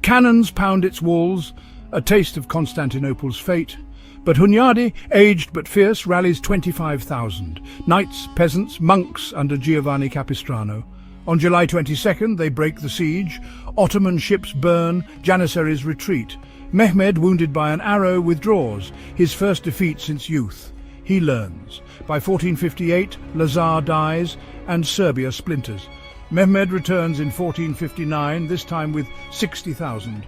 Cannons pound its walls, a taste of Constantinople's fate. But Hunyadi, aged but fierce, rallies 25,000. Knights, peasants, monks under Giovanni Capistrano. On July 22nd, they break the siege. Ottoman ships burn, janissaries retreat. Mehmed, wounded by an arrow, withdraws, his first defeat since youth. He learns. By 1458, Lazar dies, and Serbia splinters. Mehmed returns in 1459, this time with 60,000.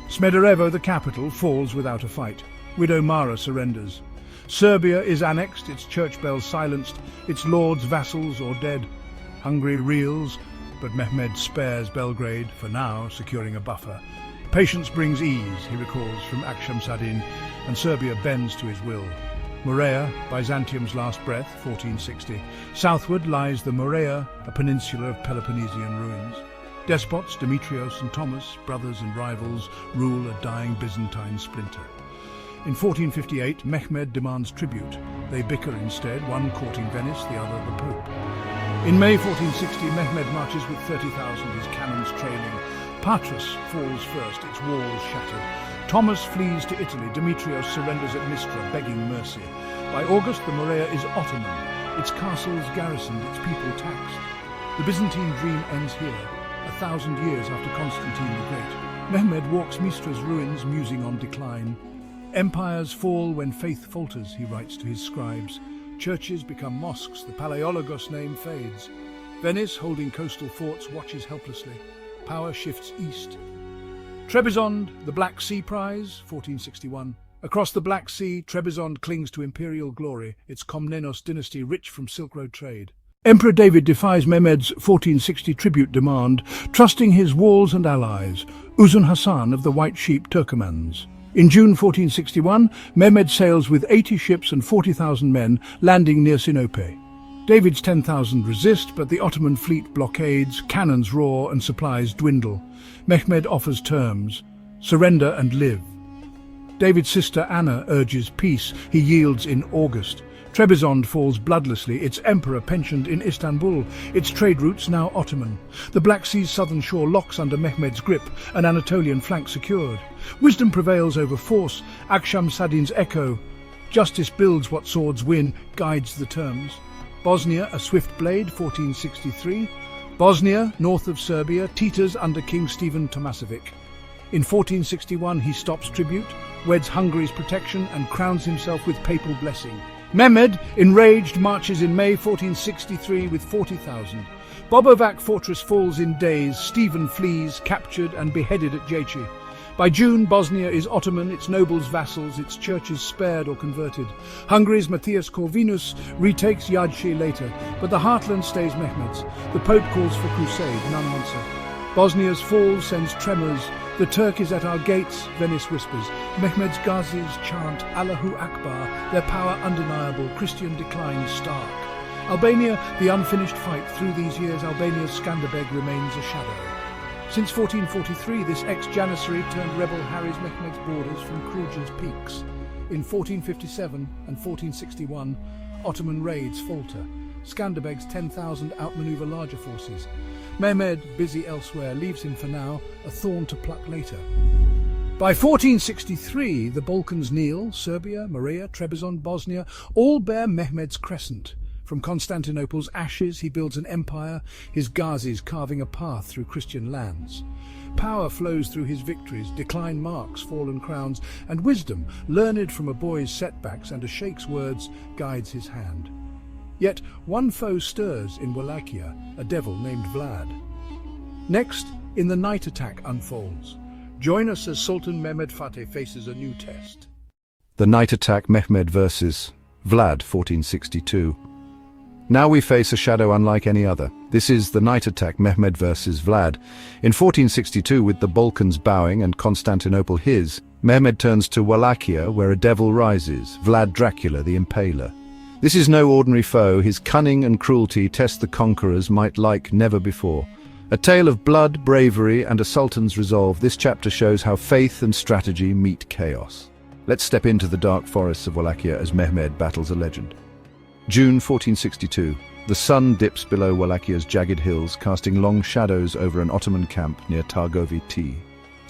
Smederevo, the capital, falls without a fight. Widow Mara surrenders. Serbia is annexed, its church bells silenced, its lords, vassals, or dead. Hungary reels, but Mehmed spares Belgrade, for now securing a buffer. Patience brings ease, he recalls from Akşemseddin, and Serbia bends to his will. Morea, Byzantium's last breath, 1460. Southward lies the Morea, a peninsula of Peloponnesian ruins. Despots, Demetrios and Thomas, brothers and rivals, rule a dying Byzantine splinter. In 1458, Mehmed demands tribute. They bicker instead, one courting Venice, the other the Pope. In May 1460, Mehmed marches with 30,000, his cannons trailing. Patras falls first, its walls shattered. Thomas flees to Italy. Demetrios surrenders at Mistra, begging mercy. By August, the Morea is Ottoman, its castles garrisoned, its people taxed. The Byzantine dream ends here, 1,000 years after Constantine the Great. Mehmed walks Mistra's ruins, musing on decline. Empires fall when faith falters, he writes to his scribes. Churches become mosques, the Palaiologos name fades. Venice, holding coastal forts, watches helplessly. Power shifts east. Trebizond, the Black Sea Prize, 1461. Across the Black Sea, Trebizond clings to imperial glory, its Komnenos dynasty rich from Silk Road trade. Emperor David defies Mehmed's 1460 tribute demand, trusting his walls and allies, Uzun Hasan of the White Sheep Turkomans. In June 1461, Mehmed sails with 80 ships and 40,000 men, landing near Sinope. David's 10,000 resist, but the Ottoman fleet blockades, cannons roar and supplies dwindle. Mehmed offers terms: surrender and live. David's sister Anna urges peace. He yields in August. Trebizond falls bloodlessly, its emperor pensioned in Istanbul, its trade routes now Ottoman. The Black Sea's southern shore locks under Mehmed's grip, an Anatolian flank secured. Wisdom prevails over force, Akşemseddin's echo. Justice builds what swords win, guides the terms. Bosnia, a swift blade, 1463. Bosnia, north of Serbia, teeters under King Stephen Tomasevic. In 1461 he stops tribute, weds Hungary's protection and crowns himself with papal blessing. Mehmed, enraged, marches in May 1463 with 40,000. Bobovac fortress falls in days, Stephen flees, captured and beheaded at Jeci. By June, Bosnia is Ottoman, its nobles vassals, its churches spared or converted. Hungary's Matthias Corvinus retakes Jajce later, but the heartland stays Mehmed's. The Pope calls for crusade, none answer. Bosnia's fall sends tremors. The Turk is at our gates, Venice whispers. Mehmed's Ghazis chant Allahu Akbar, their power undeniable, Christian decline stark. Albania, the unfinished fight. Through these years, Albania's Skanderbeg remains a shadow. Since 1443, this ex-Janissary turned rebel harries Mehmed's borders from Kruja's peaks. In 1457 and 1461, Ottoman raids falter. Skanderbeg's 10,000 outmaneuver larger forces. Mehmed, busy elsewhere, leaves him for now, a thorn to pluck later. By 1463, the Balkans kneel, Serbia, Morea, Trebizond, Bosnia, all bear Mehmed's crescent. From Constantinople's ashes he builds an empire, his Ghazis carving a path through Christian lands. Power flows through his victories, decline marks fallen crowns, and wisdom, learned from a boy's setbacks and a sheikh's words, guides his hand. Yet one foe stirs in Wallachia, a devil named Vlad. Next, in the night attack unfolds. Join us as Sultan Mehmed Fateh faces a new test.
The night attack, Mehmed versus Vlad, 1462. Now we face a shadow unlike any other. This is the night attack, Mehmed versus Vlad. In 1462, with the Balkans bowing and Constantinople his, Mehmed turns to Wallachia, where a devil rises, Vlad Dracula the Impaler. This is no ordinary foe. His cunning and cruelty test the conqueror's might like never before. A tale of blood, bravery, and a sultan's resolve, this chapter shows how faith and strategy meet chaos. Let's step into the dark forests of Wallachia as Mehmed battles a legend. June 1462. The sun dips below Wallachia's jagged hills, casting long shadows over an Ottoman camp near Targovi.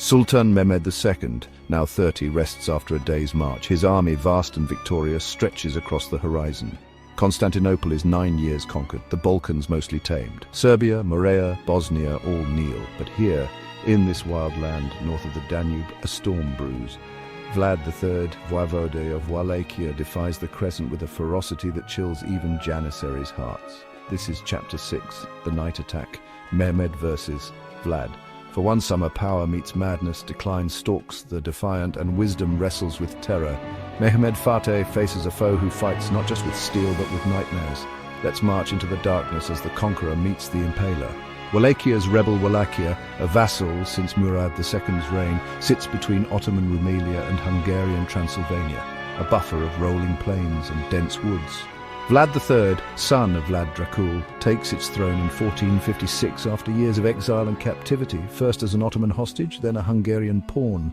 Sultan Mehmed II, now 30, rests after a day's march. His army, vast and victorious, stretches across the horizon. Constantinople is 9 years conquered, the Balkans mostly tamed. Serbia, Morea, Bosnia all kneel, but here, in this wild land north of the Danube, a storm brews. Vlad III, voivode of Wallachia, defies the crescent with a ferocity that chills even Janissaries' hearts. This is Chapter 6, The Night Attack, Mehmed versus Vlad. For one summer, power meets madness, decline stalks the defiant, and wisdom wrestles with terror. Mehmed Fateh faces a foe who fights not just with steel but with nightmares. Let's march into the darkness as the conqueror meets the impaler. Wallachia's rebel Wallachia, a vassal since Murad II's reign, sits between Ottoman Rumelia and Hungarian Transylvania, a buffer of rolling plains and dense woods. Vlad III, son of Vlad Dracul, takes its throne in 1456 after years of exile and captivity, first as an Ottoman hostage, then a Hungarian pawn.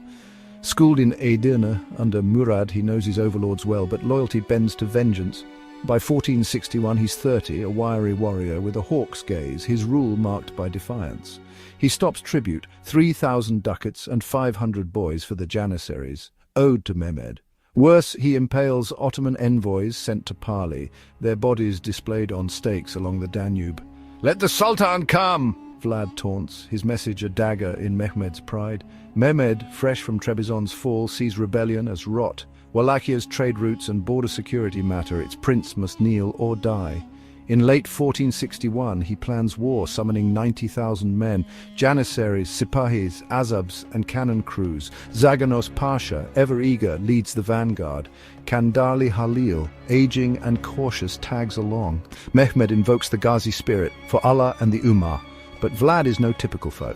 Schooled in Edirne under Murad, he knows his overlords well, but loyalty bends to vengeance. By 1461 he's 30, a wiry warrior with a hawk's gaze, his rule marked by defiance. He stops tribute, 3,000 ducats and 500 boys for the Janissaries, owed to Mehmed. Worse, he impales Ottoman envoys sent to parley, their bodies displayed on stakes along the Danube. "Let the Sultan come!" Vlad taunts, his message a dagger in Mehmed's pride. Mehmed, fresh from Trebizond's fall, sees rebellion as rot. Wallachia's trade routes and border security matter, its prince must kneel or die. In late 1461, he plans war, summoning 90,000 men, Janissaries, Sipahis, Azabs, and cannon crews. Zaganos Pasha, ever eager, leads the vanguard. Kandali Halil, aging and cautious, tags along. Mehmed invokes the Ghazi spirit for Allah and the Ummah, but Vlad is no typical foe.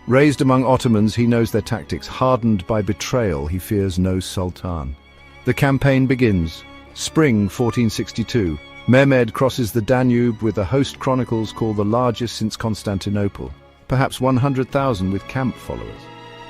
Raised among Ottomans, he knows their tactics. Hardened by betrayal, he fears no sultan. The campaign begins. Spring 1462. Mehmed crosses the Danube with a host chronicles called the largest since Constantinople, perhaps 100,000 with camp followers.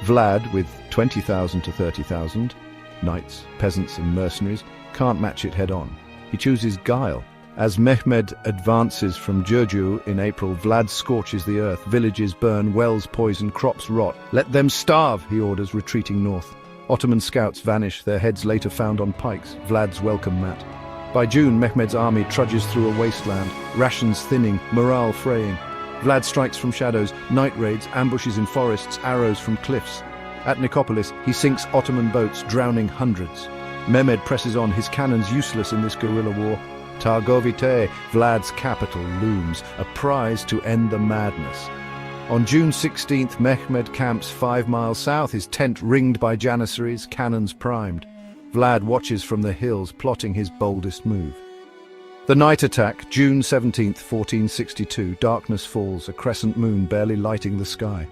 Vlad, with 20,000 to 30,000, knights, peasants and mercenaries, can't match it head-on. He chooses guile. As Mehmed advances from Jurju in April, Vlad scorches the earth. Villages burn, wells poison, crops rot. Let them starve, he orders, retreating north. Ottoman scouts vanish, their heads later found on pikes, Vlad's welcome mat. By June, Mehmed's army trudges through a wasteland, rations thinning, morale fraying. Vlad strikes from shadows, night raids, ambushes in forests, arrows from cliffs. At Nicopolis, he sinks Ottoman boats, drowning hundreds. Mehmed presses on, his cannons useless in this guerrilla war. Targovite, Vlad's capital, looms, a prize to end the madness. On June 16th, Mehmed camps 5 miles south, his tent ringed by Janissaries, cannons primed. Vlad watches from the hills, plotting his boldest move. The night attack, June 17th, 1462. Darkness falls, a crescent moon barely lighting the sky.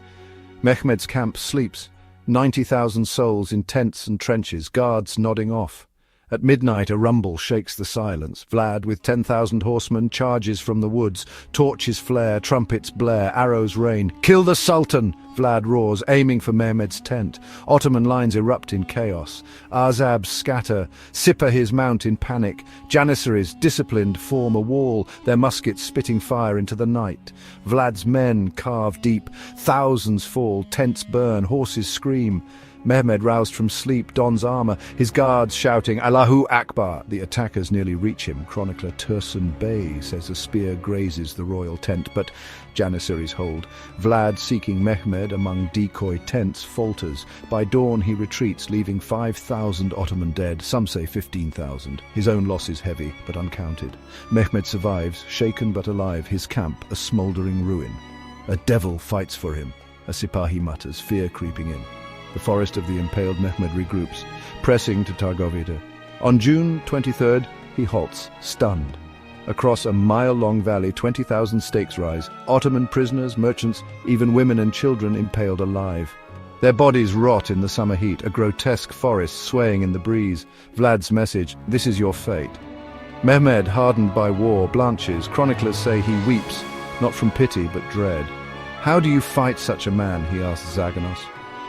Mehmed's camp sleeps, 90,000 souls in tents and trenches, guards nodding off. At midnight, a rumble shakes the silence. Vlad, with 10,000 horsemen, charges from the woods. Torches flare, trumpets blare, arrows rain. "Kill the Sultan!" Vlad roars, aiming for Mehmed's tent. Ottoman lines erupt in chaos. Azabs scatter, Sipahis mount in panic. Janissaries, disciplined, form a wall, their muskets spitting fire into the night. Vlad's men carve deep. Thousands fall, tents burn, horses scream. Mehmed, roused from sleep, dons armor, his guards shouting, "Allahu Akbar!" The attackers nearly reach him. Chronicler Tursun Bey says a spear grazes the royal tent, but Janissaries hold. Vlad, seeking Mehmed among decoy tents, falters. By dawn he retreats, leaving 5,000 Ottoman dead, some say 15,000. His own loss is heavy, but uncounted. Mehmed survives, shaken but alive, his camp a smouldering ruin. "A devil fights for him," a Sipahi mutters, fear creeping in. The forest of the impaled Mehmed regroups, pressing to Targovite. On June 23rd, he halts, stunned. Across a mile-long valley, 20,000 stakes rise. Ottoman prisoners, merchants, even women and children impaled alive. Their bodies rot in the summer heat, a grotesque forest swaying in the breeze. Vlad's message, "This is your fate." Mehmed, hardened by war, blanches. Chroniclers say he weeps, not from pity but dread. "How do you fight such a man?" he asks Zaganos.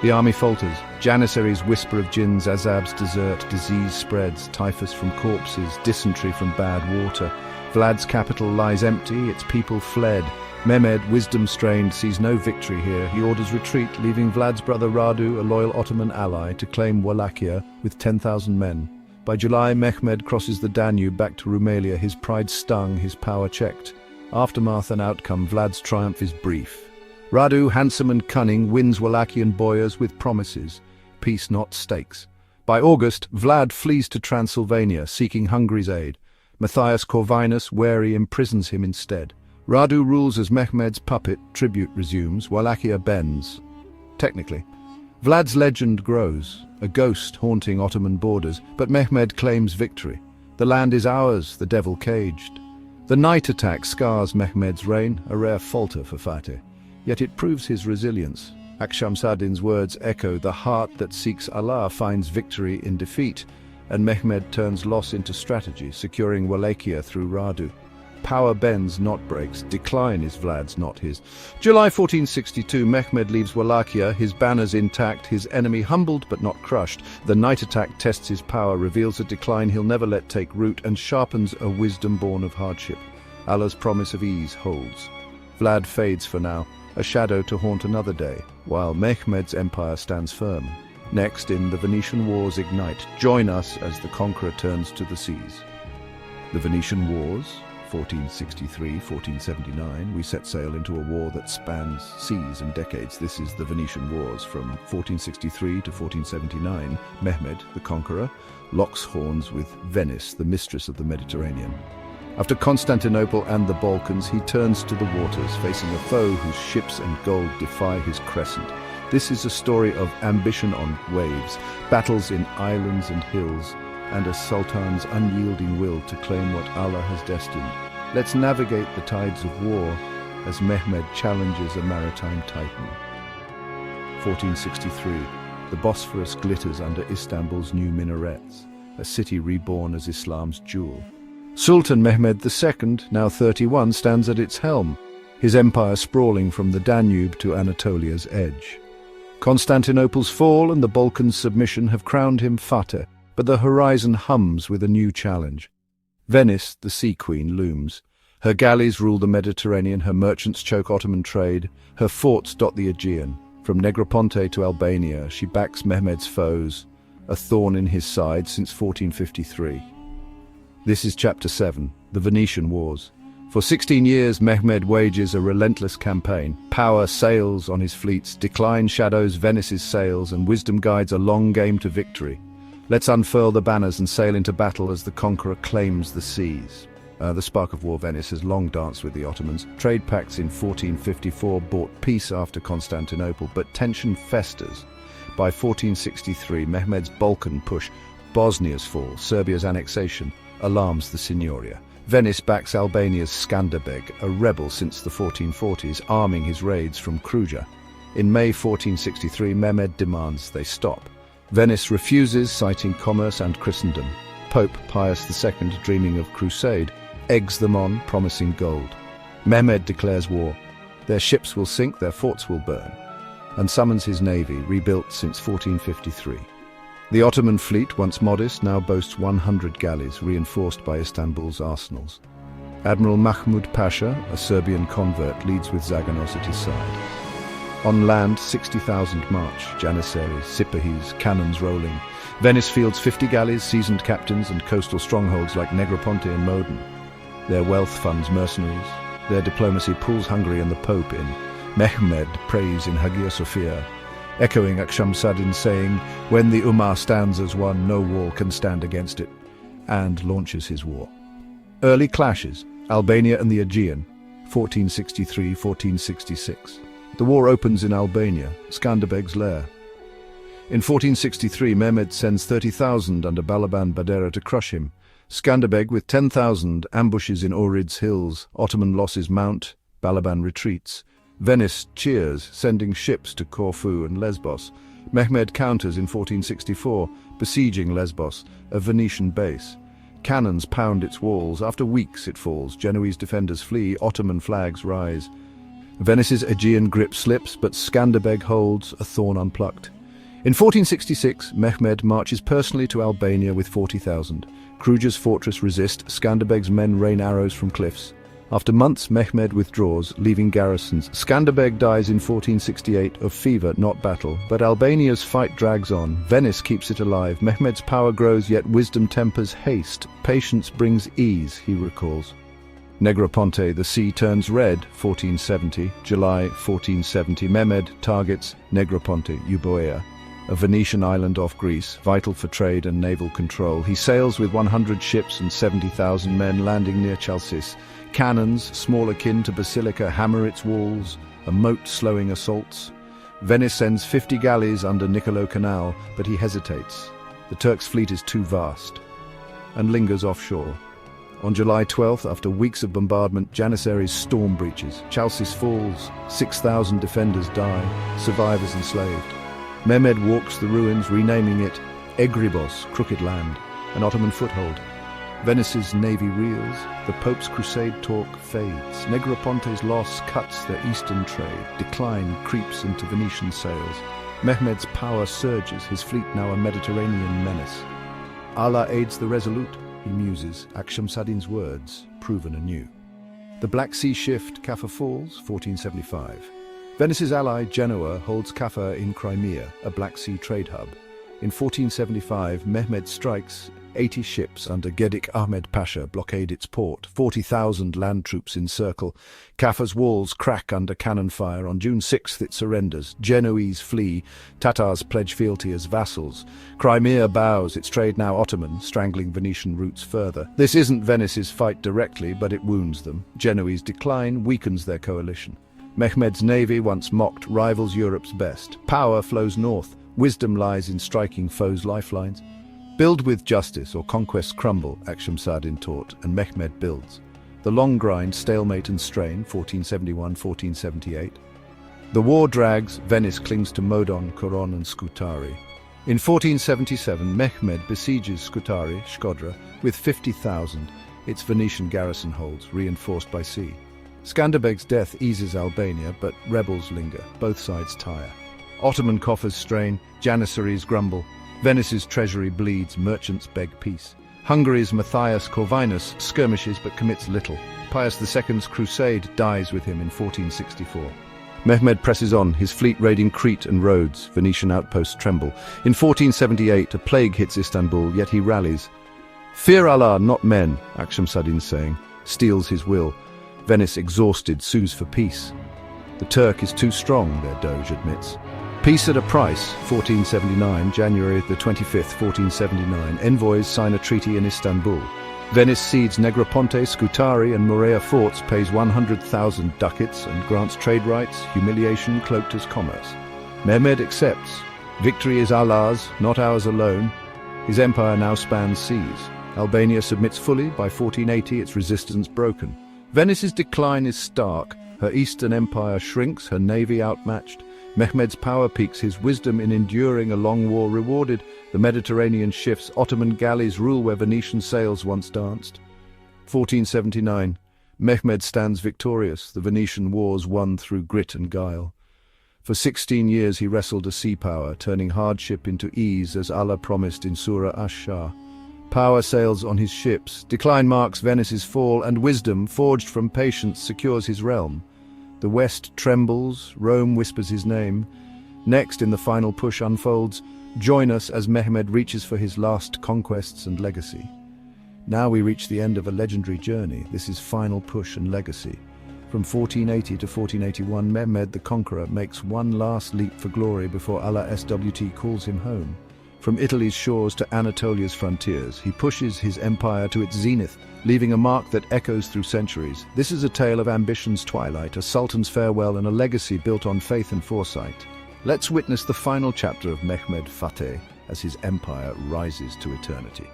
The army falters. Janissaries whisper of jinns, Azabs desert, disease spreads, typhus from corpses, dysentery from bad water. Vlad's capital lies empty, its people fled. Mehmed, wisdom-strained, sees no victory here. He orders retreat, leaving Vlad's brother Radu, a loyal Ottoman ally, to claim Wallachia with 10,000 men. By July, Mehmed crosses the Danube back to Rumelia, his pride stung, his power checked. Aftermath and outcome, Vlad's triumph is brief. Radu, handsome and cunning, wins Wallachian boyars with promises. Peace, not stakes. By August, Vlad flees to Transylvania, seeking Hungary's aid. Matthias Corvinus, wary, imprisons him instead. Radu rules as Mehmed's puppet, tribute resumes, Wallachia bends. Technically. Vlad's legend grows, a ghost haunting Ottoman borders, but Mehmed claims victory. The land is ours, the devil caged. The night attack scars Mehmed's reign, a rare falter for Fateh. Yet it proves his resilience. Akshamsadin's words echo, "The heart that seeks Allah finds victory in defeat," and Mehmed turns loss into strategy, securing Wallachia through Radu. Power bends, not breaks. Decline is Vlad's, not his. July 1462, Mehmed leaves Wallachia, his banners intact, his enemy humbled but not crushed. The night attack tests his power, reveals a decline he'll never let take root, and sharpens a wisdom born of hardship. Allah's promise of ease holds. Vlad fades for now, a shadow to haunt another day, while Mehmed's empire stands firm. Next, in the Venetian Wars ignite. Join us as the Conqueror turns to the seas. The Venetian Wars, 1463-1479, we set sail into a war that spans seas and decades. This is the Venetian Wars. From 1463 to 1479, Mehmed, the Conqueror, locks horns with Venice, the mistress of the Mediterranean. After Constantinople and the Balkans, he turns to the waters, facing a foe whose ships and gold defy his crescent. This is a story of ambition on waves, battles in islands and hills, and a sultan's unyielding will to claim what Allah has destined. Let's navigate the tides of war as Mehmed challenges a maritime titan. 1463. The Bosphorus glitters under Istanbul's new minarets, a city reborn as Islam's jewel. Sultan Mehmed II, now 31, stands at its helm, his empire sprawling from the Danube to Anatolia's edge. Constantinople's fall and the Balkans' submission have crowned him Fateh, but the horizon hums with a new challenge. Venice, the sea queen, looms. Her galleys rule the Mediterranean, her merchants choke Ottoman trade, her forts dot the Aegean. From Negroponte to Albania, she backs Mehmed's foes, a thorn in his side since 1453. This is Chapter 7, the Venetian Wars. For 16 years, Mehmed wages a relentless campaign. Power sails on his fleets, decline shadows Venice's sails, and wisdom guides a long game to victory. Let's unfurl the banners and sail into battle as the conqueror claims the seas. The spark of war, Venice has long danced with the Ottomans. Trade pacts in 1454 brought peace after Constantinople, but tension festers. By 1463, Mehmed's Balkan push, Bosnia's fall, Serbia's annexation, alarms the Signoria. Venice backs Albania's Skanderbeg, a rebel since the 1440s, arming his raids from Kruja. In May 1463, Mehmed demands they stop. Venice refuses, citing commerce and Christendom. Pope Pius II, dreaming of crusade, eggs them on, promising gold. Mehmed declares war. Their ships will sink, their forts will burn, and summons his navy, rebuilt since 1453. The Ottoman fleet, once modest, now boasts 100 galleys, reinforced by Istanbul's arsenals. Admiral Mahmud Pasha, a Serbian convert, leads with Zaganos at his side. On land, 60,000 march, Janissaries, Sipahis, cannons rolling. Venice fields 50 galleys, seasoned captains, and coastal strongholds like Negroponte and Modena. Their wealth funds mercenaries. Their diplomacy pulls Hungary and the Pope in. Mehmed prays in Hagia Sophia, echoing Akshamsadin's saying, "When the Ummah stands as one, no wall can stand against it," and launches his war. Early clashes, Albania and the Aegean, 1463-1466. The war opens in Albania, Skanderbeg's lair. In 1463, Mehmed sends 30,000 under Balaban Badera to crush him. Skanderbeg, with 10,000, ambushes in Ohrid's hills. Ottoman losses mount, Balaban retreats. Venice cheers, sending ships to Corfu and Lesbos. Mehmed counters in 1464, besieging Lesbos, a Venetian base. Cannons pound its walls. After weeks it falls. Genoese defenders flee. Ottoman flags rise. Venice's Aegean grip slips, but Skanderbeg holds, a thorn unplucked. In 1466, Mehmed marches personally to Albania with 40,000. Kruja's fortress resist. Skanderbeg's men rain arrows from cliffs. After months, Mehmed withdraws, leaving garrisons. Skanderbeg dies in 1468 of fever, not battle, but Albania's fight drags on. Venice keeps it alive. Mehmed's power grows, yet wisdom tempers haste. Patience brings ease, he recalls. Negroponte, the sea turns red, 1470. July 1470, Mehmed targets Negroponte, Euboea, a Venetian island off Greece, vital for trade and naval control. He sails with 100 ships and 70,000 men, landing near Chalcis. Cannons, small akin to basilica, hammer its walls, a moat slowing assaults. Venice sends 50 galleys under Niccolo Canal, but he hesitates. The Turks' fleet is too vast, and lingers offshore. On July 12th, after weeks of bombardment, Janissaries storm breaches. Chalcis falls, 6,000 defenders die, survivors enslaved. Mehmed walks the ruins, renaming it Egribos, Crooked Land, an Ottoman foothold. Venice's navy reels, the Pope's crusade talk fades. Negroponte's loss cuts their eastern trade. Decline creeps into Venetian sails. Mehmed's power surges, his fleet now a Mediterranean menace. Allah aids the resolute, he muses, Akshamsadin's words proven anew. The Black Sea shift, Kaffa falls, 1475. Venice's ally, Genoa, holds Kaffa in Crimea, a Black Sea trade hub. In 1475, Mehmed strikes 80 ships under Gedik Ahmed Pasha blockade its port, 40,000 land troops encircle. Kaffa's walls crack under cannon fire. On June 6th it surrenders. Genoese flee. Tatars pledge fealty as vassals. Crimea bows, its trade now Ottoman, strangling Venetian routes further. This isn't Venice's fight directly, but it wounds them. Genoese decline, weakens their coalition. Mehmed's navy, once mocked, rivals Europe's best. Power flows north. Wisdom lies in striking foes' lifelines. Build with justice or conquests crumble, Akshemseddin taught, and Mehmed builds. The long grind, stalemate and strain, 1471-1478. The war drags, Venice clings to Modon, Coron and Scutari. In 1477, Mehmed besieges Scutari, Shkodra, with 50,000. Its Venetian garrison holds, reinforced by sea. Skanderbeg's death eases Albania, but rebels linger, both sides tire. Ottoman coffers strain, Janissaries grumble. Venice's treasury bleeds, merchants beg peace. Hungary's Matthias Corvinus skirmishes but commits little. Pius II's crusade dies with him in 1464. Mehmed presses on, his fleet raiding Crete and Rhodes. Venetian outposts tremble. In 1478, a plague hits Istanbul, yet he rallies. Fear Allah, not men, Akshemseddin's saying, steels his will. Venice, exhausted, sues for peace. The Turk is too strong, their doge admits. Peace at a price, 1479, January the 25th, 1479. Envoys sign a treaty in Istanbul. Venice cedes Negroponte, Scutari and Morea forts, pays 100,000 ducats and grants trade rights, humiliation cloaked as commerce. Mehmed accepts. Victory is Allah's, not ours alone. His empire now spans seas. Albania submits fully. By 1480, its resistance broken. Venice's decline is stark. Her eastern empire shrinks, her navy outmatched. Mehmed's power peaks, his wisdom in enduring a long war rewarded. The Mediterranean shifts, Ottoman galleys rule where Venetian sails once danced. 1479. Mehmed stands victorious, the Venetian wars won through grit and guile. For 16 years he wrestled a sea power, turning hardship into ease as Allah promised in Surah Ash-Shah. Power sails on his ships, decline marks Venice's fall, and wisdom, forged from patience, secures his realm. The West trembles, Rome whispers his name. Next, in the final push unfolds, join us as Mehmed reaches for his last conquests and legacy. Now we reach the end of a legendary journey. This is final push and legacy. From 1480 to 1481, Mehmed the Conqueror makes one last leap for glory before Allah SWT calls him home. From Italy's shores to Anatolia's frontiers, he pushes his empire to its zenith, leaving a mark that echoes through centuries. This is a tale of ambition's twilight, a sultan's farewell, and a legacy built on faith and foresight. Let's witness the final chapter of Mehmed Fateh as his empire rises to eternity.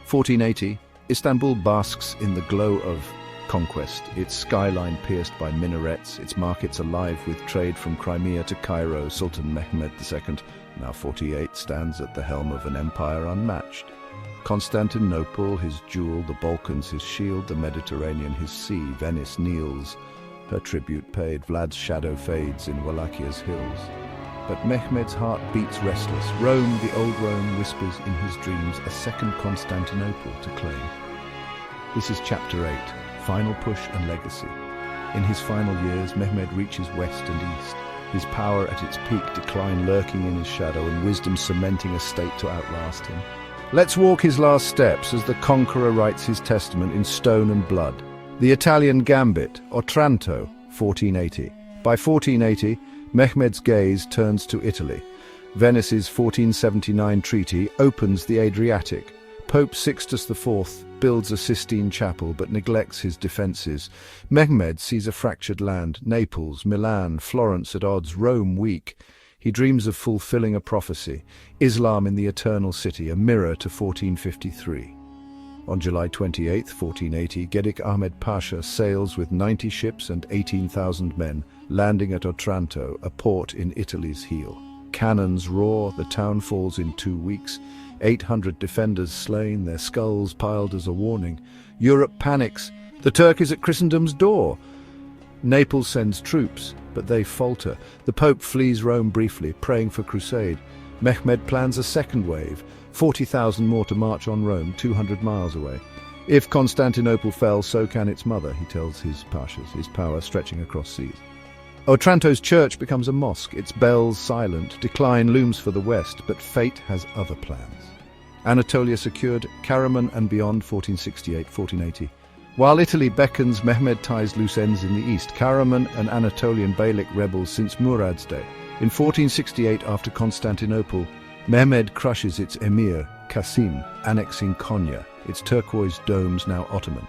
1480, Istanbul basks in the glow of conquest, its skyline pierced by minarets, its markets alive with trade from Crimea to Cairo. Sultan Mehmed II, now 48, stands at the helm of an empire unmatched. Constantinople, his jewel, the Balkans, his shield, the Mediterranean, his sea. Venice kneels, her tribute paid. Vlad's shadow fades in Wallachia's hills. But Mehmed's heart beats restless. Rome, the old Rome, whispers in his dreams a second Constantinople to claim. This is Chapter 8, Final Push and Legacy. In his final years, Mehmed reaches west and east. His power at its peak, decline lurking in his shadow, and wisdom cementing a state to outlast him. Let's walk his last steps as the conqueror writes his testament in stone and blood. The Italian Gambit, Otranto, 1480. By 1480, Mehmed's gaze turns to Italy. Venice's 1479 treaty opens the Adriatic. Pope Sixtus IV builds a Sistine chapel but neglects his defences. Mehmed sees a fractured land, Naples, Milan, Florence at odds, Rome weak. He dreams of fulfilling a prophecy, Islam in the Eternal City, a mirror to 1453. On July 28, 1480, Gedik Ahmed Pasha sails with 90 ships and 18,000 men, landing at Otranto, a port in Italy's heel. Cannons roar, the town falls in 2 weeks. 800 defenders slain, their skulls piled as a warning. Europe panics. The Turk is at Christendom's door. Naples sends troops, but they falter. The Pope flees Rome briefly, praying for crusade. Mehmed plans a second wave, 40,000 more to march on Rome, 200 miles away. If Constantinople fell, so can its mother, he tells his pashas, his power stretching across seas. Otranto's church becomes a mosque, its bells silent. Decline looms for the west, but fate has other plans. Anatolia secured Karaman and beyond 1468-1480. While Italy beckons, Mehmed ties loose ends in the east. Karaman, an Anatolian Beylik rebel since Murad's day. In 1468, after Constantinople, Mehmed crushes its emir, Qasim, annexing Konya, its turquoise domes now Ottoman.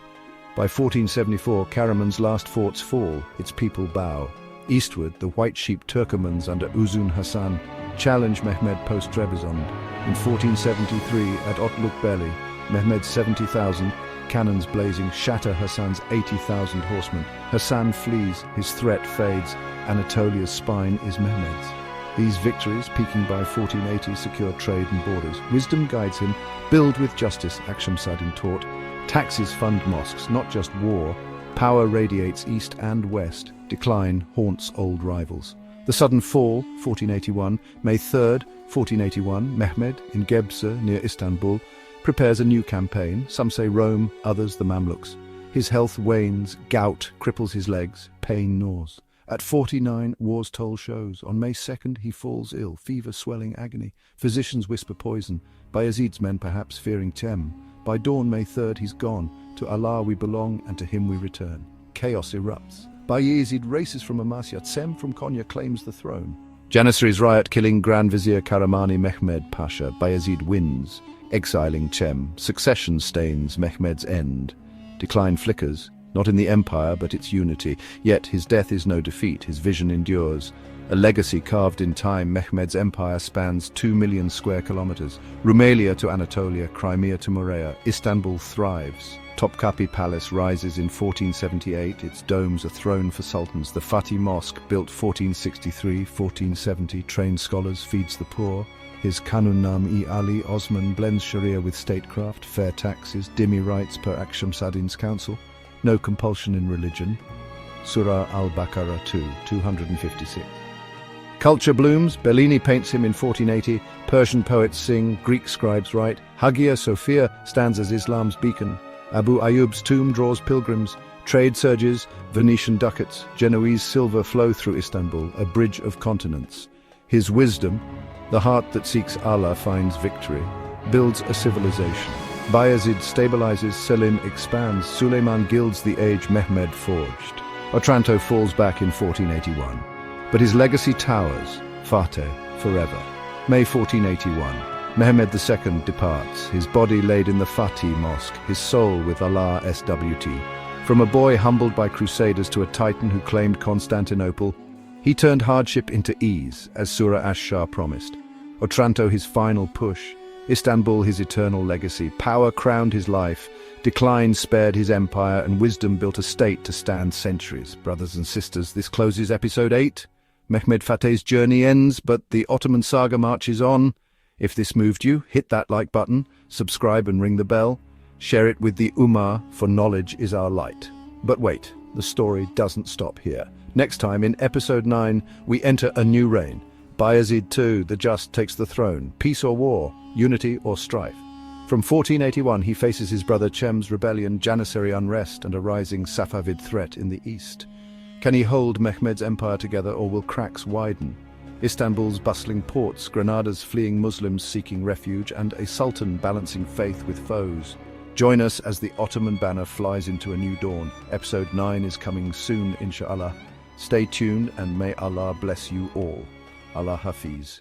By 1474, Karaman's last forts fall, its people bow. Eastward, the white sheep Turkomans under Uzun Hasan challenge Mehmed post-Trebizond. In 1473, at Otlukbeli, Mehmed's 70,000 cannons blazing shatter Hassan's 80,000 horsemen. Hassan flees, his threat fades, Anatolia's spine is Mehmed's. These victories, peaking by 1480, secure trade and borders. Wisdom guides him, build with justice, Akshamsadin taught. Taxes fund mosques, not just war. Power radiates east and west. Decline haunts old rivals. The sudden fall, 1481, May 3rd, 1481, Mehmed, in Gebze, near Istanbul, prepares a new campaign. Some say Rome, others the Mamluks. His health wanes, gout cripples his legs, pain gnaws. At 49, war's toll shows. On May 2nd, he falls ill, fever, swelling, agony. Physicians whisper poison. Bayezid's men perhaps fearing Tem. By dawn, May 3rd, he's gone. To Allah we belong, and to him we return. Chaos erupts. Bayezid races from Amasya. Tem from Konya claims the throne. Janissaries riot, killing Grand Vizier Karamani Mehmed Pasha. Bayezid wins, exiling Cem. Succession stains Mehmed's end. Decline flickers, not in the empire but its unity. Yet his death is no defeat, his vision endures. A legacy carved in time, Mehmed's empire spans 2 million square kilometers. Rumelia to Anatolia, Crimea to Morea, Istanbul thrives. Topkapi Palace rises in 1478, its domes a throne for sultans. The Fateh Mosque, built 1463-1470, trains scholars, feeds the poor. His Kanunname-i Ali Osman blends Sharia with statecraft, fair taxes, dhimmi rights per Akshamsadin's council. No compulsion in religion. Surah al-Baqarah 2, 256. Culture blooms. Bellini paints him in 1480. Persian poets sing. Greek scribes write. Hagia Sophia stands as Islam's beacon. Abu Ayyub's tomb draws pilgrims. Trade surges. Venetian ducats, Genoese silver flow through Istanbul, a bridge of continents. His wisdom, the heart that seeks Allah finds victory, builds a civilization. Bayezid stabilizes, Selim expands, Suleiman gilds the age Mehmed forged. Otranto falls back in 1481. But his legacy towers, Fateh, forever. May 1481, Mehmed II departs, his body laid in the Fateh Mosque, his soul with Allah SWT. From a boy humbled by crusaders to a titan who claimed Constantinople, he turned hardship into ease, as Surah Ash-Shah promised. Otranto his final push, Istanbul his eternal legacy. Power crowned his life, decline spared his empire, and wisdom built a state to stand centuries. Brothers and sisters, this closes episode 8. Mehmed Fateh's journey ends, but the Ottoman saga marches on. If this moved you, hit that like button, subscribe and ring the bell. Share it with the Ummah, for knowledge is our light. But wait, the story doesn't stop here. Next time, in episode 9, we enter a new reign. Bayezid II, the just, takes the throne. Peace or war, unity or strife. From 1481, he faces his brother Cem's rebellion, Janissary unrest, and a rising Safavid threat in the east. Can he hold Mehmed's empire together, or will cracks widen? Istanbul's bustling ports, Granada's fleeing Muslims seeking refuge, and a sultan balancing faith with foes. Join us as the Ottoman banner flies into a new dawn. Episode 9 is coming soon, inshallah. Stay tuned and may Allah bless you all. Allah Hafiz.